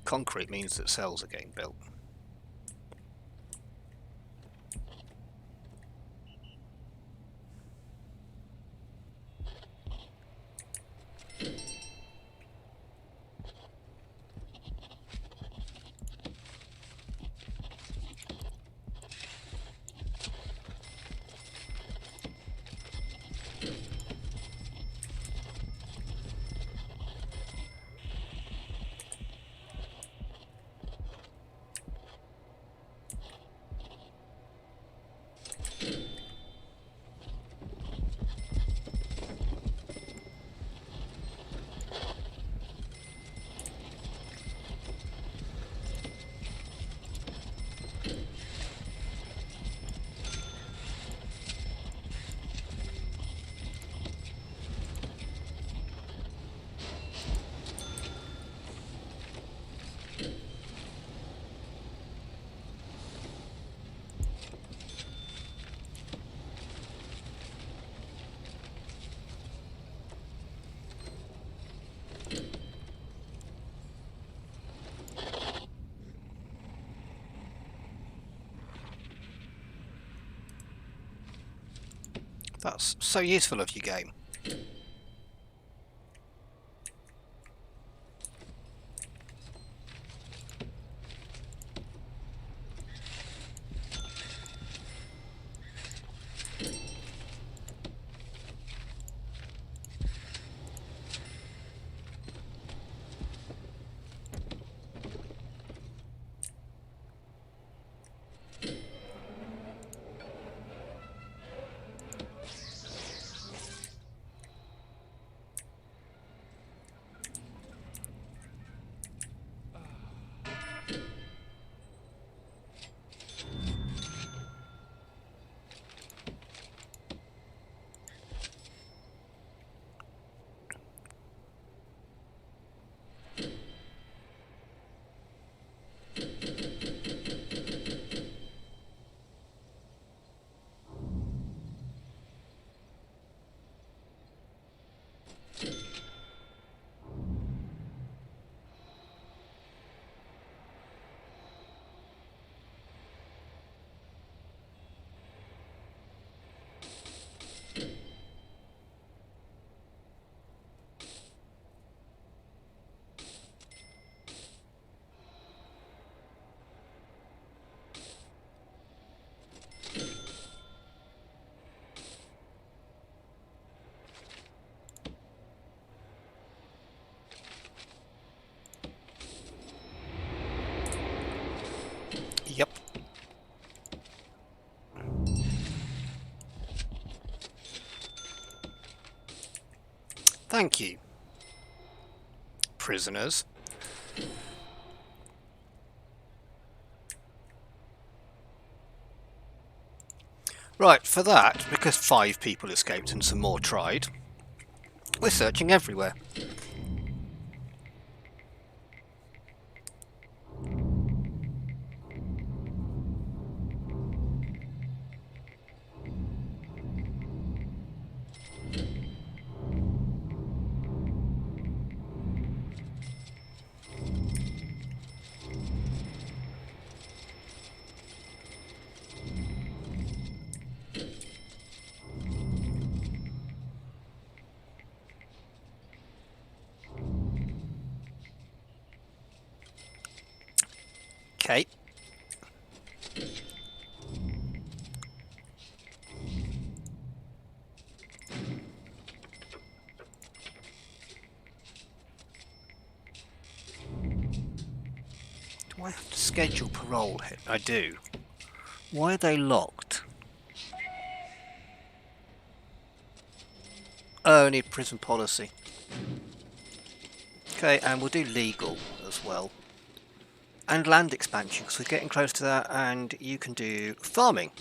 Concrete means that cells are getting built. That's so useful of you, game. Yep. Thank you, prisoners. Right, for that, because 5 people escaped and some more tried, we're searching everywhere. Okay. Do I have to schedule parole here? I do. Why are they locked? Oh, I need prison policy. Okay, and we'll do legal as well. And land expansion, because we're getting close to that, and you can do farming.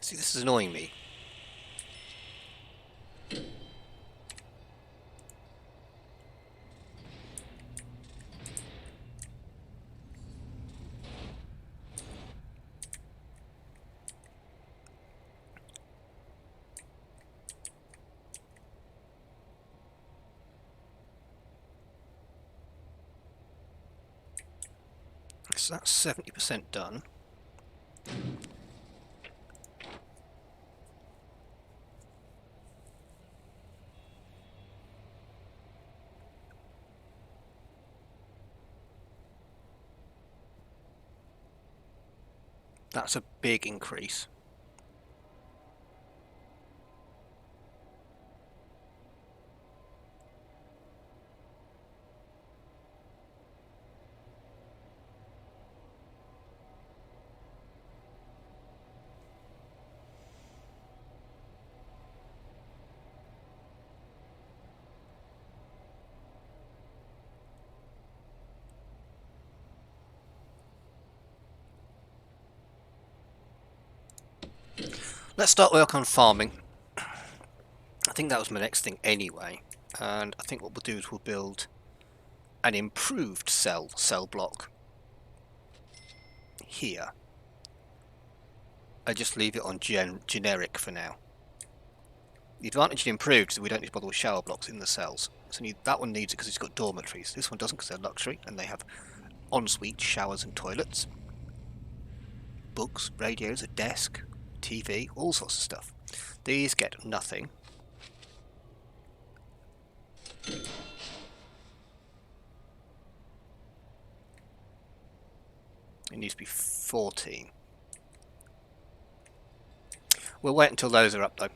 See, this is annoying me. So that's 70% done. That's a big increase. Let's start work on farming. I think that was my next thing anyway. And I think what we'll do is we'll build an improved cell block here. I just leave it on generic for now. The advantage of improved is that we don't need to bother with shower blocks in the cells. So that one needs it because it's got dormitories. This one doesn't because they're luxury and they have ensuite showers and toilets, books, radios, a desk, TV, all sorts of stuff. These get nothing. It needs to be 14. We'll wait until those are up though.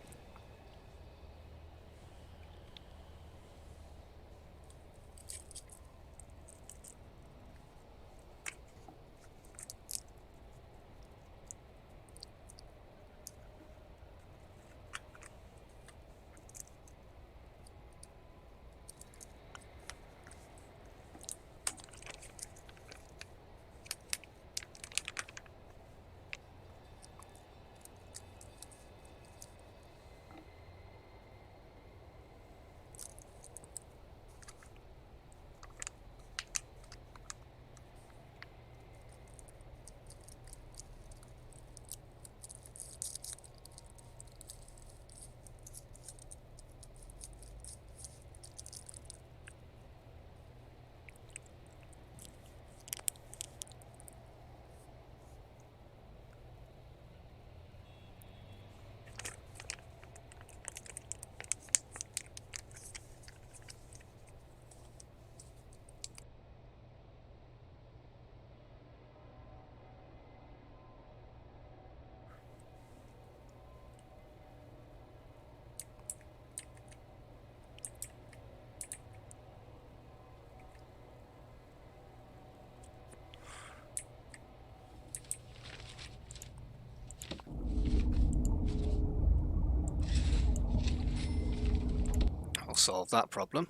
I'll solve that problem.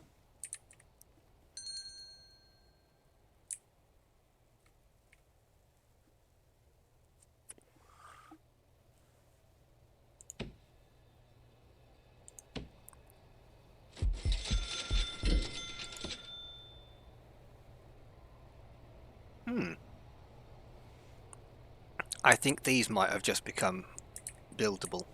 I think these might have just become buildable.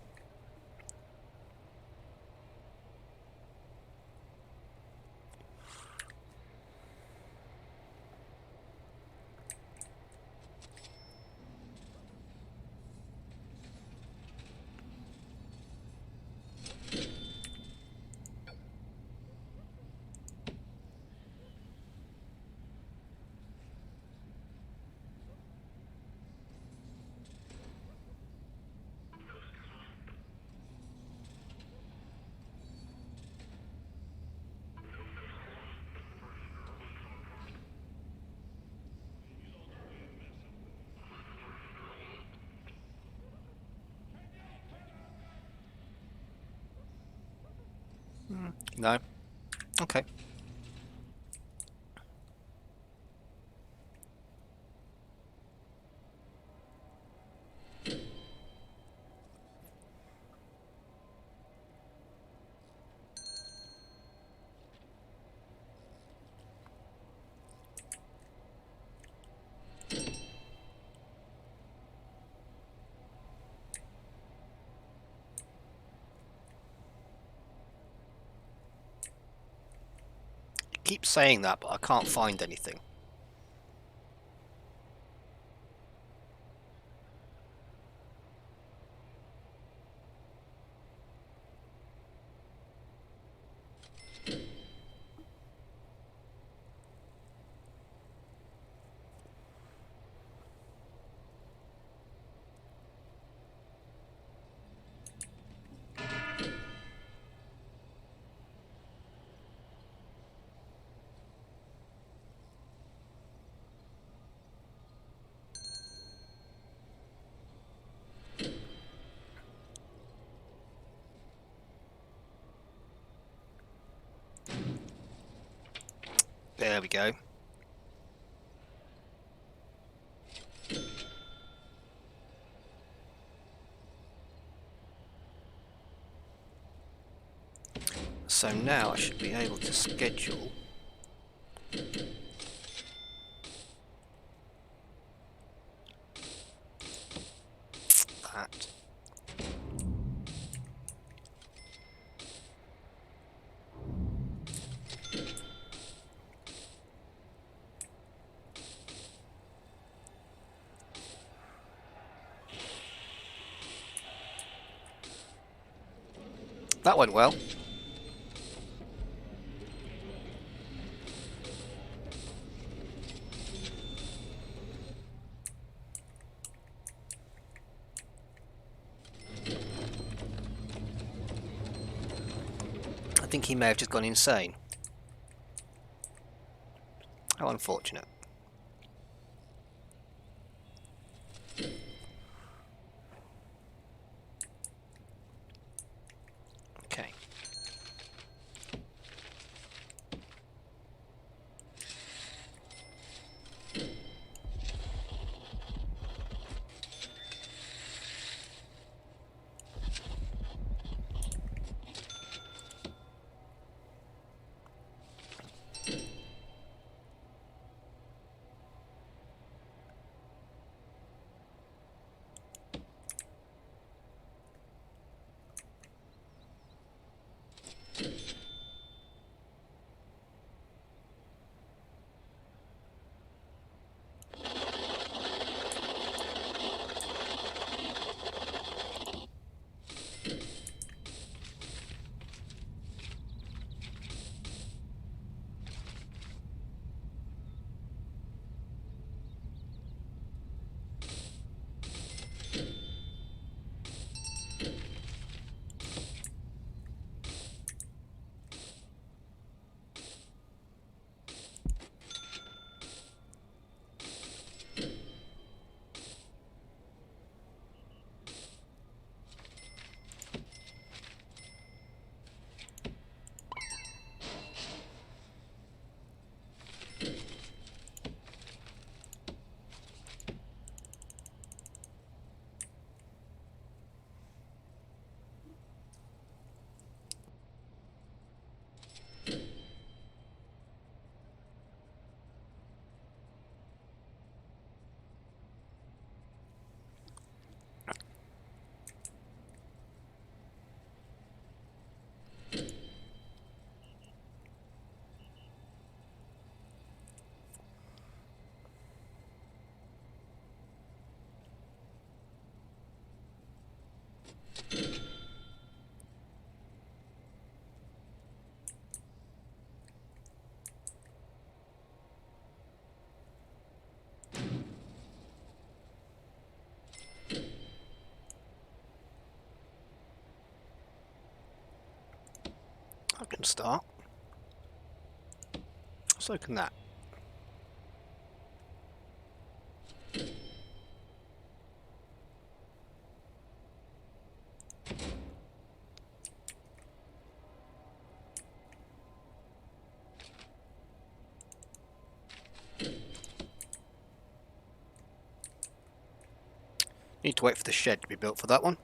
No? Okay. Keep saying that, but I can't find anything. There we go. So now I should be able to schedule that. That went well. I think he may have just gone insane. How unfortunate. Okay. start. So can that. Need to wait for the shed to be built for that one.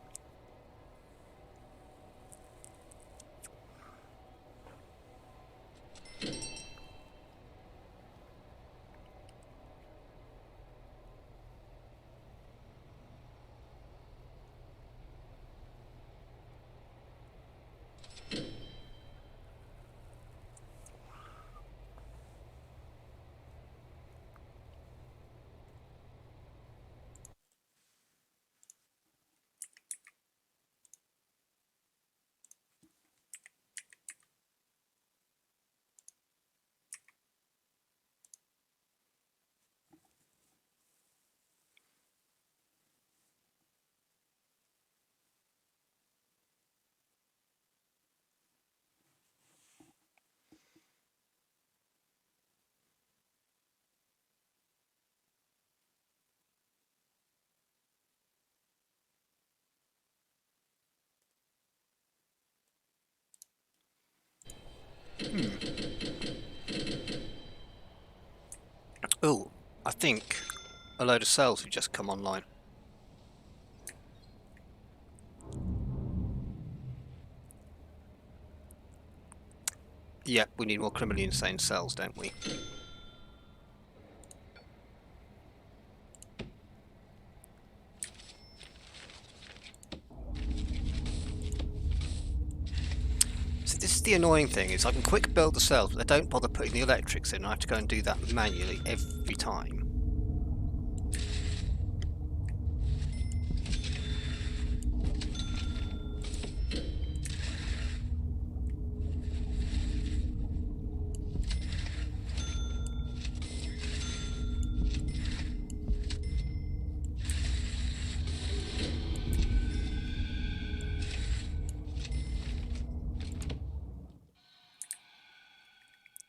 Oh, I think a load of cells have just come online. Yep, we need more criminally insane cells, don't we? So this is the annoying thing, is I can quick build the cells, but they don't bother putting the electrics in. I have to go and do that manually every time.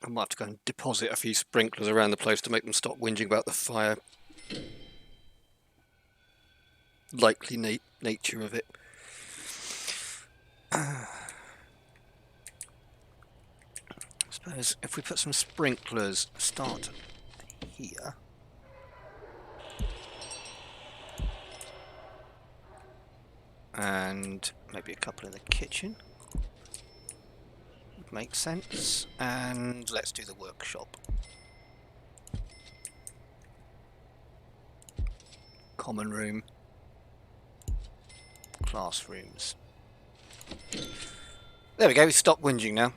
I might have to go and deposit a few sprinklers around the place to make them stop whinging about the fire. Likely nature of it. I suppose if we put some sprinklers, start here. And maybe a couple in the kitchen. Would make sense. And let's do the workshop. Common room. Classrooms. There we go, we stopped whinging now.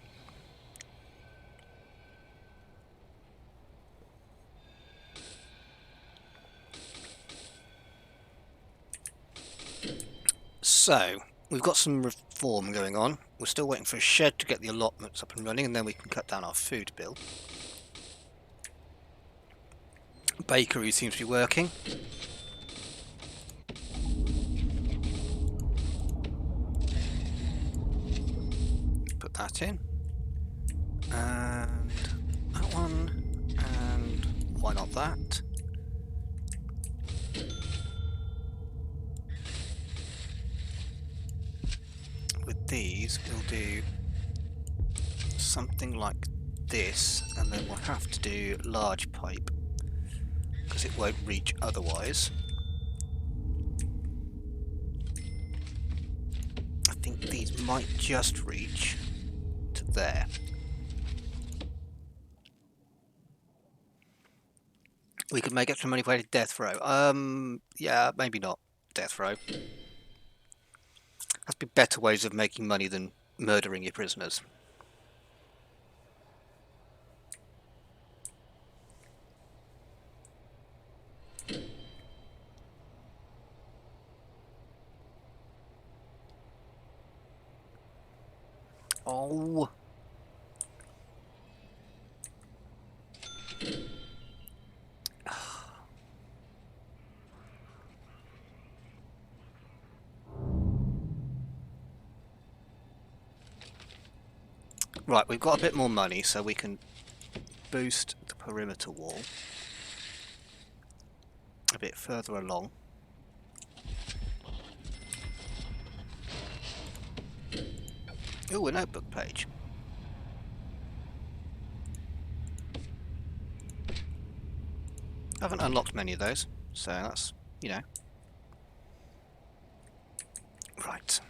So, we've got some reform going on. We're still waiting for a shed to get the allotments up and running, and then we can cut down our food bill. Bakery seems to be working. Put that in. And that one. And why not that? With these, we'll do something like this, and then we'll have to do large pipe, because it won't reach otherwise. I think these might just reach to there. We could make extra money if we had death row. Yeah, maybe not death row. Has to be better ways of making money than murdering your prisoners. Oh. Right, we've got a bit more money, so we can boost the perimeter wall a bit further along. Ooh, a notebook page. I haven't unlocked many of those, so that's, you know. Right.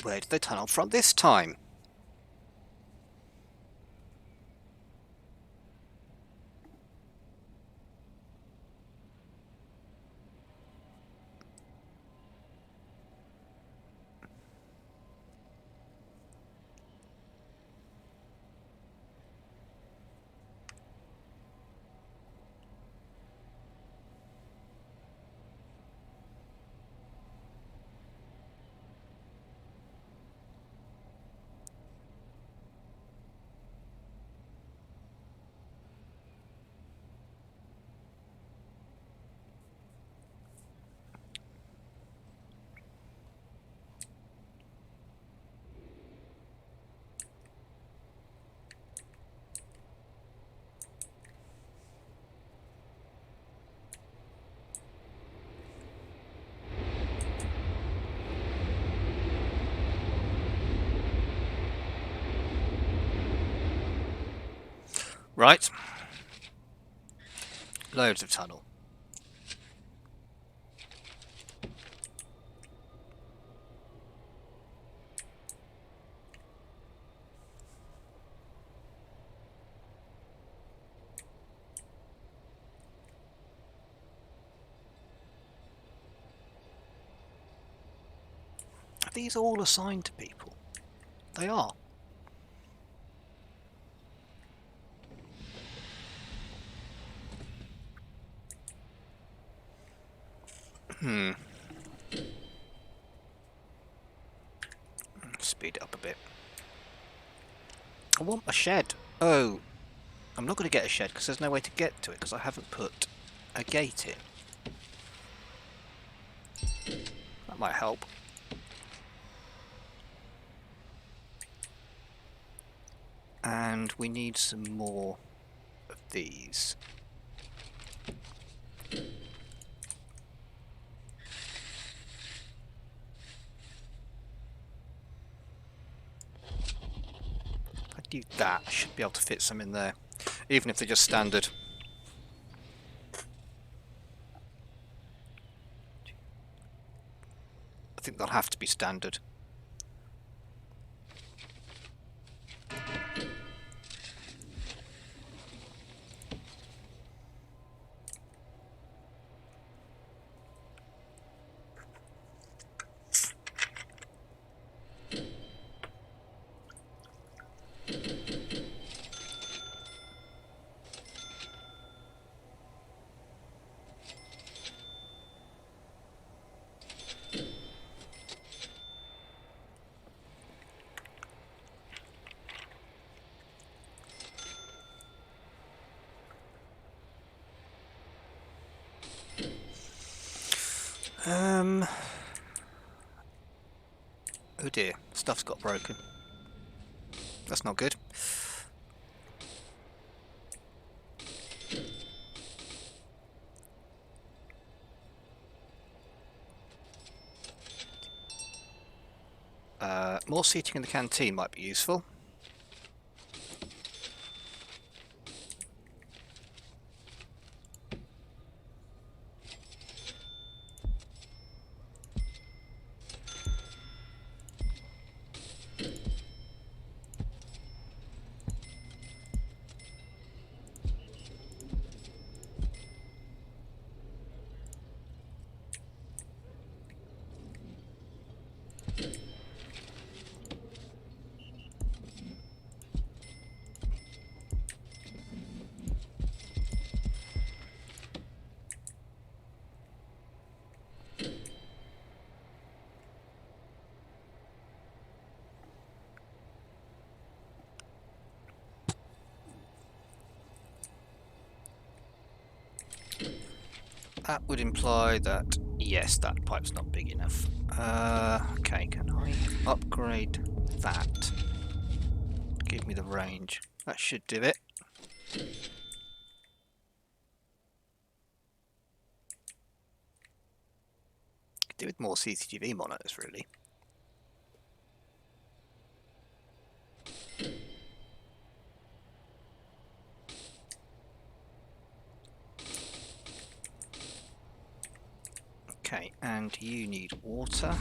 Where did they tunnel from this time? Right. Loads of tunnel. Are these all assigned to people? They are. Speed it up a bit. I want a shed. Oh, I'm not going to get a shed because there's no way to get to it because I haven't put a gate in. That might help. And we need some more of these. If I do that, I should be able to fit some in there, even if they're just standard. I think they'll have to be standard. Oh dear, stuff's got broken. That's not good. More seating in the canteen might be useful. That would imply that, yes, that pipe's not big enough. Okay, can I upgrade that. Give me the range. That should do it. Could do with more CCTV monitors, really. Okay, and you need water.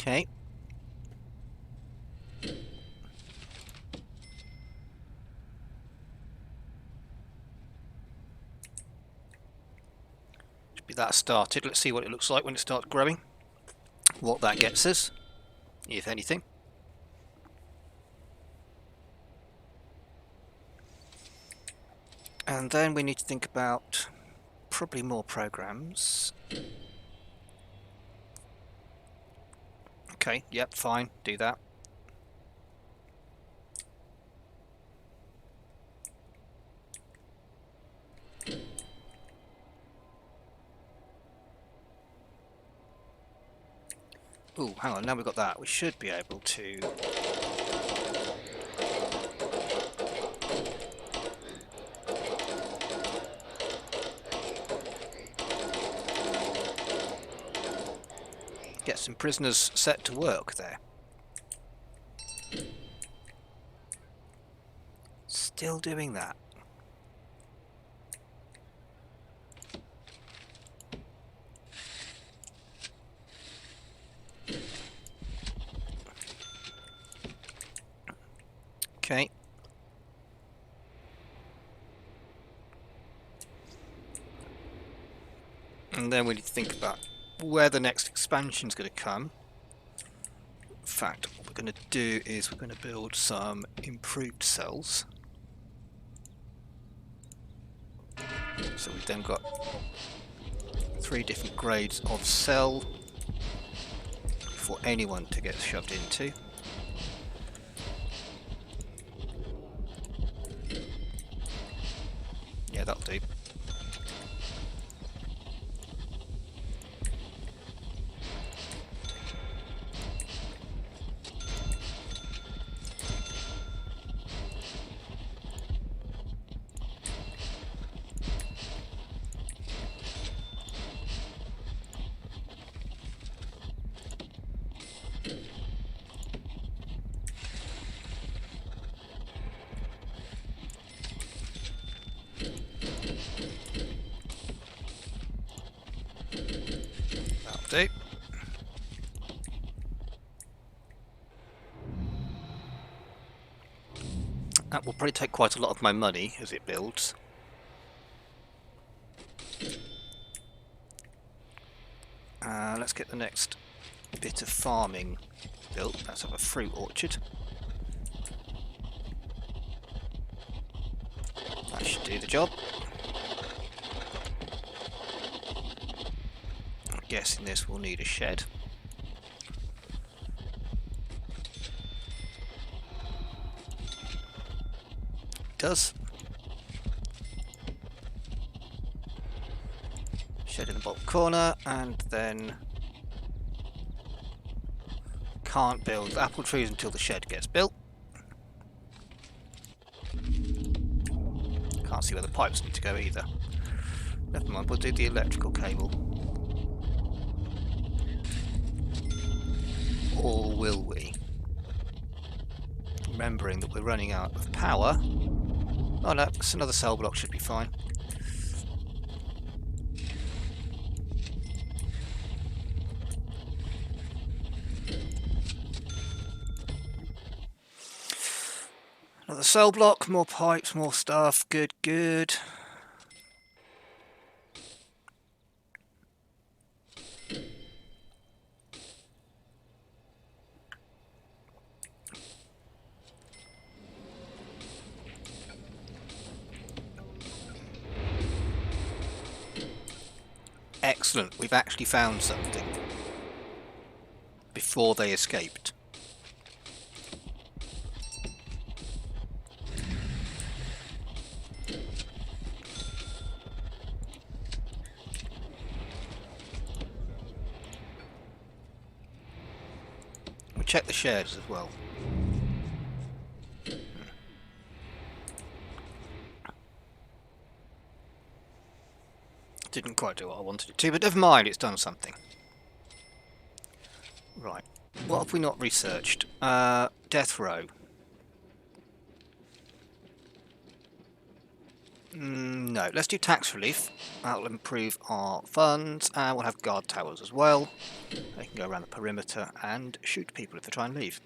Okay. Should be that started. Let's see what it looks like when it starts growing. What that gets us, if anything. And then we need to think about probably more programs. Okay, yep, fine, do that. Ooh, hang on, now we've got that, we should be able to... get some prisoners set to work there. Still doing that. Okay. And then we need to think about where the next expansion is going to come. In fact, what we're going to do is we're going to build some improved cells. So we've then got 3 different grades of cell for anyone to get shoved into. Yeah, that'll do. Do. That will probably take quite a lot of my money as it builds. Let's get the next bit of farming built. Let's have a fruit orchard. That should do the job. I'm guessing this will need a shed. It does. Shed in the bottom corner, and then can't build apple trees until the shed gets built. Can't see where the pipes need to go either. Never mind, we'll do the electrical cable. Or will we? Remembering that we're running out of power. Oh no, it's another cell block, should be fine. Another cell block, more pipes, more stuff. Good, good. Excellent, we've actually found something before they escaped. We'll check the sheds as well. Didn't quite do what I wanted it to, but never mind, it's done something. Right, what have we not researched? Death row. No, let's do tax relief. That'll improve our funds, and we'll have guard towers as well. They can go around the perimeter and shoot people if they try and leave.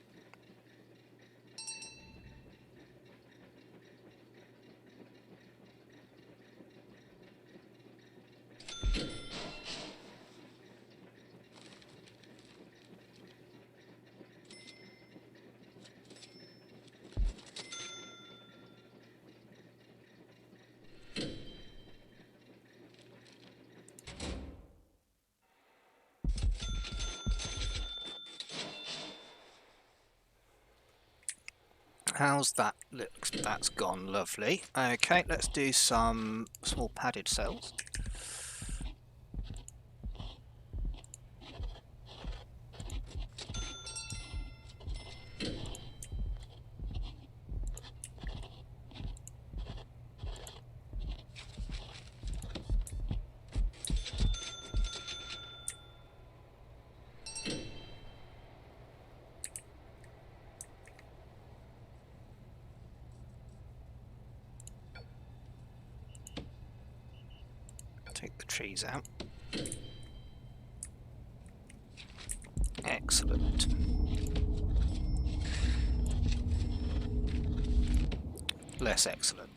How's that looks? That's gone lovely. Okay, let's do some small padded cells. Take the trees out. Excellent. Less excellent.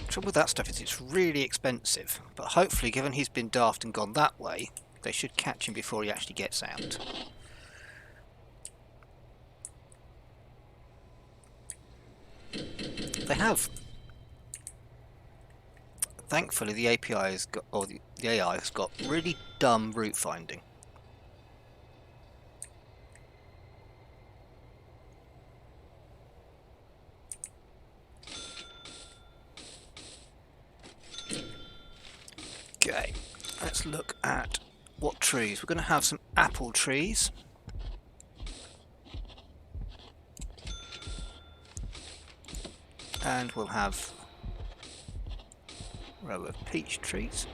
Trouble with that stuff is it's really expensive, but hopefully given he's been daft and gone that way, they should catch him before he actually gets out. They have. Thankfully the API has got, or the AI has got really dumb route finding. Okay, let's look at what trees. We're going to have some apple trees. And we'll have a row of peach trees.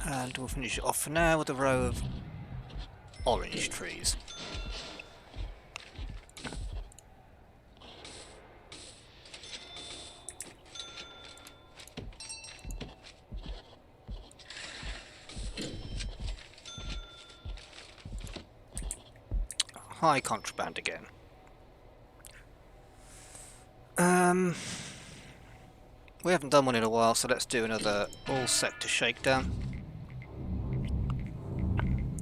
And we'll finish it off for now with a row of orange trees. High contraband again. We haven't done one in a while, so let's do another all sector shakedown.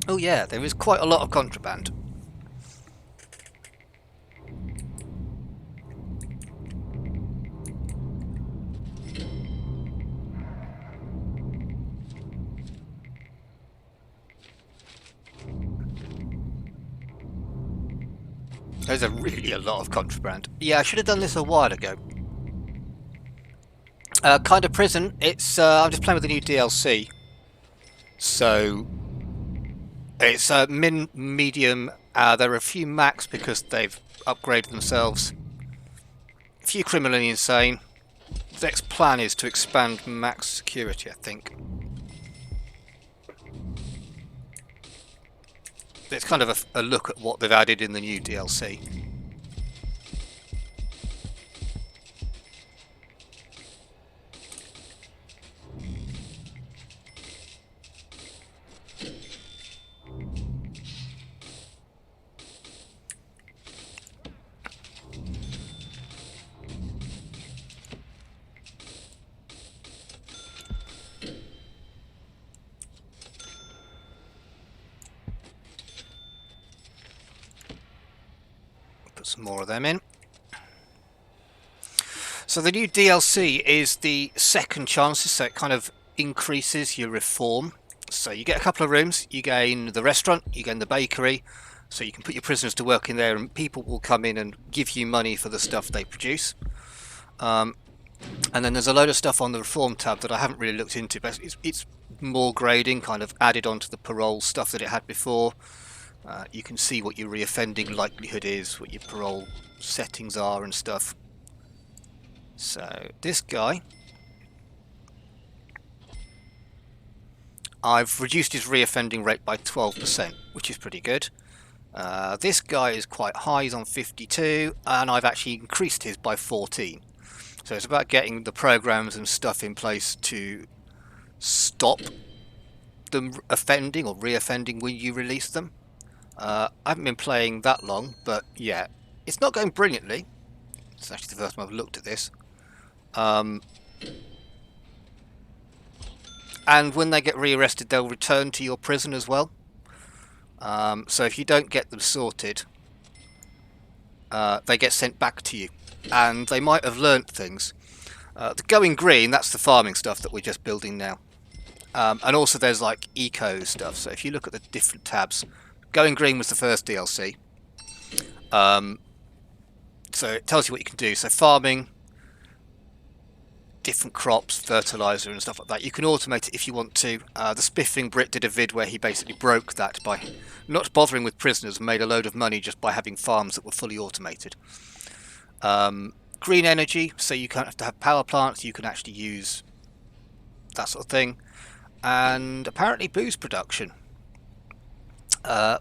Oh yeah, there is quite a lot of contraband. There's really a lot of contraband. Yeah, I should have done this a while ago. Kind of prison. It's I'm just playing with the new DLC, so it's min, medium. There are a few max because they've upgraded themselves. A few criminally insane. The next plan is to expand max security, I think. It's kind of a look at what they've added in the new DLC. Put some more of them in. So the new DLC is the second chances, so it kind of increases your reform. So you get a couple of rooms, you gain the restaurant, you gain the bakery, so you can put your prisoners to work in there and people will come in and give you money for the stuff they produce. And then there's a load of stuff on the reform tab that I haven't really looked into, but it's more grading, kind of added onto the parole stuff that it had before. You can see what your reoffending likelihood is, what your parole settings are and stuff. So this guy, I've reduced his reoffending rate by 12%, which is pretty good. This guy is quite high, he's on 52, and I've actually increased his by 14. So it's about getting the programs and stuff in place to stop them offending or reoffending when you release them. I haven't been playing that long, but yeah, it's not going brilliantly. It's actually the first time I've looked at this. And when they get rearrested, they'll return to your prison as well. So if you don't get them sorted, they get sent back to you. And they might have learnt things. The going green, that's the farming stuff that we're just building now. And also there's like eco stuff. So if you look at the different tabs, going green was the first DLC. So it tells you what you can do. So farming, different crops, fertilizer and stuff like that. You can automate it if you want to. The Spiffing Brit did a vid where he basically broke that by not bothering with prisoners and made a load of money just by having farms that were fully automated. Green energy, so you don't have to have power plants, you can actually use that sort of thing. And apparently booze production,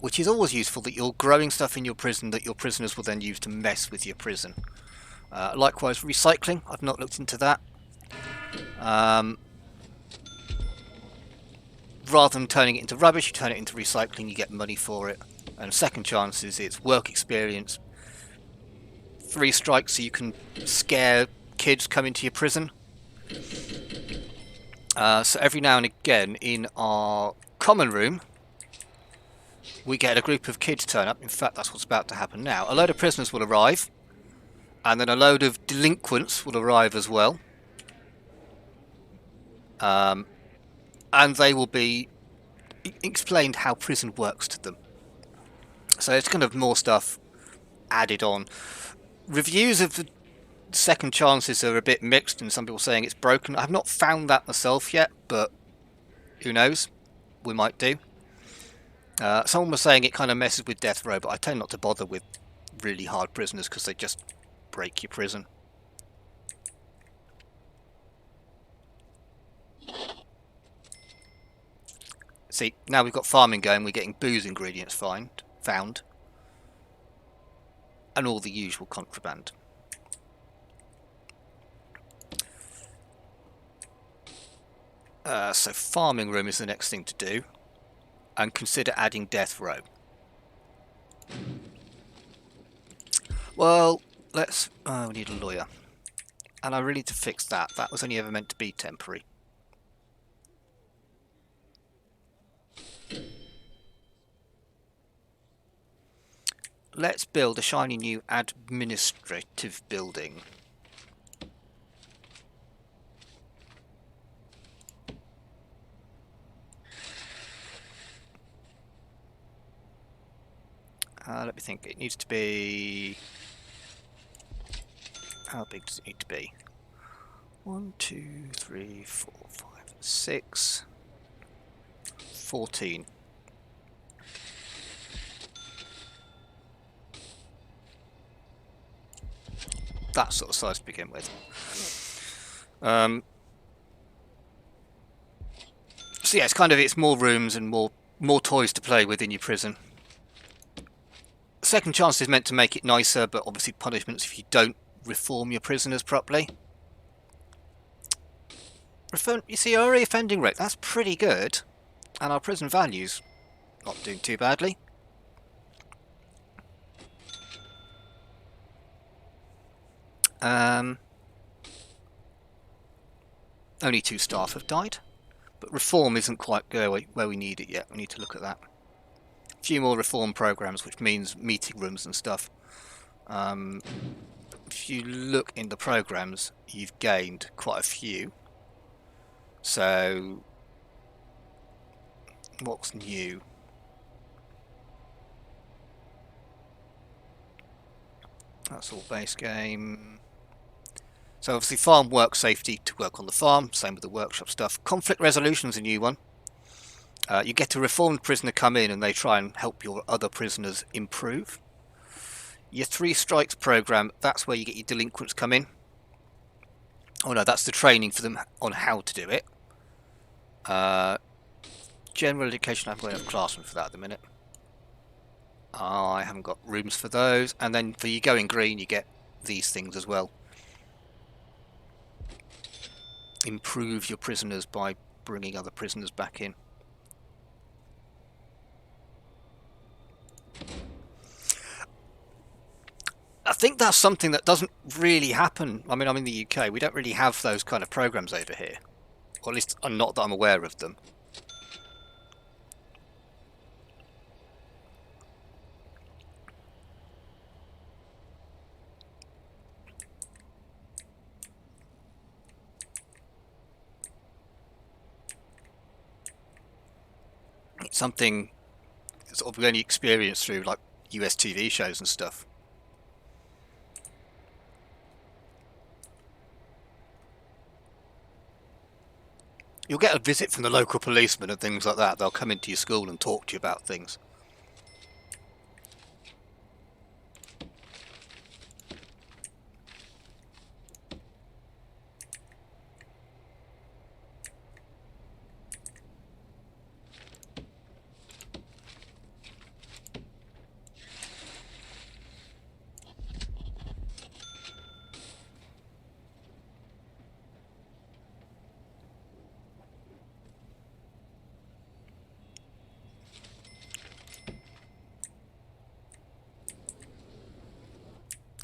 which is always useful, that you're growing stuff in your prison that your prisoners will then use to mess with your prison. Likewise recycling, I've not looked into that. Rather than turning it into rubbish, you turn it into recycling, you get money for it. And second chances, it's work experience. 3 strikes, so you can scare kids coming to your prison. So every now and again in our common room, we get a group of kids turn up. In fact, that's what's about to happen now. A load of prisoners will arrive, and then a load of delinquents will arrive as well. And they will be explained how prison works to them. So it's kind of more stuff added on. Reviews of the second chances are a bit mixed, and some people saying it's broken. I've not found that myself yet, but who knows? We might do. Someone was saying it kind of messes with death row, but I tend not to bother with really hard prisoners because they just break your prison. See, now we've got farming going, we're getting booze ingredients found. And all the usual contraband. So farming room is the next thing to do. And consider adding death row. Well, let's... we need a lawyer. And I really need to fix that. That was only ever meant to be temporary. Let's build a shiny new administrative building. Let me think. It needs to be... How big does it need to be? 1, 2, 3, 4, 5, 6... 14. That sort of size to begin with. So yeah, it's more rooms and more toys to play with in your prison. second chance is meant to make it nicer, but obviously punishments if you don't reform your prisoners properly. You see, our reoffending rate, that's pretty good. And our prison values, not doing too badly. Only 2 staff have died. But reform isn't quite where we need it yet. We need to look at that. A few more reform programs, which means meeting rooms and stuff. If you look in the programs, you've gained quite a few. So, what's new? That's all base game. So obviously farm work safety to work on the farm, same with the workshop stuff. Conflict resolution is a new one. You get a reformed prisoner come in and they try and help your other prisoners improve. Your 3 strikes program, that's where you get your delinquents come in. Oh no, that's the training for them on how to do it. General education, I haven't got enough classroom for that at the minute. I haven't got rooms for those. And then for you going green, you get these things as well. Improve your prisoners by bringing other prisoners back in. I think that's something that doesn't really happen. I mean, I'm in the UK. We don't really have those kind of programs over here. Or at least not that I'm aware of them. It's something sort of only experienced through like US TV shows and stuff. You'll get a visit from the local policeman and things like that. They'll come into your school and talk to you about things.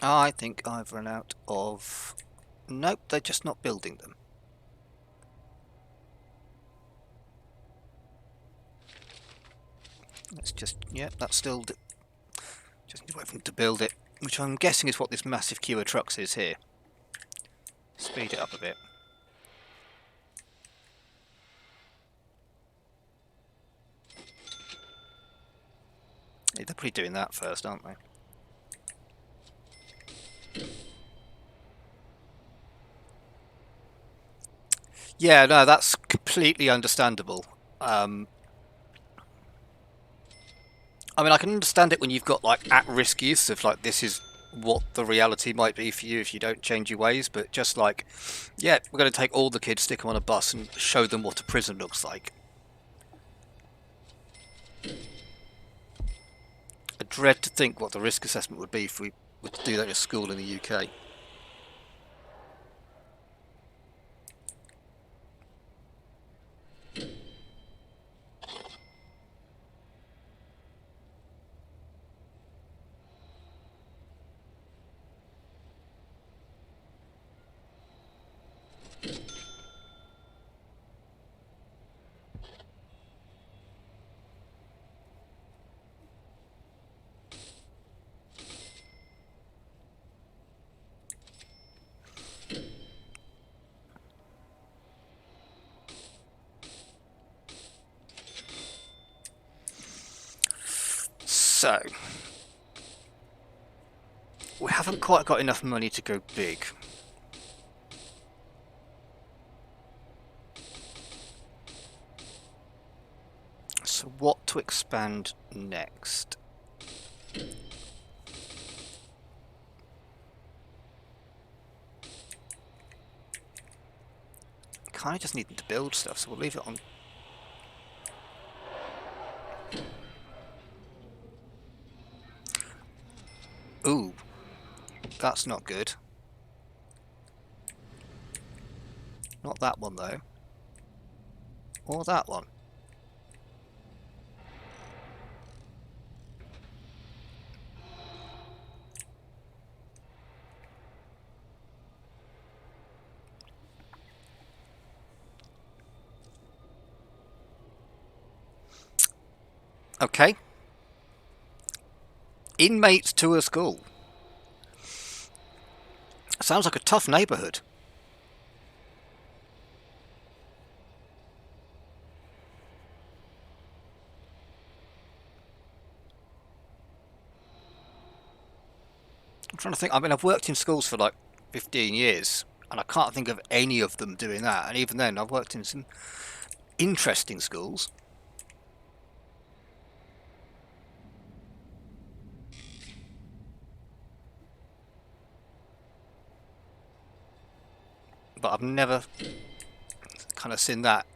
I think I've run out of... Nope, they're just not building them. Let's just... Yep, that's still... Just need to wait for them to build it, which I'm guessing is what this massive queue of trucks is here. Speed it up a bit. Yeah, they're probably doing that first, aren't they? Yeah, no, that's completely understandable. I mean, I can understand it when you've got like at-risk youth, if like this is what the reality might be for you if you don't change your ways, but just like, yeah, we're going to take all the kids, stick them on a bus and show them what a prison looks like. I dread to think what the risk assessment would be if we were to do that at school in the UK. So, we haven't quite got enough money to go big. So what to expand next? Kind of just need them to build stuff, so we'll leave it on. Ooh, that's not good. Not that one though. Or that one. Okay. Inmates to a school. Sounds like a tough neighbourhood. I'm trying to think. I mean, I've worked in schools for like 15 years, and I can't think of any of them doing that. And even then, I've worked in some interesting schools. But I've never kind of seen that.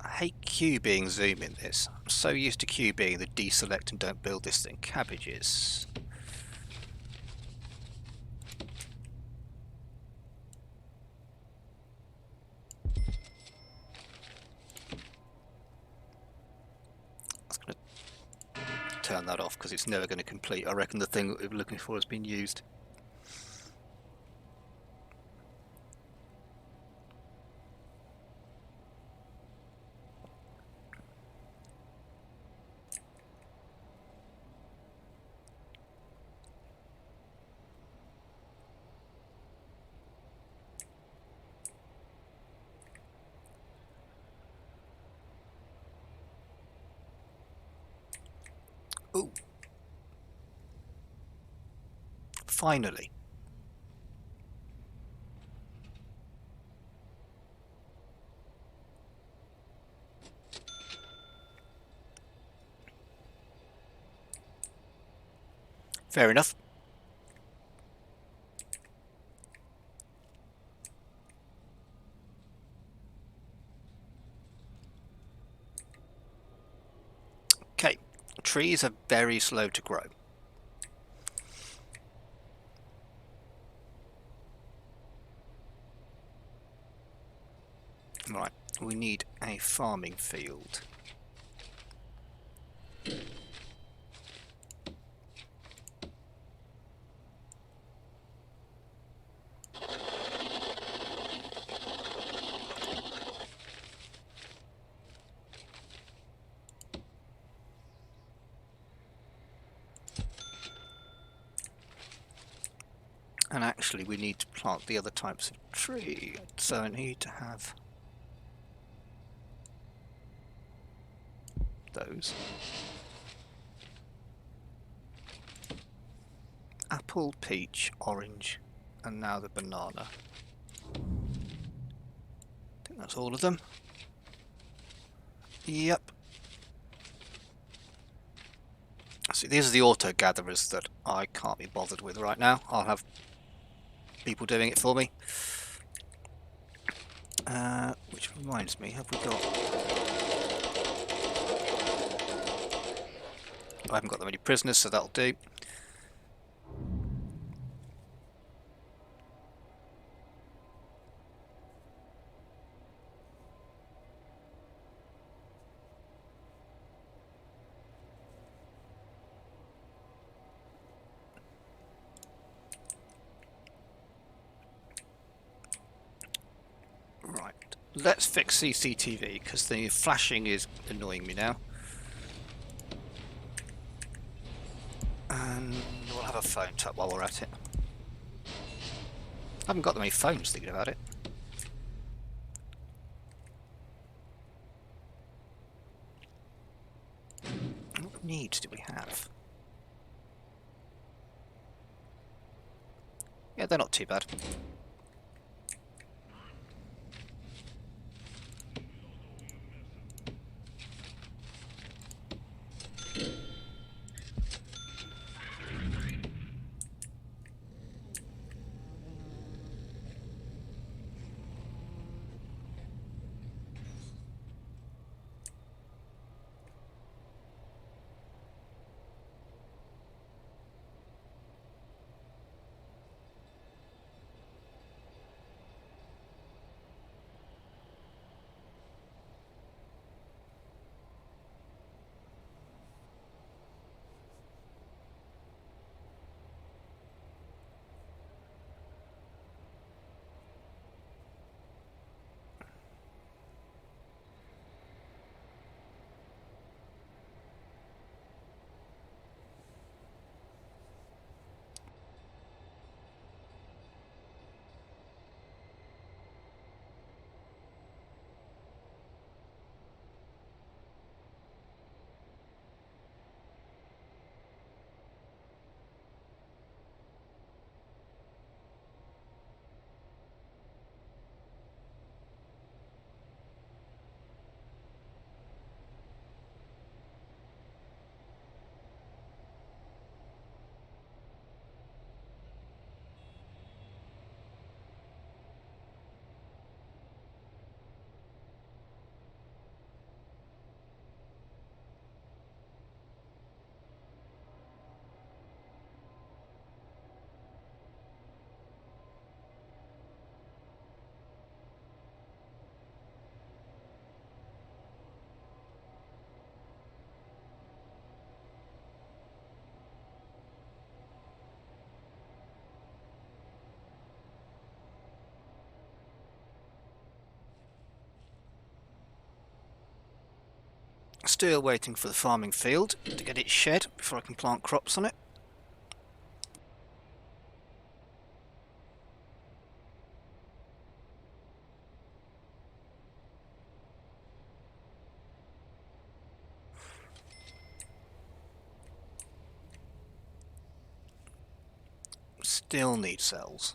I hate Q being zoom in this. I'm so used to Q being the deselect and don't build this thing. Cabbages. I was going to turn that off because it's never going to complete. I reckon the thing that we were looking for has been used. Ooh. Finally. Fair enough. Okay. Trees are very slow to grow. Right. We need a farming field. And actually we need to plant the other types of tree, so I need to have those. Apple, peach, orange, and now the banana. I think that's all of them. Yep. See, these are the auto gatherers that I can't be bothered with right now. I'll have people doing it for me. Which reminds me, have we got... I haven't got that many prisoners, so that'll do. Right, let's fix CCTV, because the flashing is annoying me now. And we'll have a phone tap while we're at it. I haven't got that many phones thinking about it. What needs do we have? Yeah, they're not too bad. Still waiting for the farming field to get it shed before I can plant crops on it. Still need cells.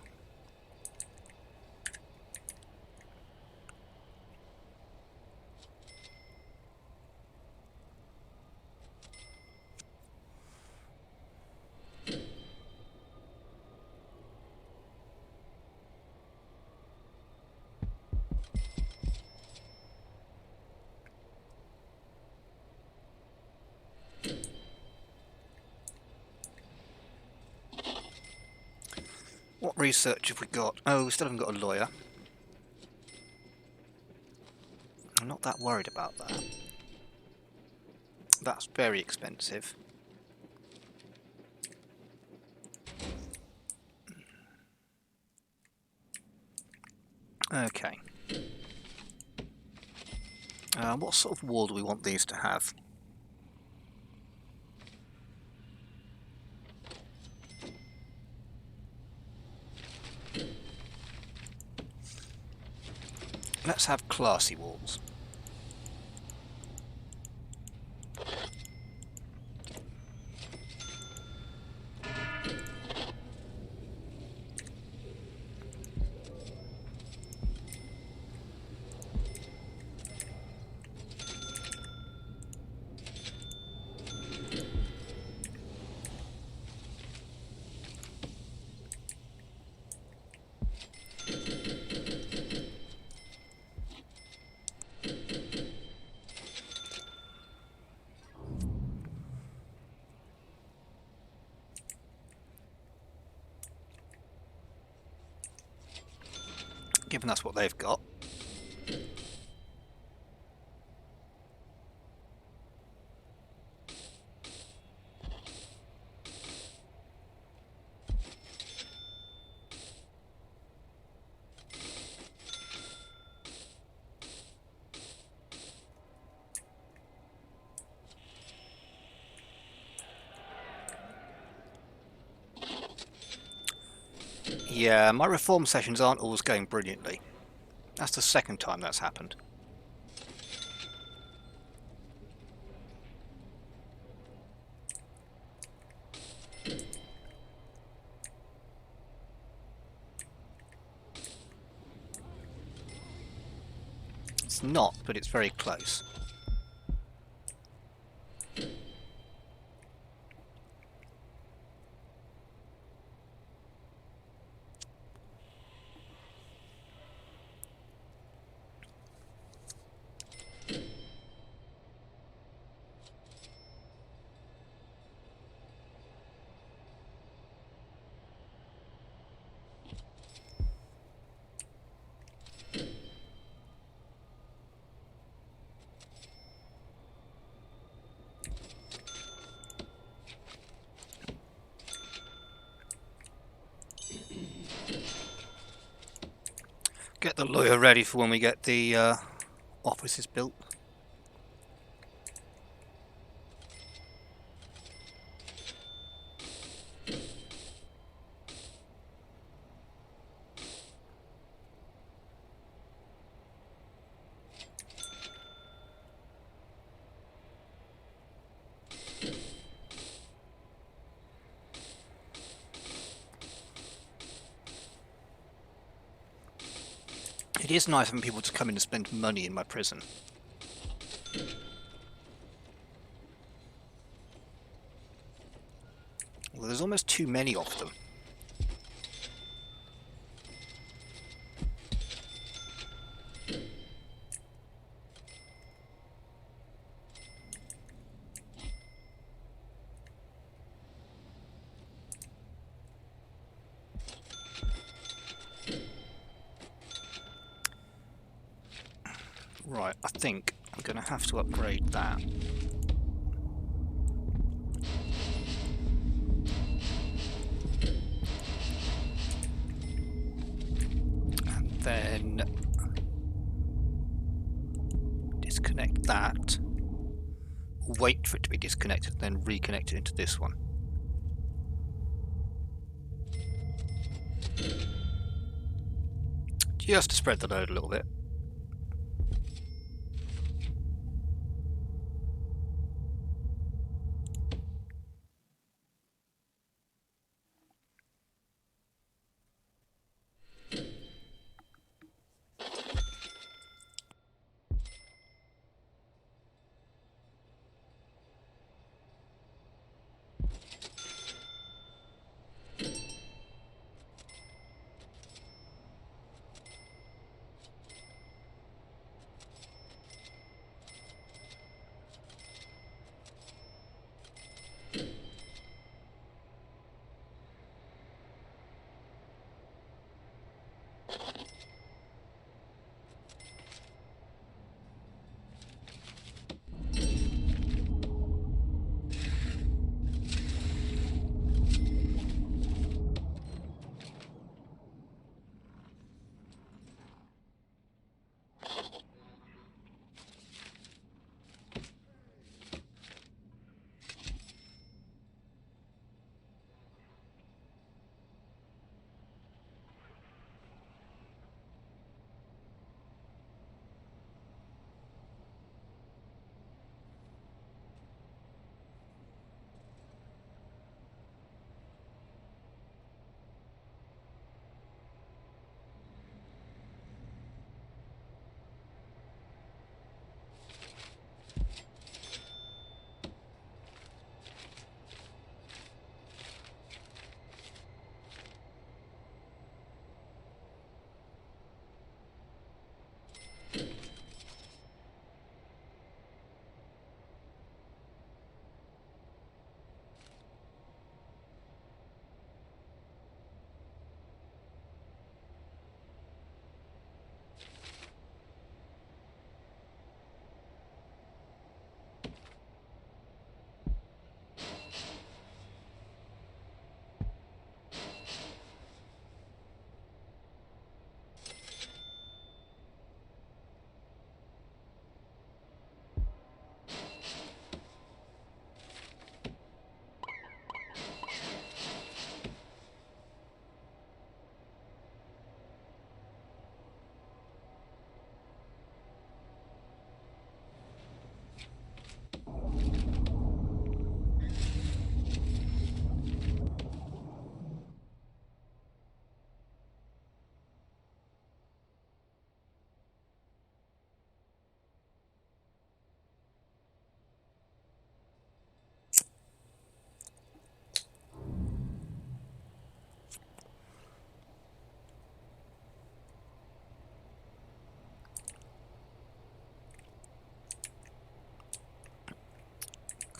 What research have we got? Oh, we still haven't got a lawyer. I'm not that worried about that. That's very expensive. Okay. What sort of wall do we want these to have? Let's have classy walls. Given that's what they've got. Yeah, my reform sessions aren't always going brilliantly. That's the second time that's happened. It's not, but it's very close. Get the lawyer ready for when we get the offices built. It is nice having people to come in and spend money in my prison. Well, there's almost too many of them. Right, I think I'm going to have to upgrade that. And then disconnect that. wait for it to be disconnected, then reconnect it into this one. Just to spread the load a little bit.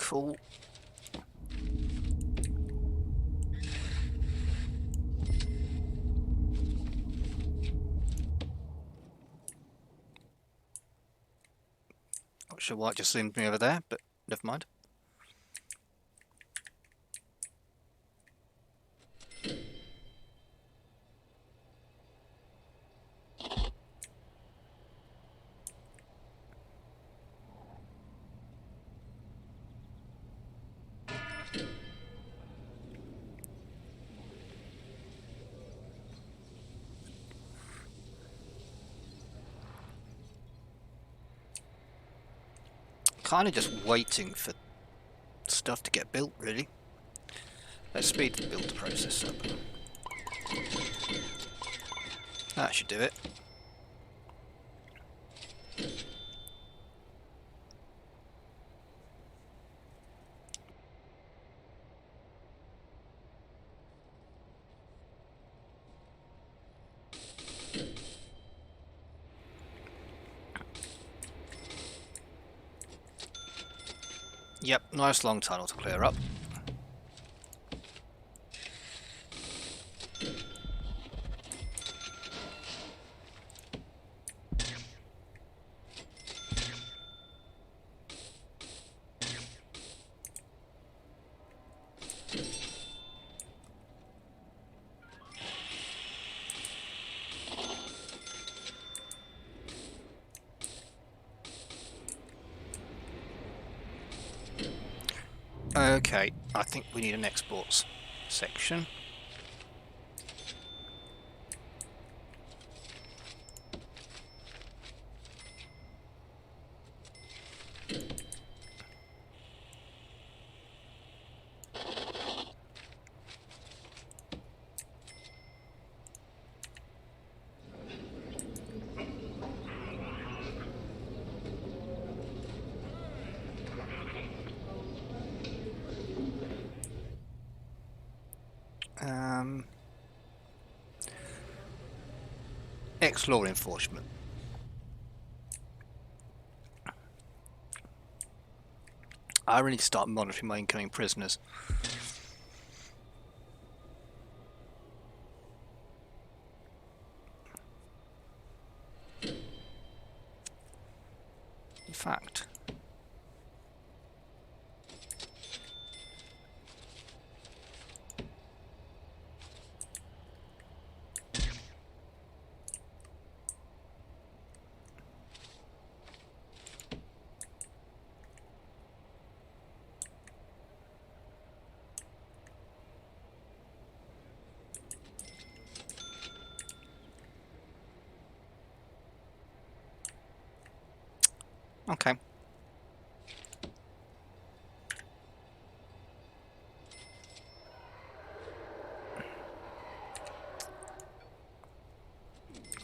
Cool. Not sure why it just zoomed me over there, but never mind. Kind of just waiting for stuff to get built, really. Let's speed the build process up. That should do it. Yep, nice long tunnel to clear up. Okay, I think we need an exports section. Ex-law enforcement. I really need to start monitoring my incoming prisoners. In fact, okay.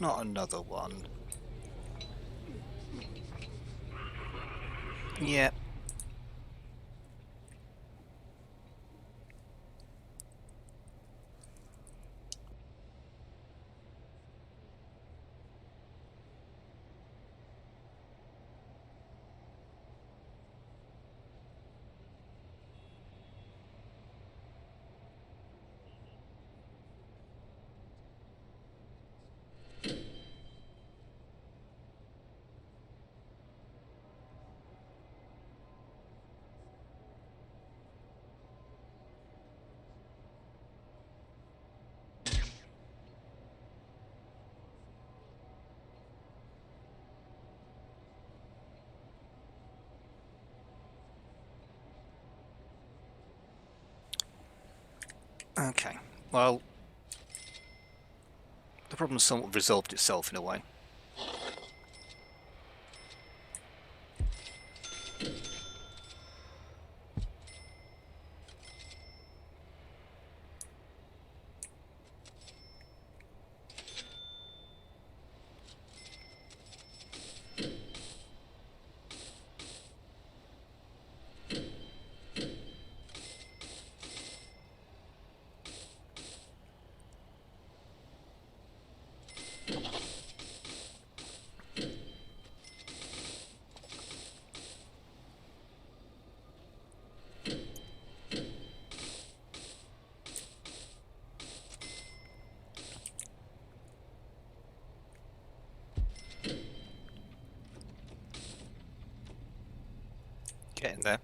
Not another one. Yeah. Okay. Well, the problem somewhat resolved itself in a way. Getting there.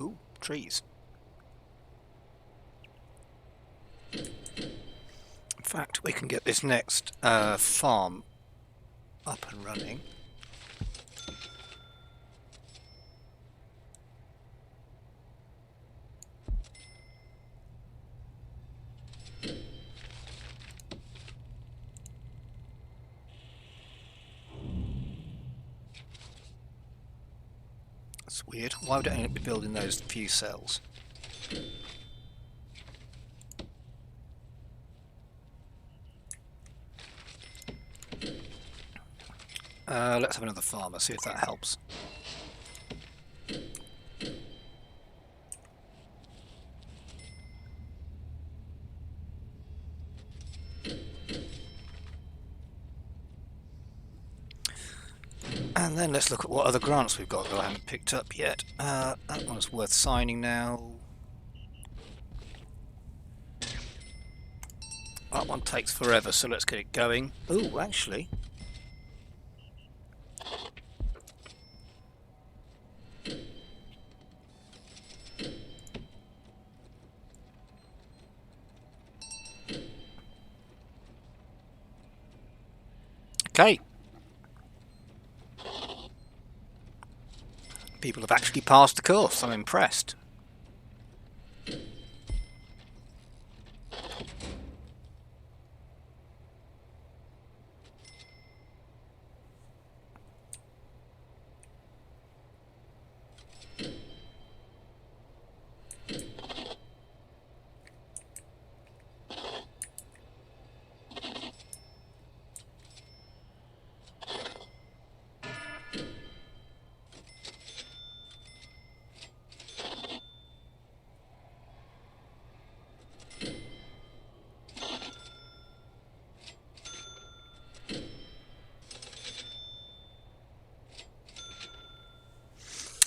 Ooh, trees. In fact, we can get this next farm up and running. That's weird. Why would I be building those few cells? Let's have another farmer, see if that helps. And then let's look at what other grants we've got that I haven't picked up yet. That one's worth signing now. That one takes forever, so let's get it going. Ooh, actually. Okay. People have actually passed the course. I'm impressed.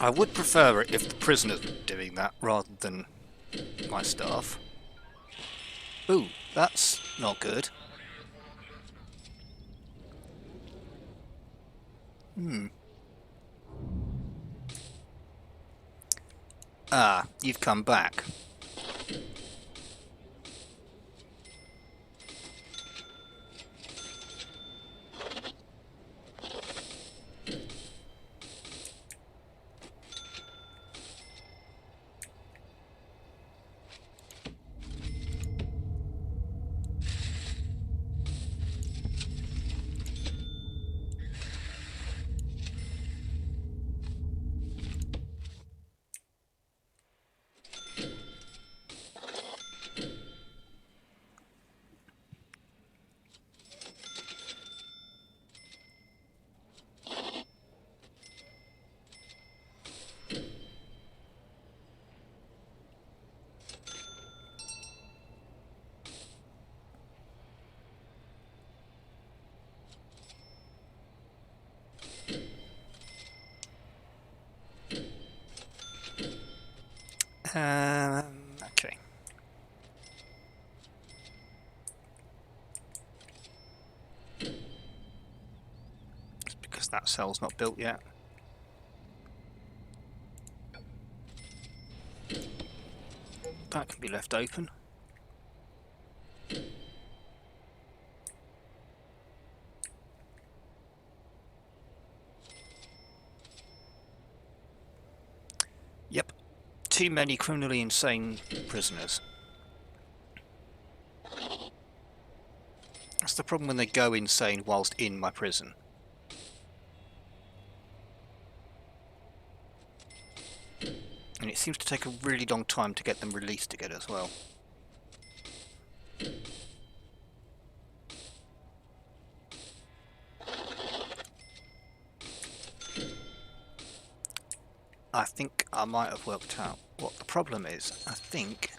I would prefer it if the prisoners were doing that rather than my staff. Ooh, that's not good. Ah, you've come back. Okay. It's because that cell's not built yet. That can be left open. Yep. Too many criminally insane prisoners. That's the problem when they go insane whilst in my prison. And it seems to take a really long time to get them released again as well. I think I might have worked out what the problem is. I think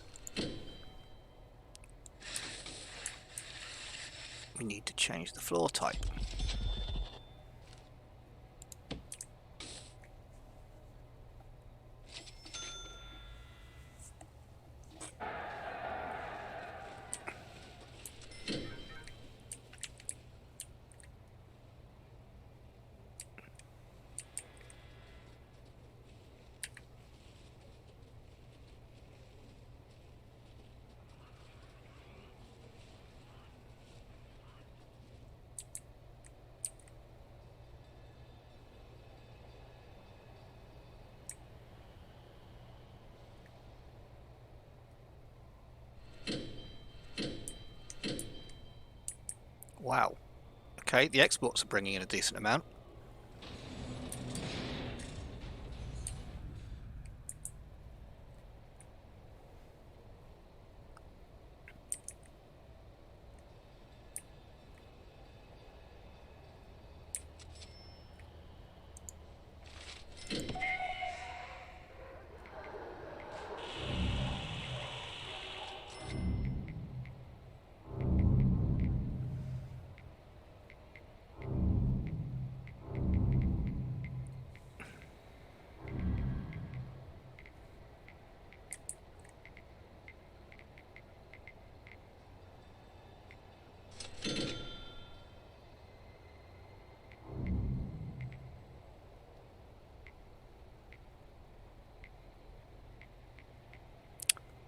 we need to change the floor type. Wow. Okay, the exports are bringing in a decent amount.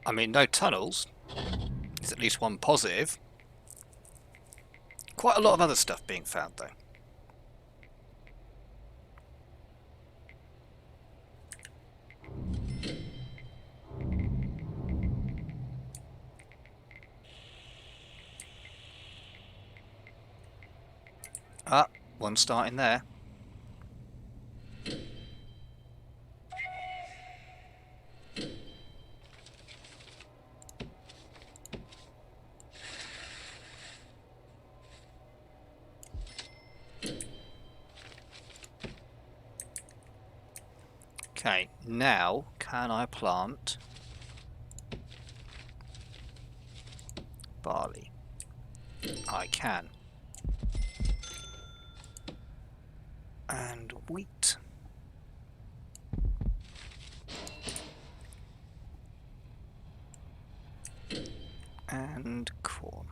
I mean, no tunnels is at least one positive. Quite a lot of other stuff being found, though. one starting there. Okay, now can I plant barley? I can. And wheat. And corn.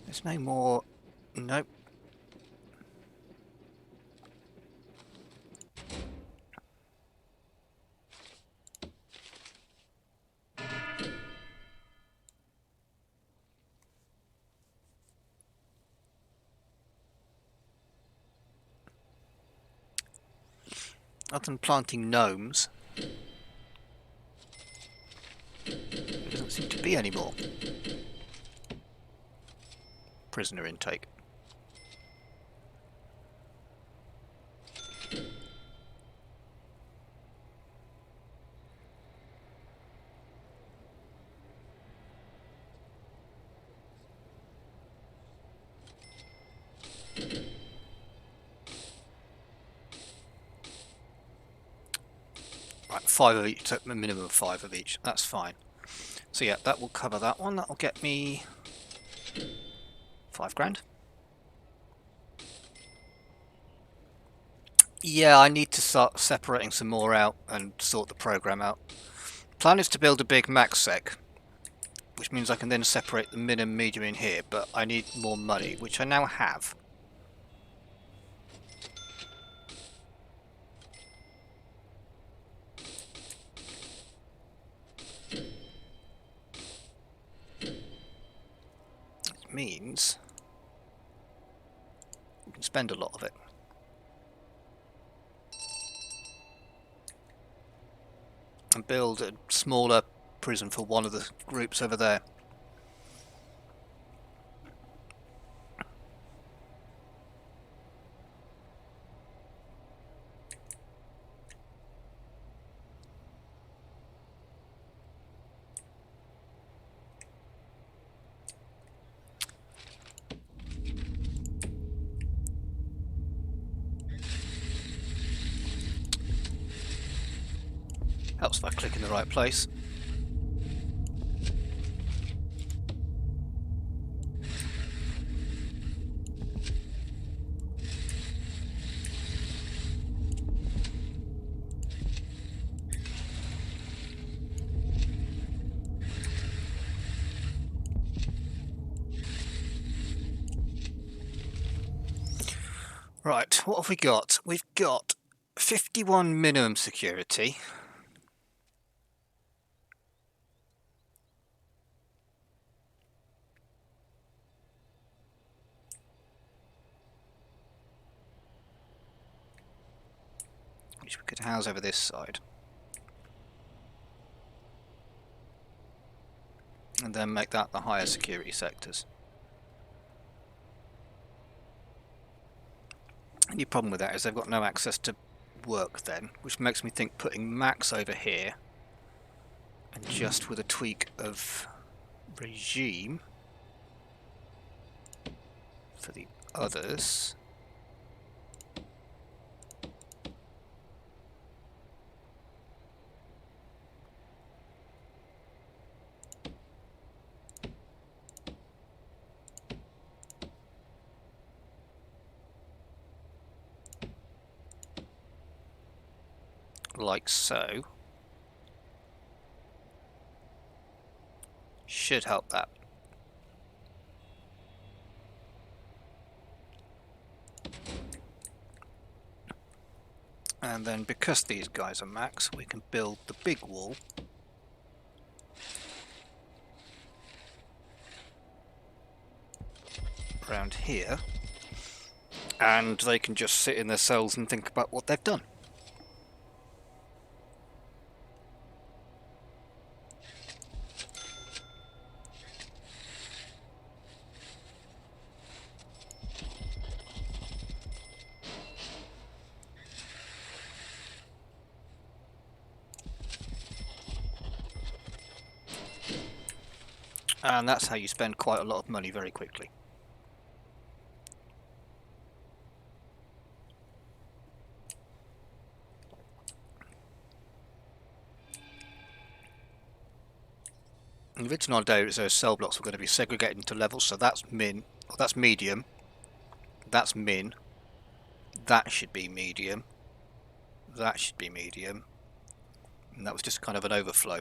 There's no more. Nope. Other than planting gnomes, there doesn't seem to be any more. Prisoner intake. Right, 5 of each, a minimum of 5 of each. That's fine. So yeah, that will cover that one. That'll get me 5 grand. Yeah, I need to start separating some more out and sort the program out. Plan is to build a big max sec, which means I can then separate the min and medium in here, but I need more money, which I now have. It means we can spend a lot of it. And build a smaller prison for one of the groups over there. Helps if I click in the right place. Right, what have we got? We've got 51 minimum security. Which we could house over this side. And then make that the higher security sectors. Only problem with that is they've got no access to work then, which makes me think putting max over here and just with a tweak of regime for the others. Like so. Should help that. And then because these guys are max, we can build the big wall around here, and they can just sit in their cells and think about what they've done. And that's how you spend quite a lot of money very quickly. The original idea is those cell blocks were going to be segregated into levels, so that's min, or that's medium, that's min, that should be medium, that should be medium, and that was just kind of an overflow.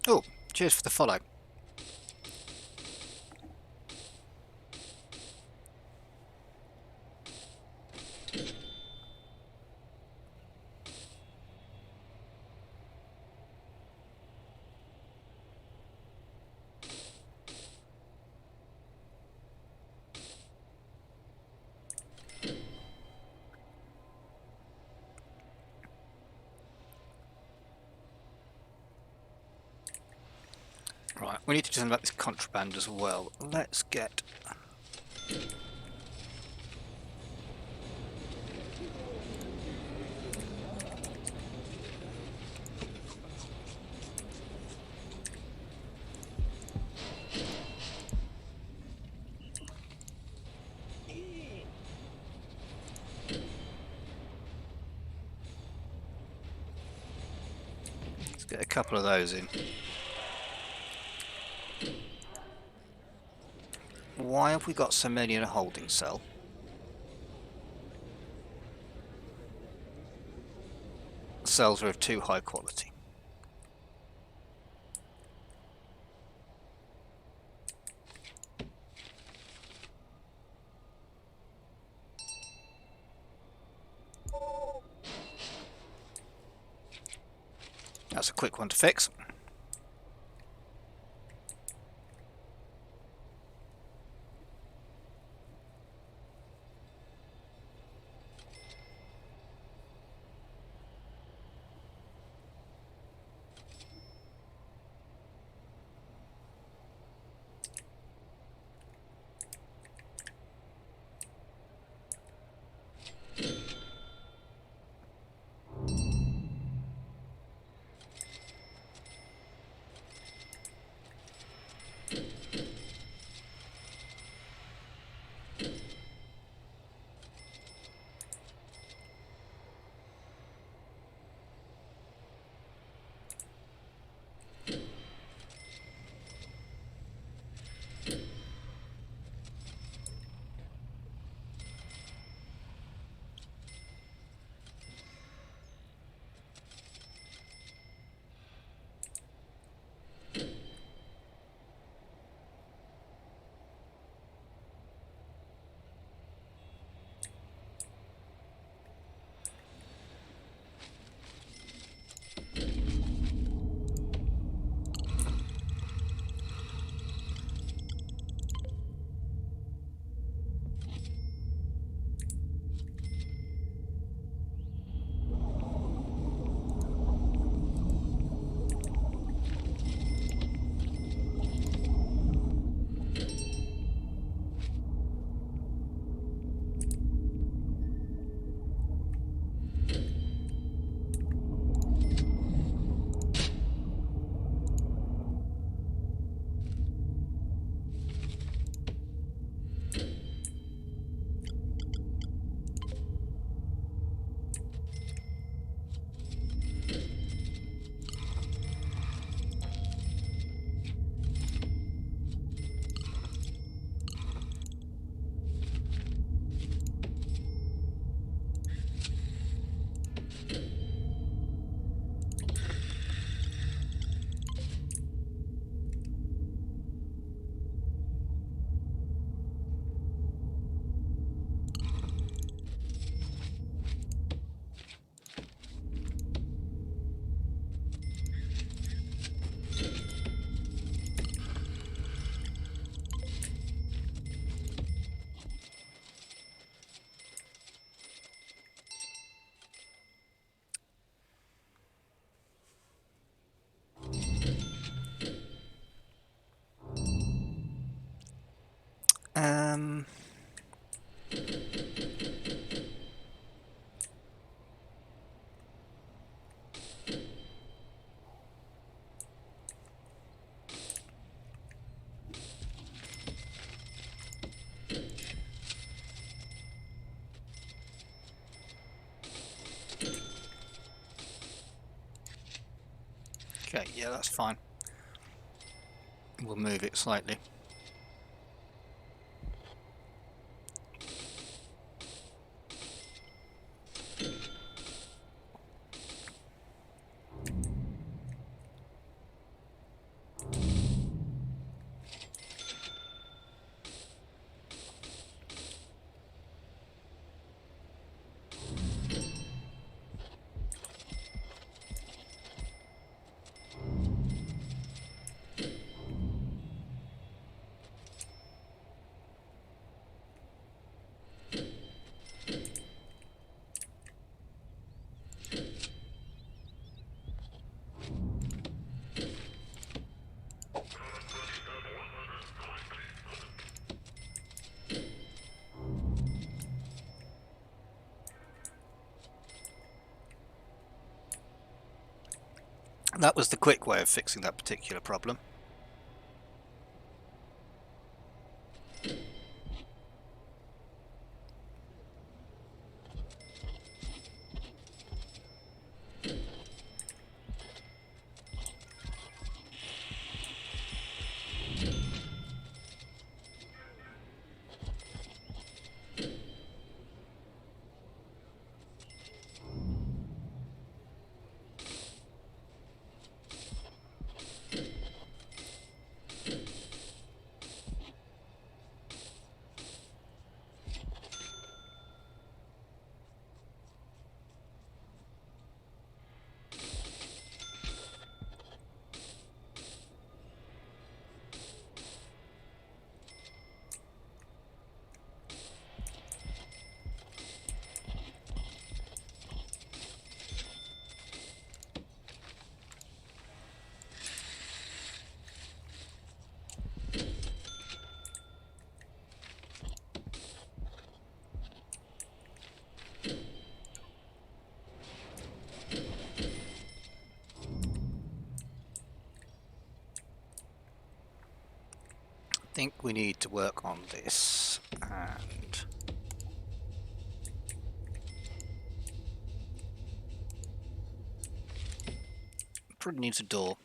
Oh, cheers for the follow. Right, we need to do something about this contraband as well. Let's get... let's get a couple of those in. Why have we got so many in a holding cell? Cells are of too high quality. That's a quick one to fix. Um, okay, yeah, that's fine. We'll move it slightly. That was the quick way of fixing that particular problem. I think we need to work on this, and probably needs a door.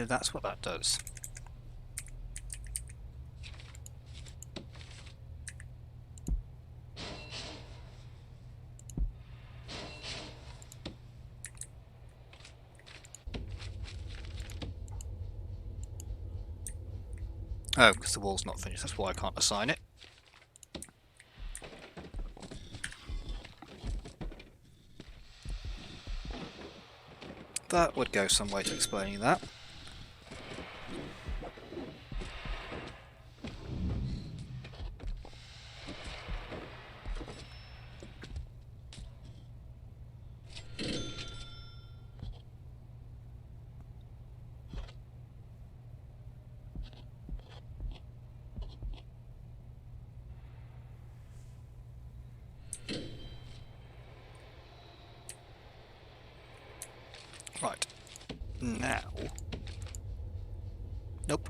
That's what that does. Oh, because the wall's not finished, that's why I can't assign it. That would go some way to explaining that. Right. Now... Nope.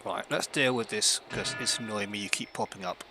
Right, let's deal with this, because it's annoying me, you keep popping up.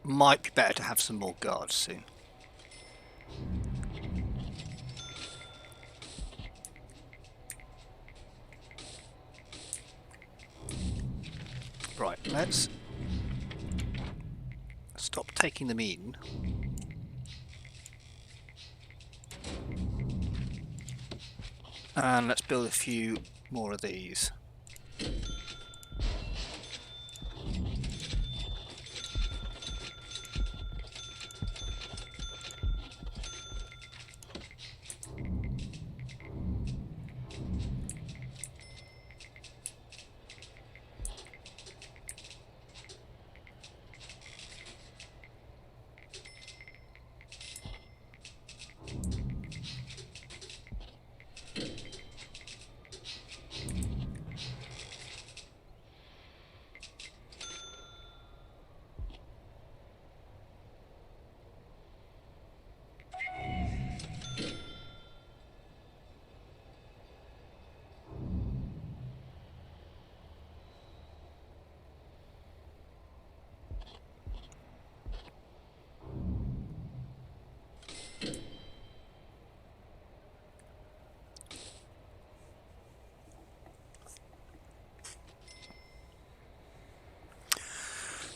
Might be better to have some more guards soon. Right, let's stop taking them in. And let's build a few more of these.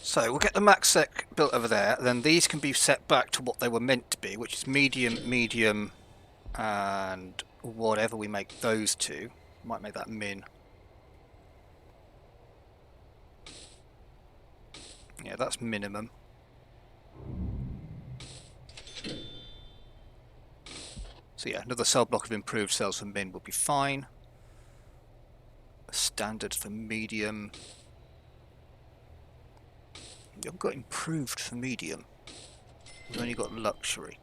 So we'll get the max sec built over there, then these can be set back to what they were meant to be, which is medium, medium, and whatever we make those two. Might make that min. Yeah, that's minimum. So yeah, another cell block of improved cells for min will be fine. Standard for medium. We haven't got improved for medium. We've only got luxury.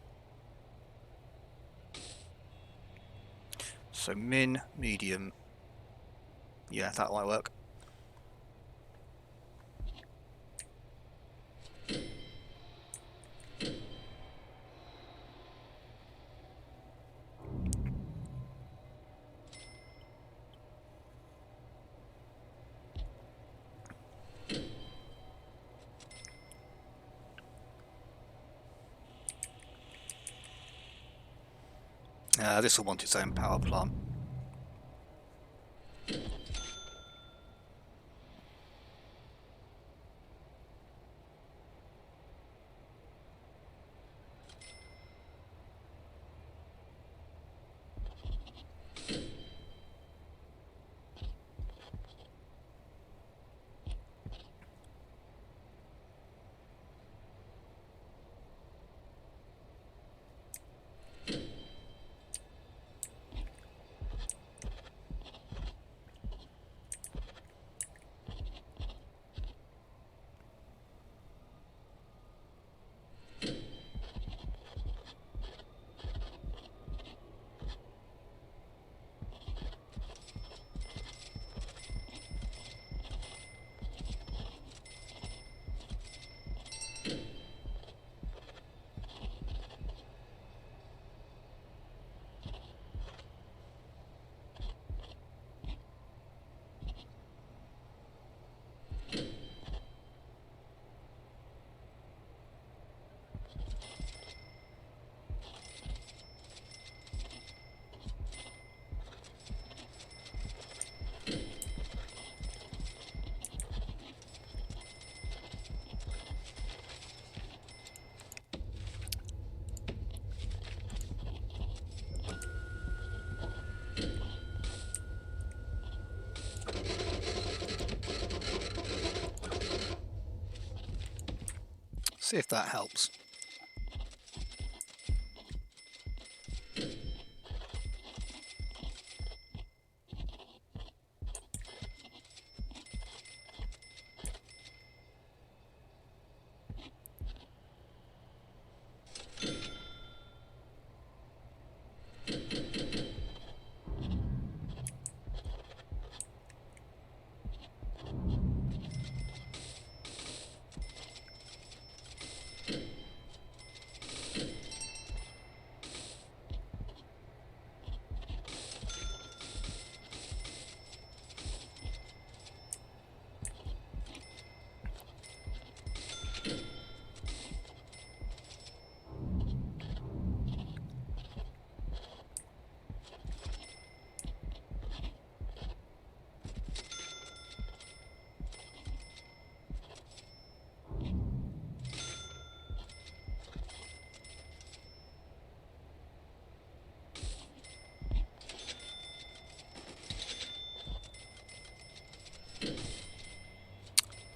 So min, medium. Yeah, that might work. This will want its own power plant. See if that helps.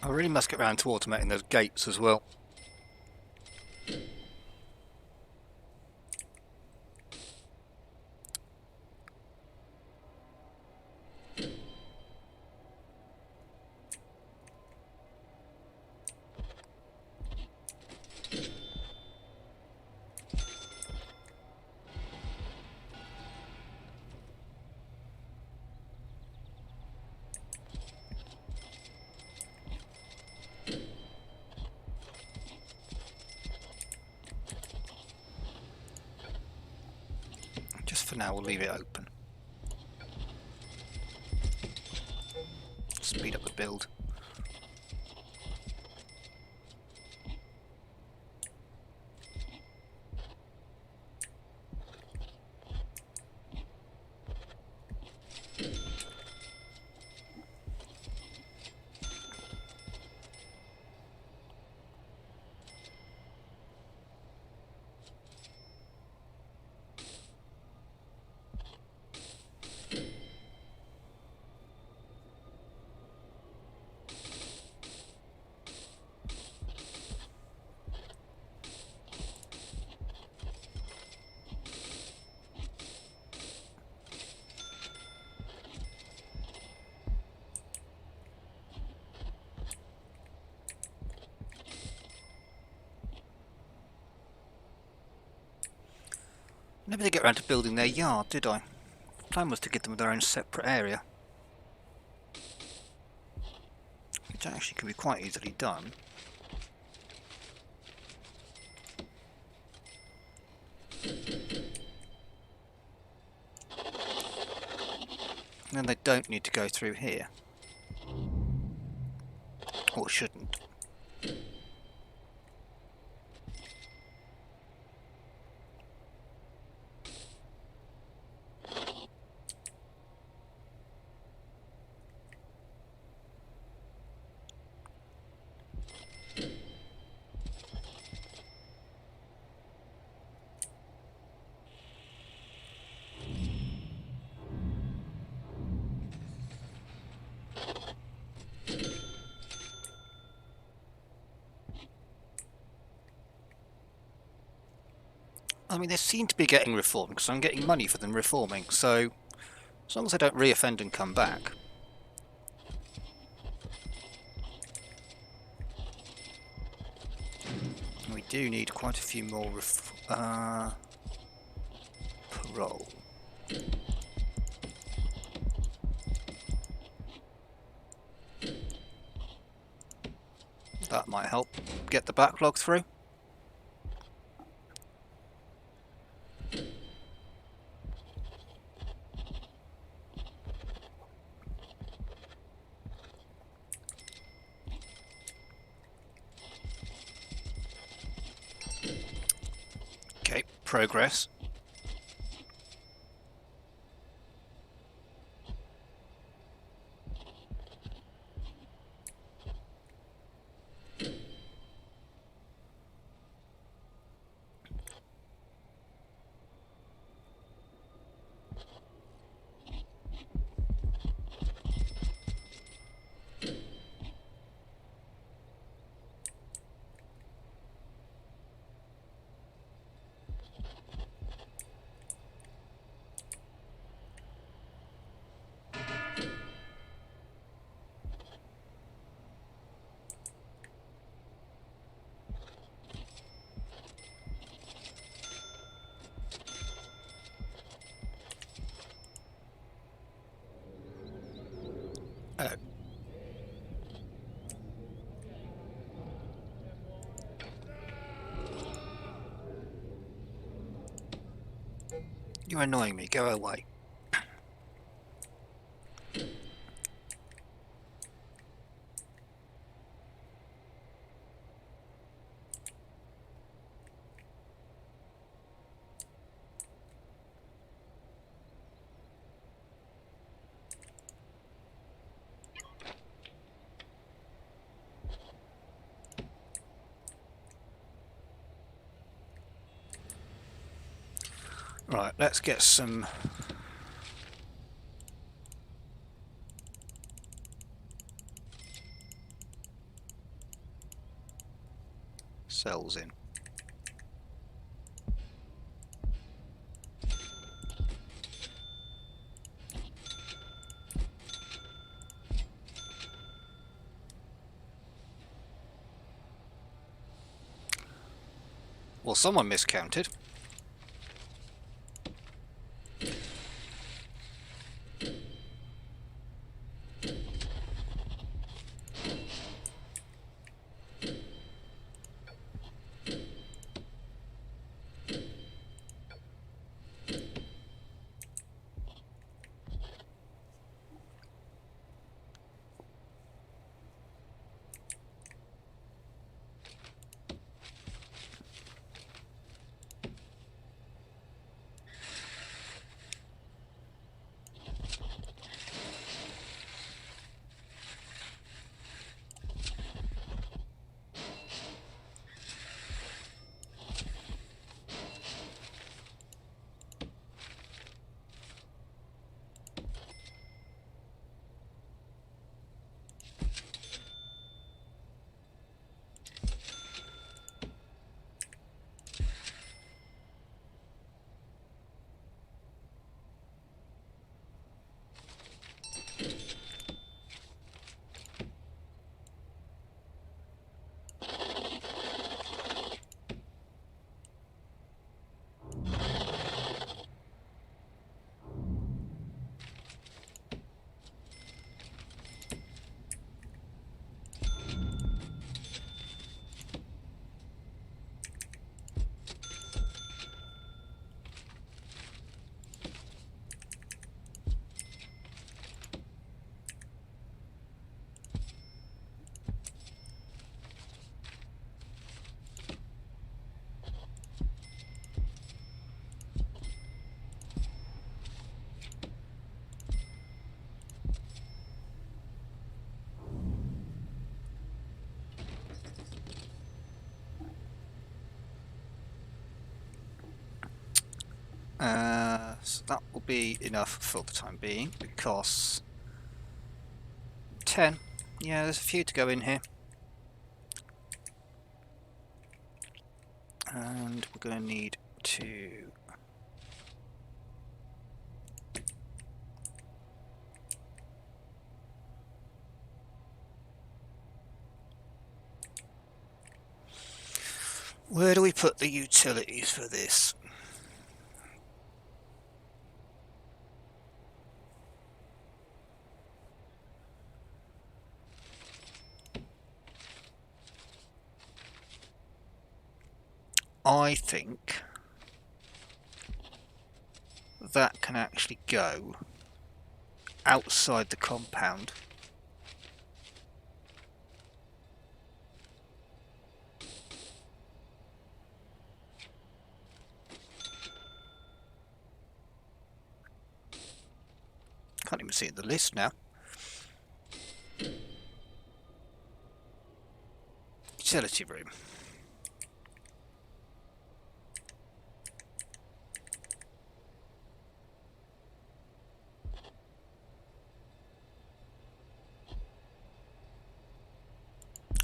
I really must get round to automating those gates as well. Just for now, we'll leave it open. Speed up the build. Never did get around to building their yard, did I? plan was to give them their own separate area, which actually can be quite easily done. And then they don't need to go through here. Or shouldn't. I mean, they seem to be getting reformed because I'm getting money for them reforming, so as long as they don't reoffend and come back. We do need quite a few more parole. That might help get the backlog through. Okay, progress. Oh. You're annoying me, go away. Right, let's get some cells in. Well, someone miscounted. So that will be enough for the time being, because 10. Yeah, there's a few to go in here. And we're going to need to... Where do we put the utilities for this? I think that can actually go outside the compound. Can't even see it in the list now. Utility room.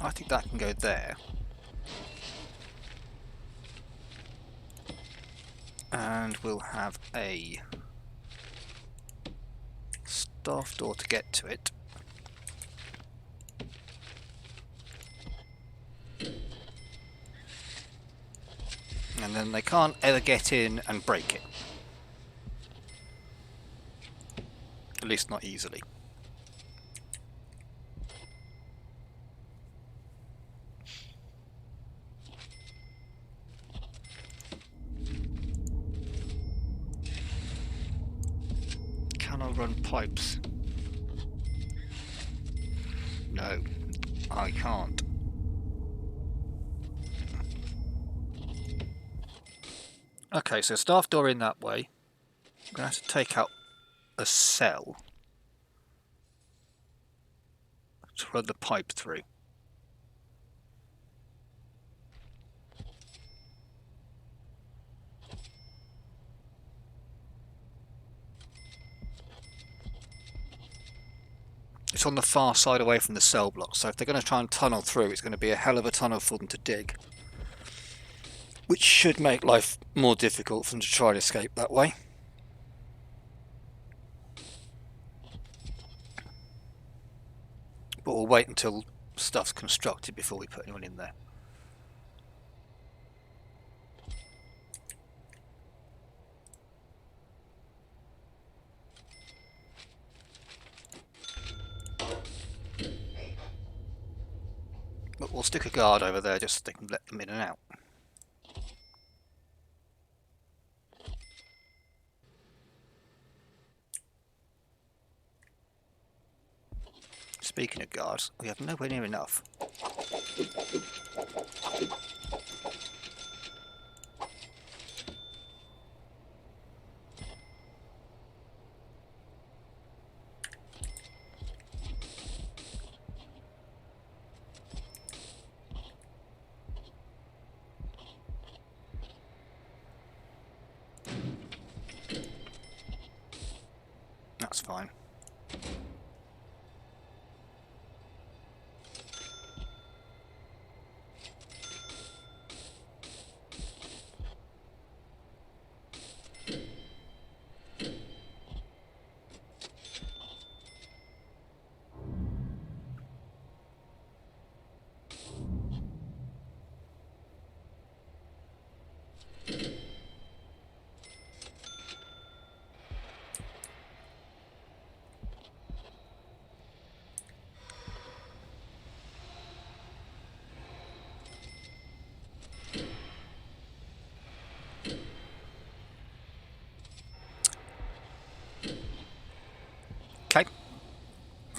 I think that can go there. And we'll have a staff door to get to it. And then they can't ever get in and break it. At least not easily. Can I run pipes? No, I can't. Okay, so staff door in that way. I'm going to have to take out a cell to run the pipe through. It's on the far side away from the cell block, so if they're going to try and tunnel through, it's going to be a hell of a tunnel for them to dig. Which should make life more difficult for them to try and escape that way. But we'll wait until stuff's constructed before we put anyone in there. But we'll stick a guard over there just so they can let them in and out. Speaking of guards, we have nowhere near enough. That's fine. Okay.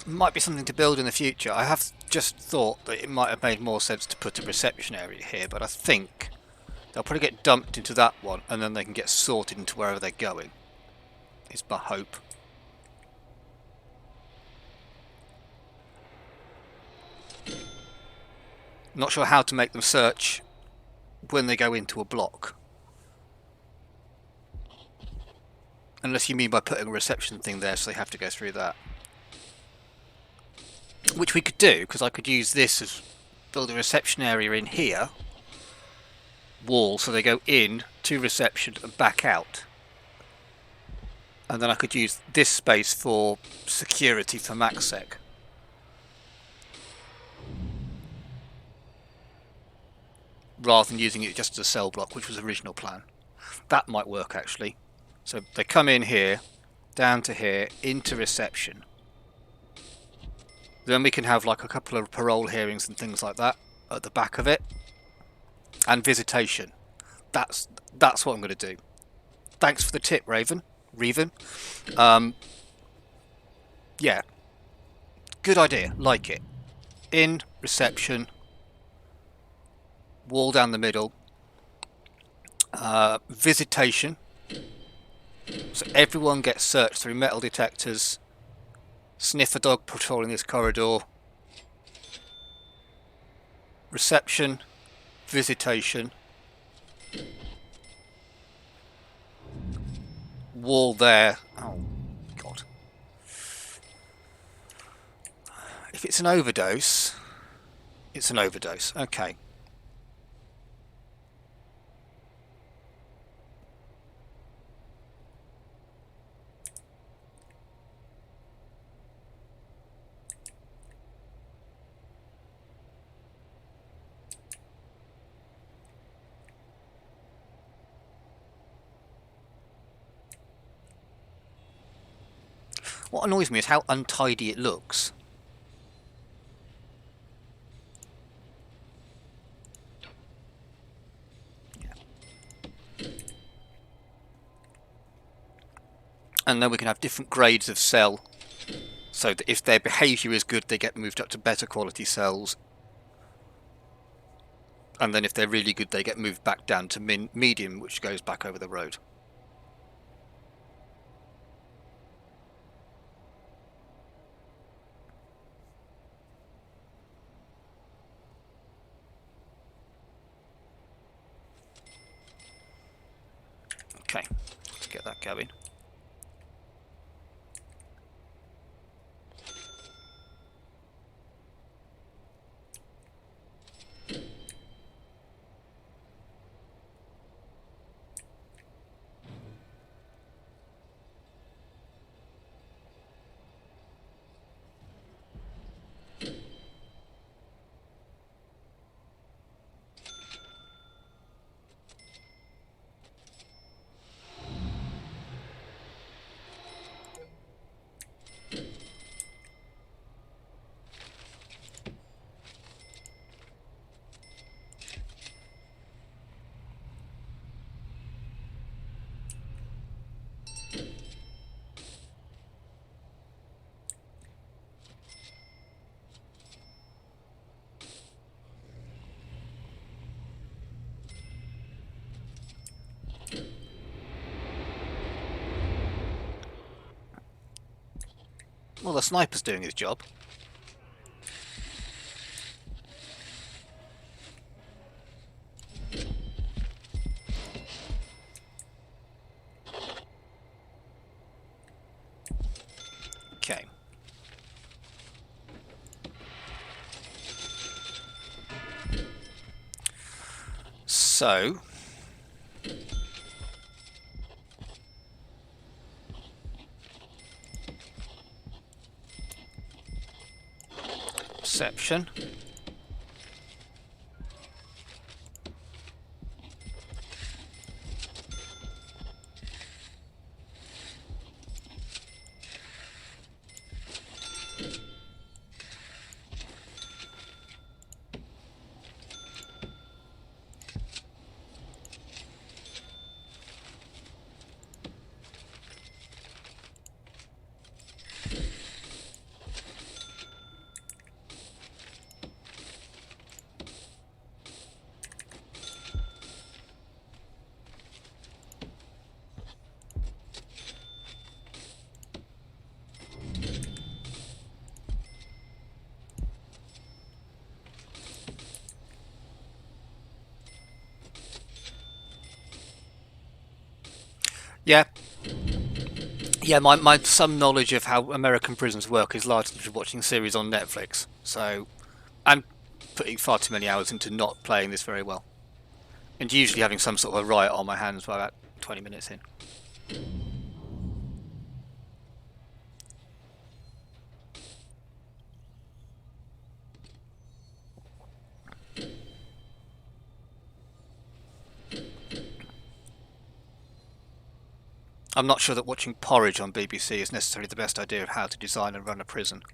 Might be something to build in the future. I have just thought that it might have made more sense to put a reception area here, but I think they'll probably get dumped into that one and then they can get sorted into wherever they're going. Is my hope. Not sure how to make them search when they go into a block. Unless you mean by putting a reception thing there, so they have to go through that. Which we could do, because I could use this as build a reception area in here. Wall, so they go in to reception and back out. And then I could use this space for security for MaxSec. Rather than using it just as a cell block, which was the original plan. That might work actually. So they come in here, down to here, into reception. Then we can have like a couple of parole hearings and things like that at the back of it. And visitation. That's what I'm going to do. Thanks for the tip, Revan. Yeah. Good idea. Like it. In, reception. Wall down the middle. Visitation. So everyone gets searched through metal detectors. Sniffer dog patrolling this corridor. Reception. Visitation. Wall there. Oh, God. If it's an overdose, it's an overdose. Okay. What annoys me is how untidy it looks. Yeah. And then we can have different grades of cell, so that if their behaviour is good, they get moved up to better quality cells. And then if they're really good, they get moved back down to medium, which goes back over the road. Okay, let's get that going. Well, the sniper's doing his job. Okay. So... Perception. Yeah. Yeah, my some knowledge of how American prisons work is largely through watching series on Netflix. So I'm putting far too many hours into not playing this very well, and usually having some sort of a riot on my hands by about 20 minutes in. I'm not sure that watching Porridge on BBC is necessarily the best idea of how to design and run a prison.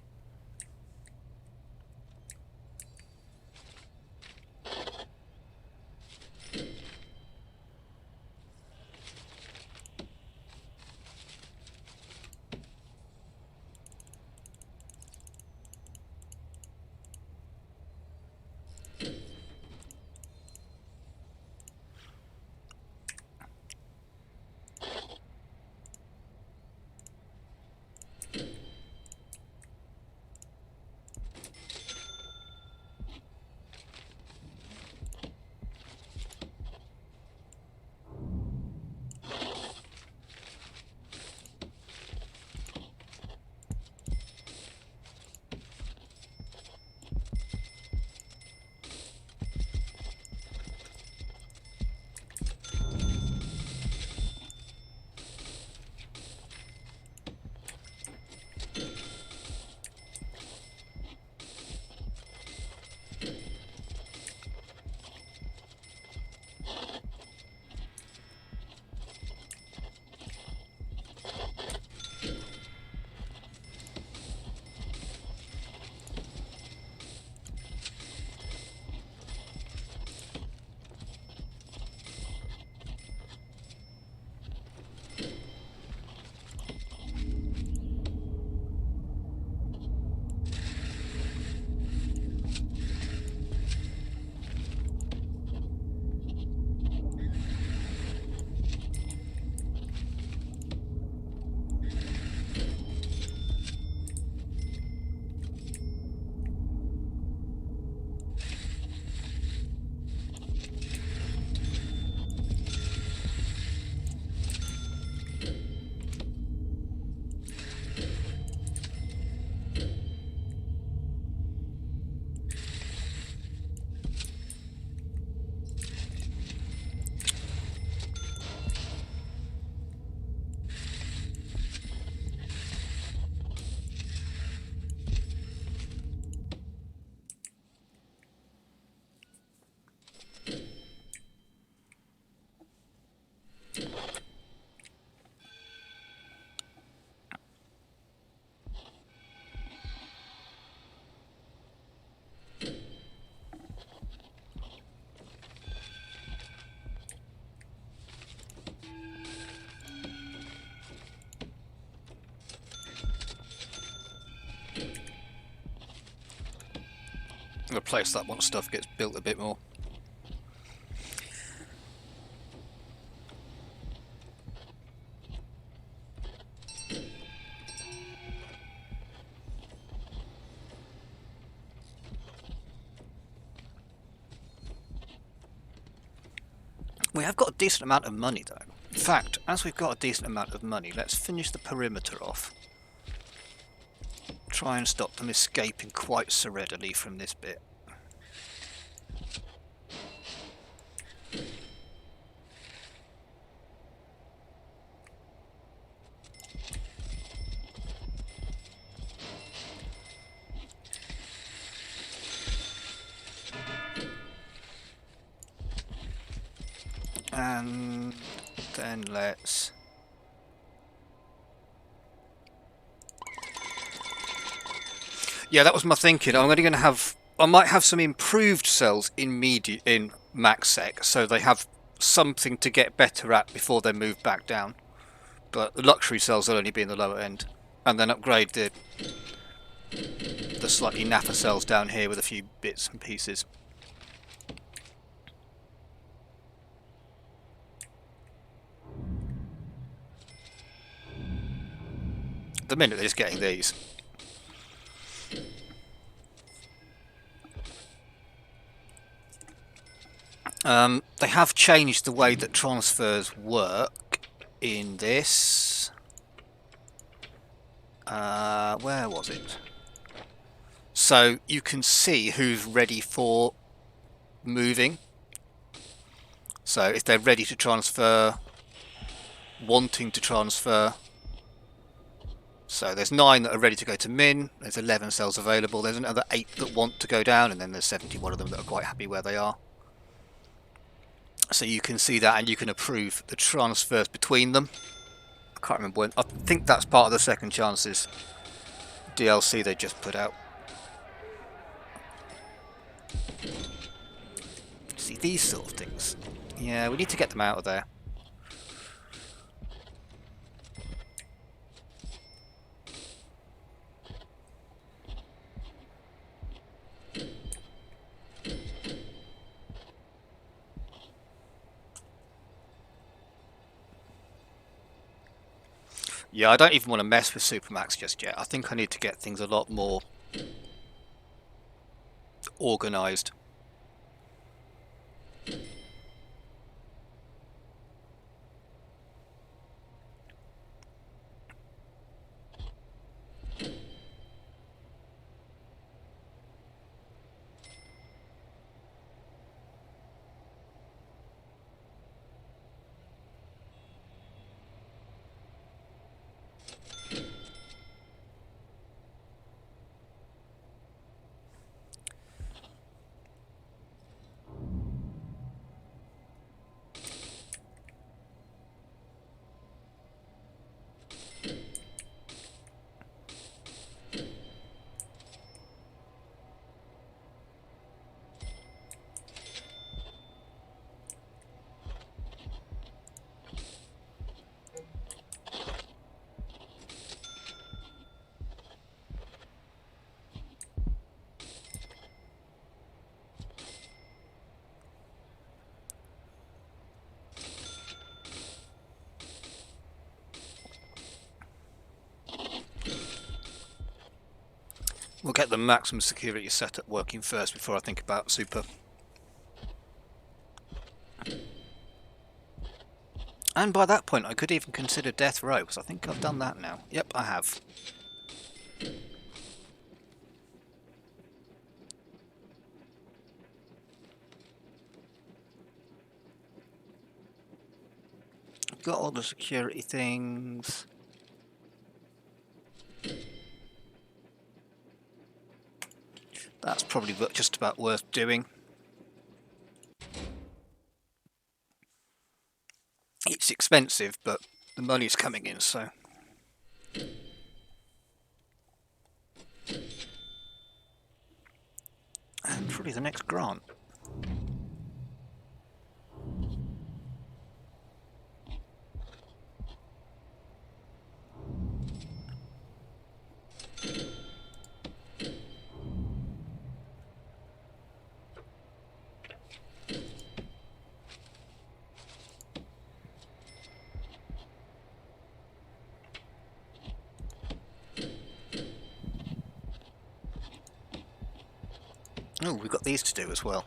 A place that once stuff gets built a bit more. We have got a decent amount of money though. In fact, as we've got a decent amount of money, let's finish the perimeter off. Try and stop them escaping quite so readily from this bit. And then let's... Yeah, that was my thinking. I'm only going to have... I might have some improved cells in max sec, so they have something to get better at before they move back down. But the luxury cells will only be in the lower end. And then upgrade the slightly napper cells down here with a few bits and pieces. The minute they're just getting these. They have changed the way that transfers work in this. Where was it? So you can see who's ready for moving. So if they're ready to transfer, wanting to transfer. So there's 9 that are ready to go to Min, there's 11 cells available, there's another 8 that want to go down, and then there's 71 of them that are quite happy where they are. So you can see that, and you can approve the transfers between them. I can't remember when. I think that's part of the second chances DLC they just put out. See, these sort of things. Yeah, we need to get them out of there. Yeah, I don't even want to mess with Supermax just yet. I think I need to get things a lot more organised. We'll get the maximum security setup working first before I think about super. And by that point I could even consider death row, because I think I've done that now. Yep, I have. I've got all the security things. That's probably just about worth doing. It's expensive, but the money's coming in, so. And probably the next grant. Oh, we've got these to do as well.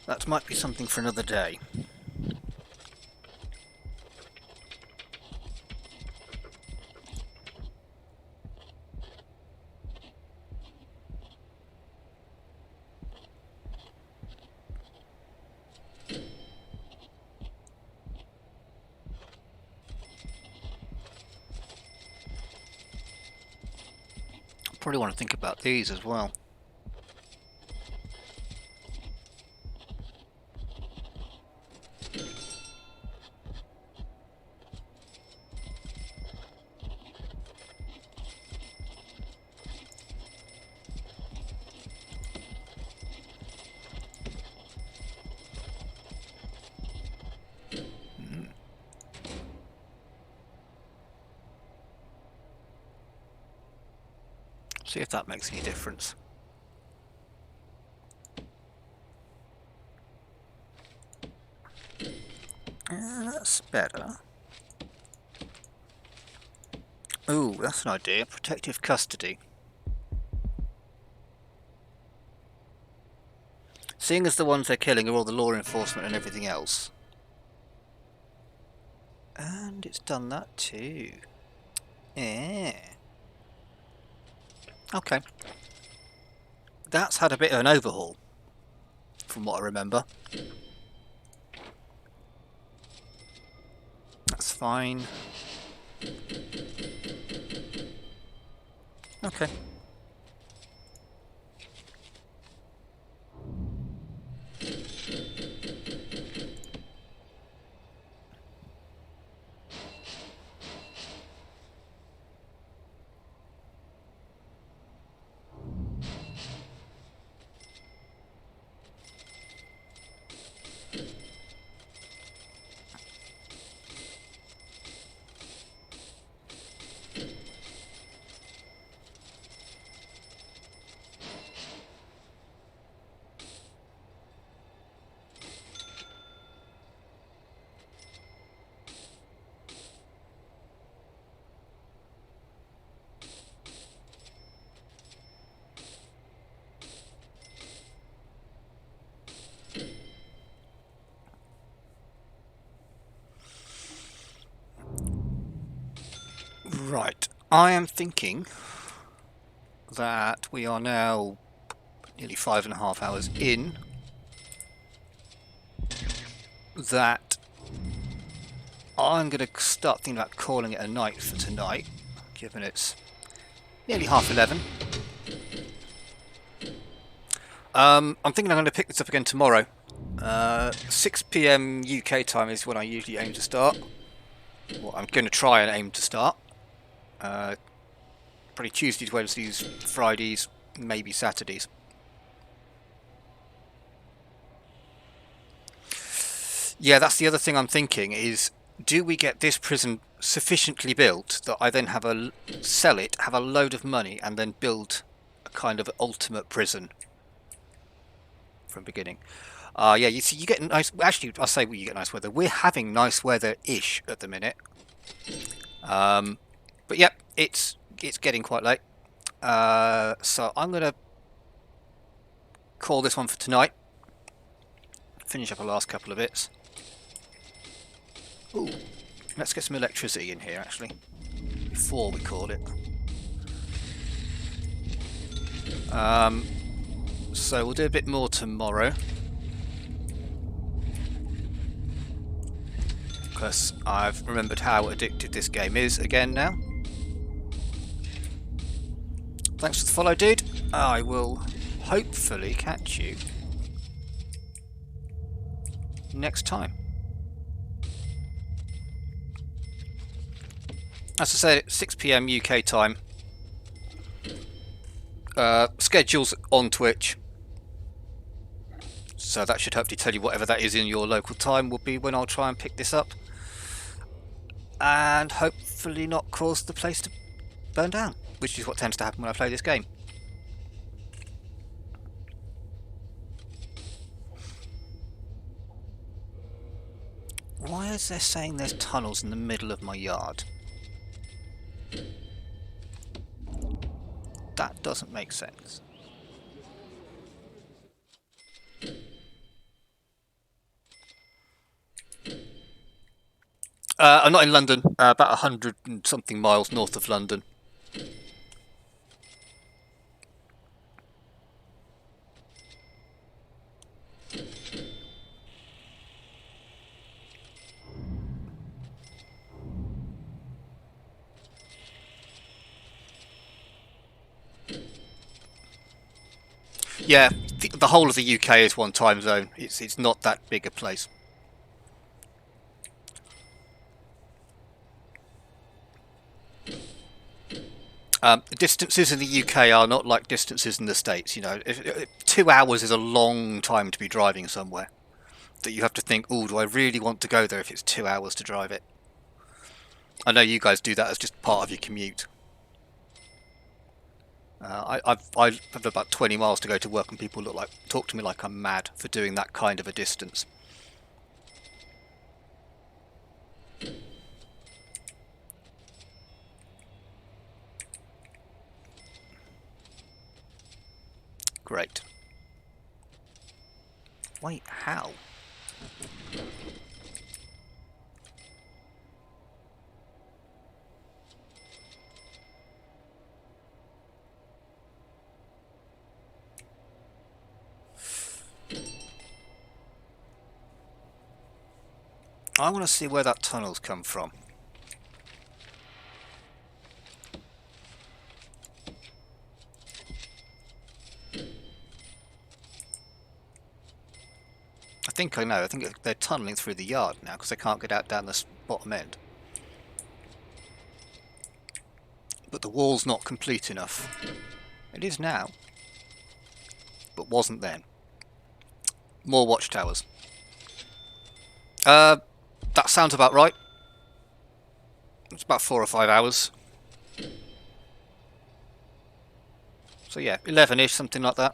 That might be something for another day. Probably want to think about these as well. See if that makes any difference. That's better. Ooh, that's an idea. Protective custody. seeing as the ones they're killing are all the law enforcement and everything else. And it's done that too. Yeah. Okay. That's had a bit of an overhaul, from what I remember. That's fine. Okay. Right. I am thinking that we are now nearly 5.5 hours in. That I'm going to start thinking about calling it a night for tonight, given it's nearly 11:30. I'm thinking I'm going to pick this up again tomorrow. 6 PM UK time is when I usually aim to start. Well, I'm going to try and aim to start. Probably Tuesdays, Wednesdays, Fridays, maybe Saturdays. Yeah, that's the other thing I'm thinking is, do we get this prison sufficiently built that I then sell it, have a load of money, and then build a kind of ultimate prison from beginning? Yeah, you see, you get nice. Actually, I'll say you get nice weather. We're having nice weather-ish at the minute. But yep, it's getting quite late. So I'm gonna call this one for tonight. Finish up the last couple of bits. Ooh, let's get some electricity in here actually before we call it. So we'll do a bit more tomorrow, because I've remembered how addictive this game is again now. Thanks for the follow, dude. I will hopefully catch you next time. As I said, it's 6 PM UK time. Schedules on Twitch, so that should hopefully tell you whatever that is in your local time will be when I'll try and pick this up, and hopefully not cause the place to burn down, which is what tends to happen when I play this game. Why is there saying there's tunnels in the middle of my yard? That doesn't make sense. I'm not in London, about 100 and something miles north of London. Yeah, the whole of the UK is one time zone. It's not that big a place. Distances in the UK are not like distances in the States. You know, 2 hours is a long time to be driving somewhere. That you have to think, oh, do I really want to go there if it's 2 hours to drive it? I know you guys do that as just part of your commute. I have about 20 miles to go to work, and people talk to me like I'm mad for doing that kind of a distance. Great. Wait, how? I want to see where that tunnel's come from. I think I know. I think they're tunnelling through the yard now because they can't get out down the bottom end. But the wall's not complete enough. It is now, but wasn't then. More watchtowers. That sounds about right. It's about 4 or 5 hours. So yeah, 11-ish, something like that.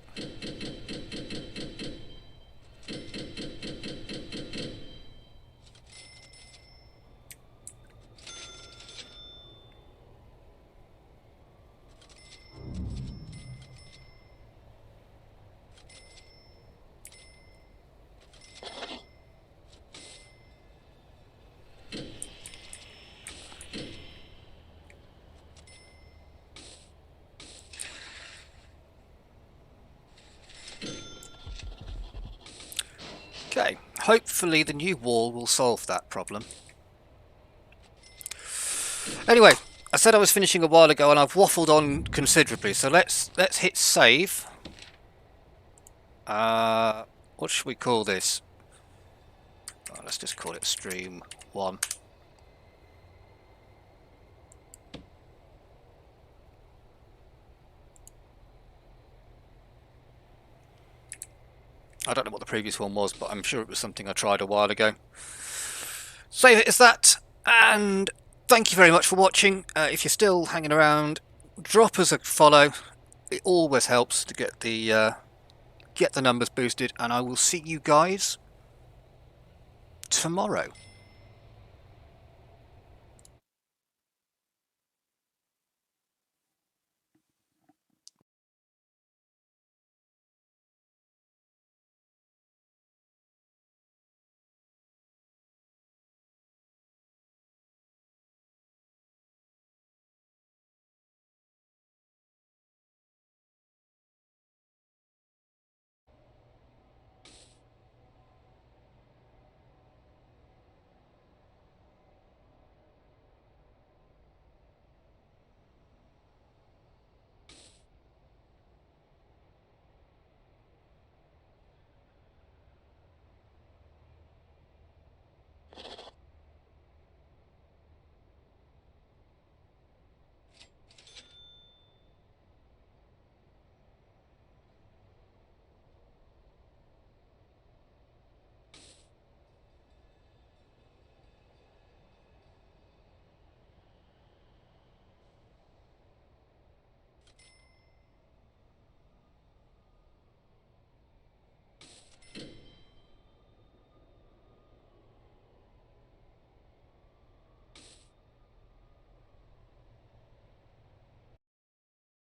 Okay, hopefully the new wall will solve that problem. Anyway, I said I was finishing a while ago and I've waffled on considerably, so let's hit save. What should we call this? Oh, let's just call it stream 1. I don't know what the previous one was, but I'm sure it was something I tried a while ago. Save it as that, and thank you very much for watching. If you're still hanging around, drop us a follow. It always helps to get the numbers boosted, and I will see you guys tomorrow.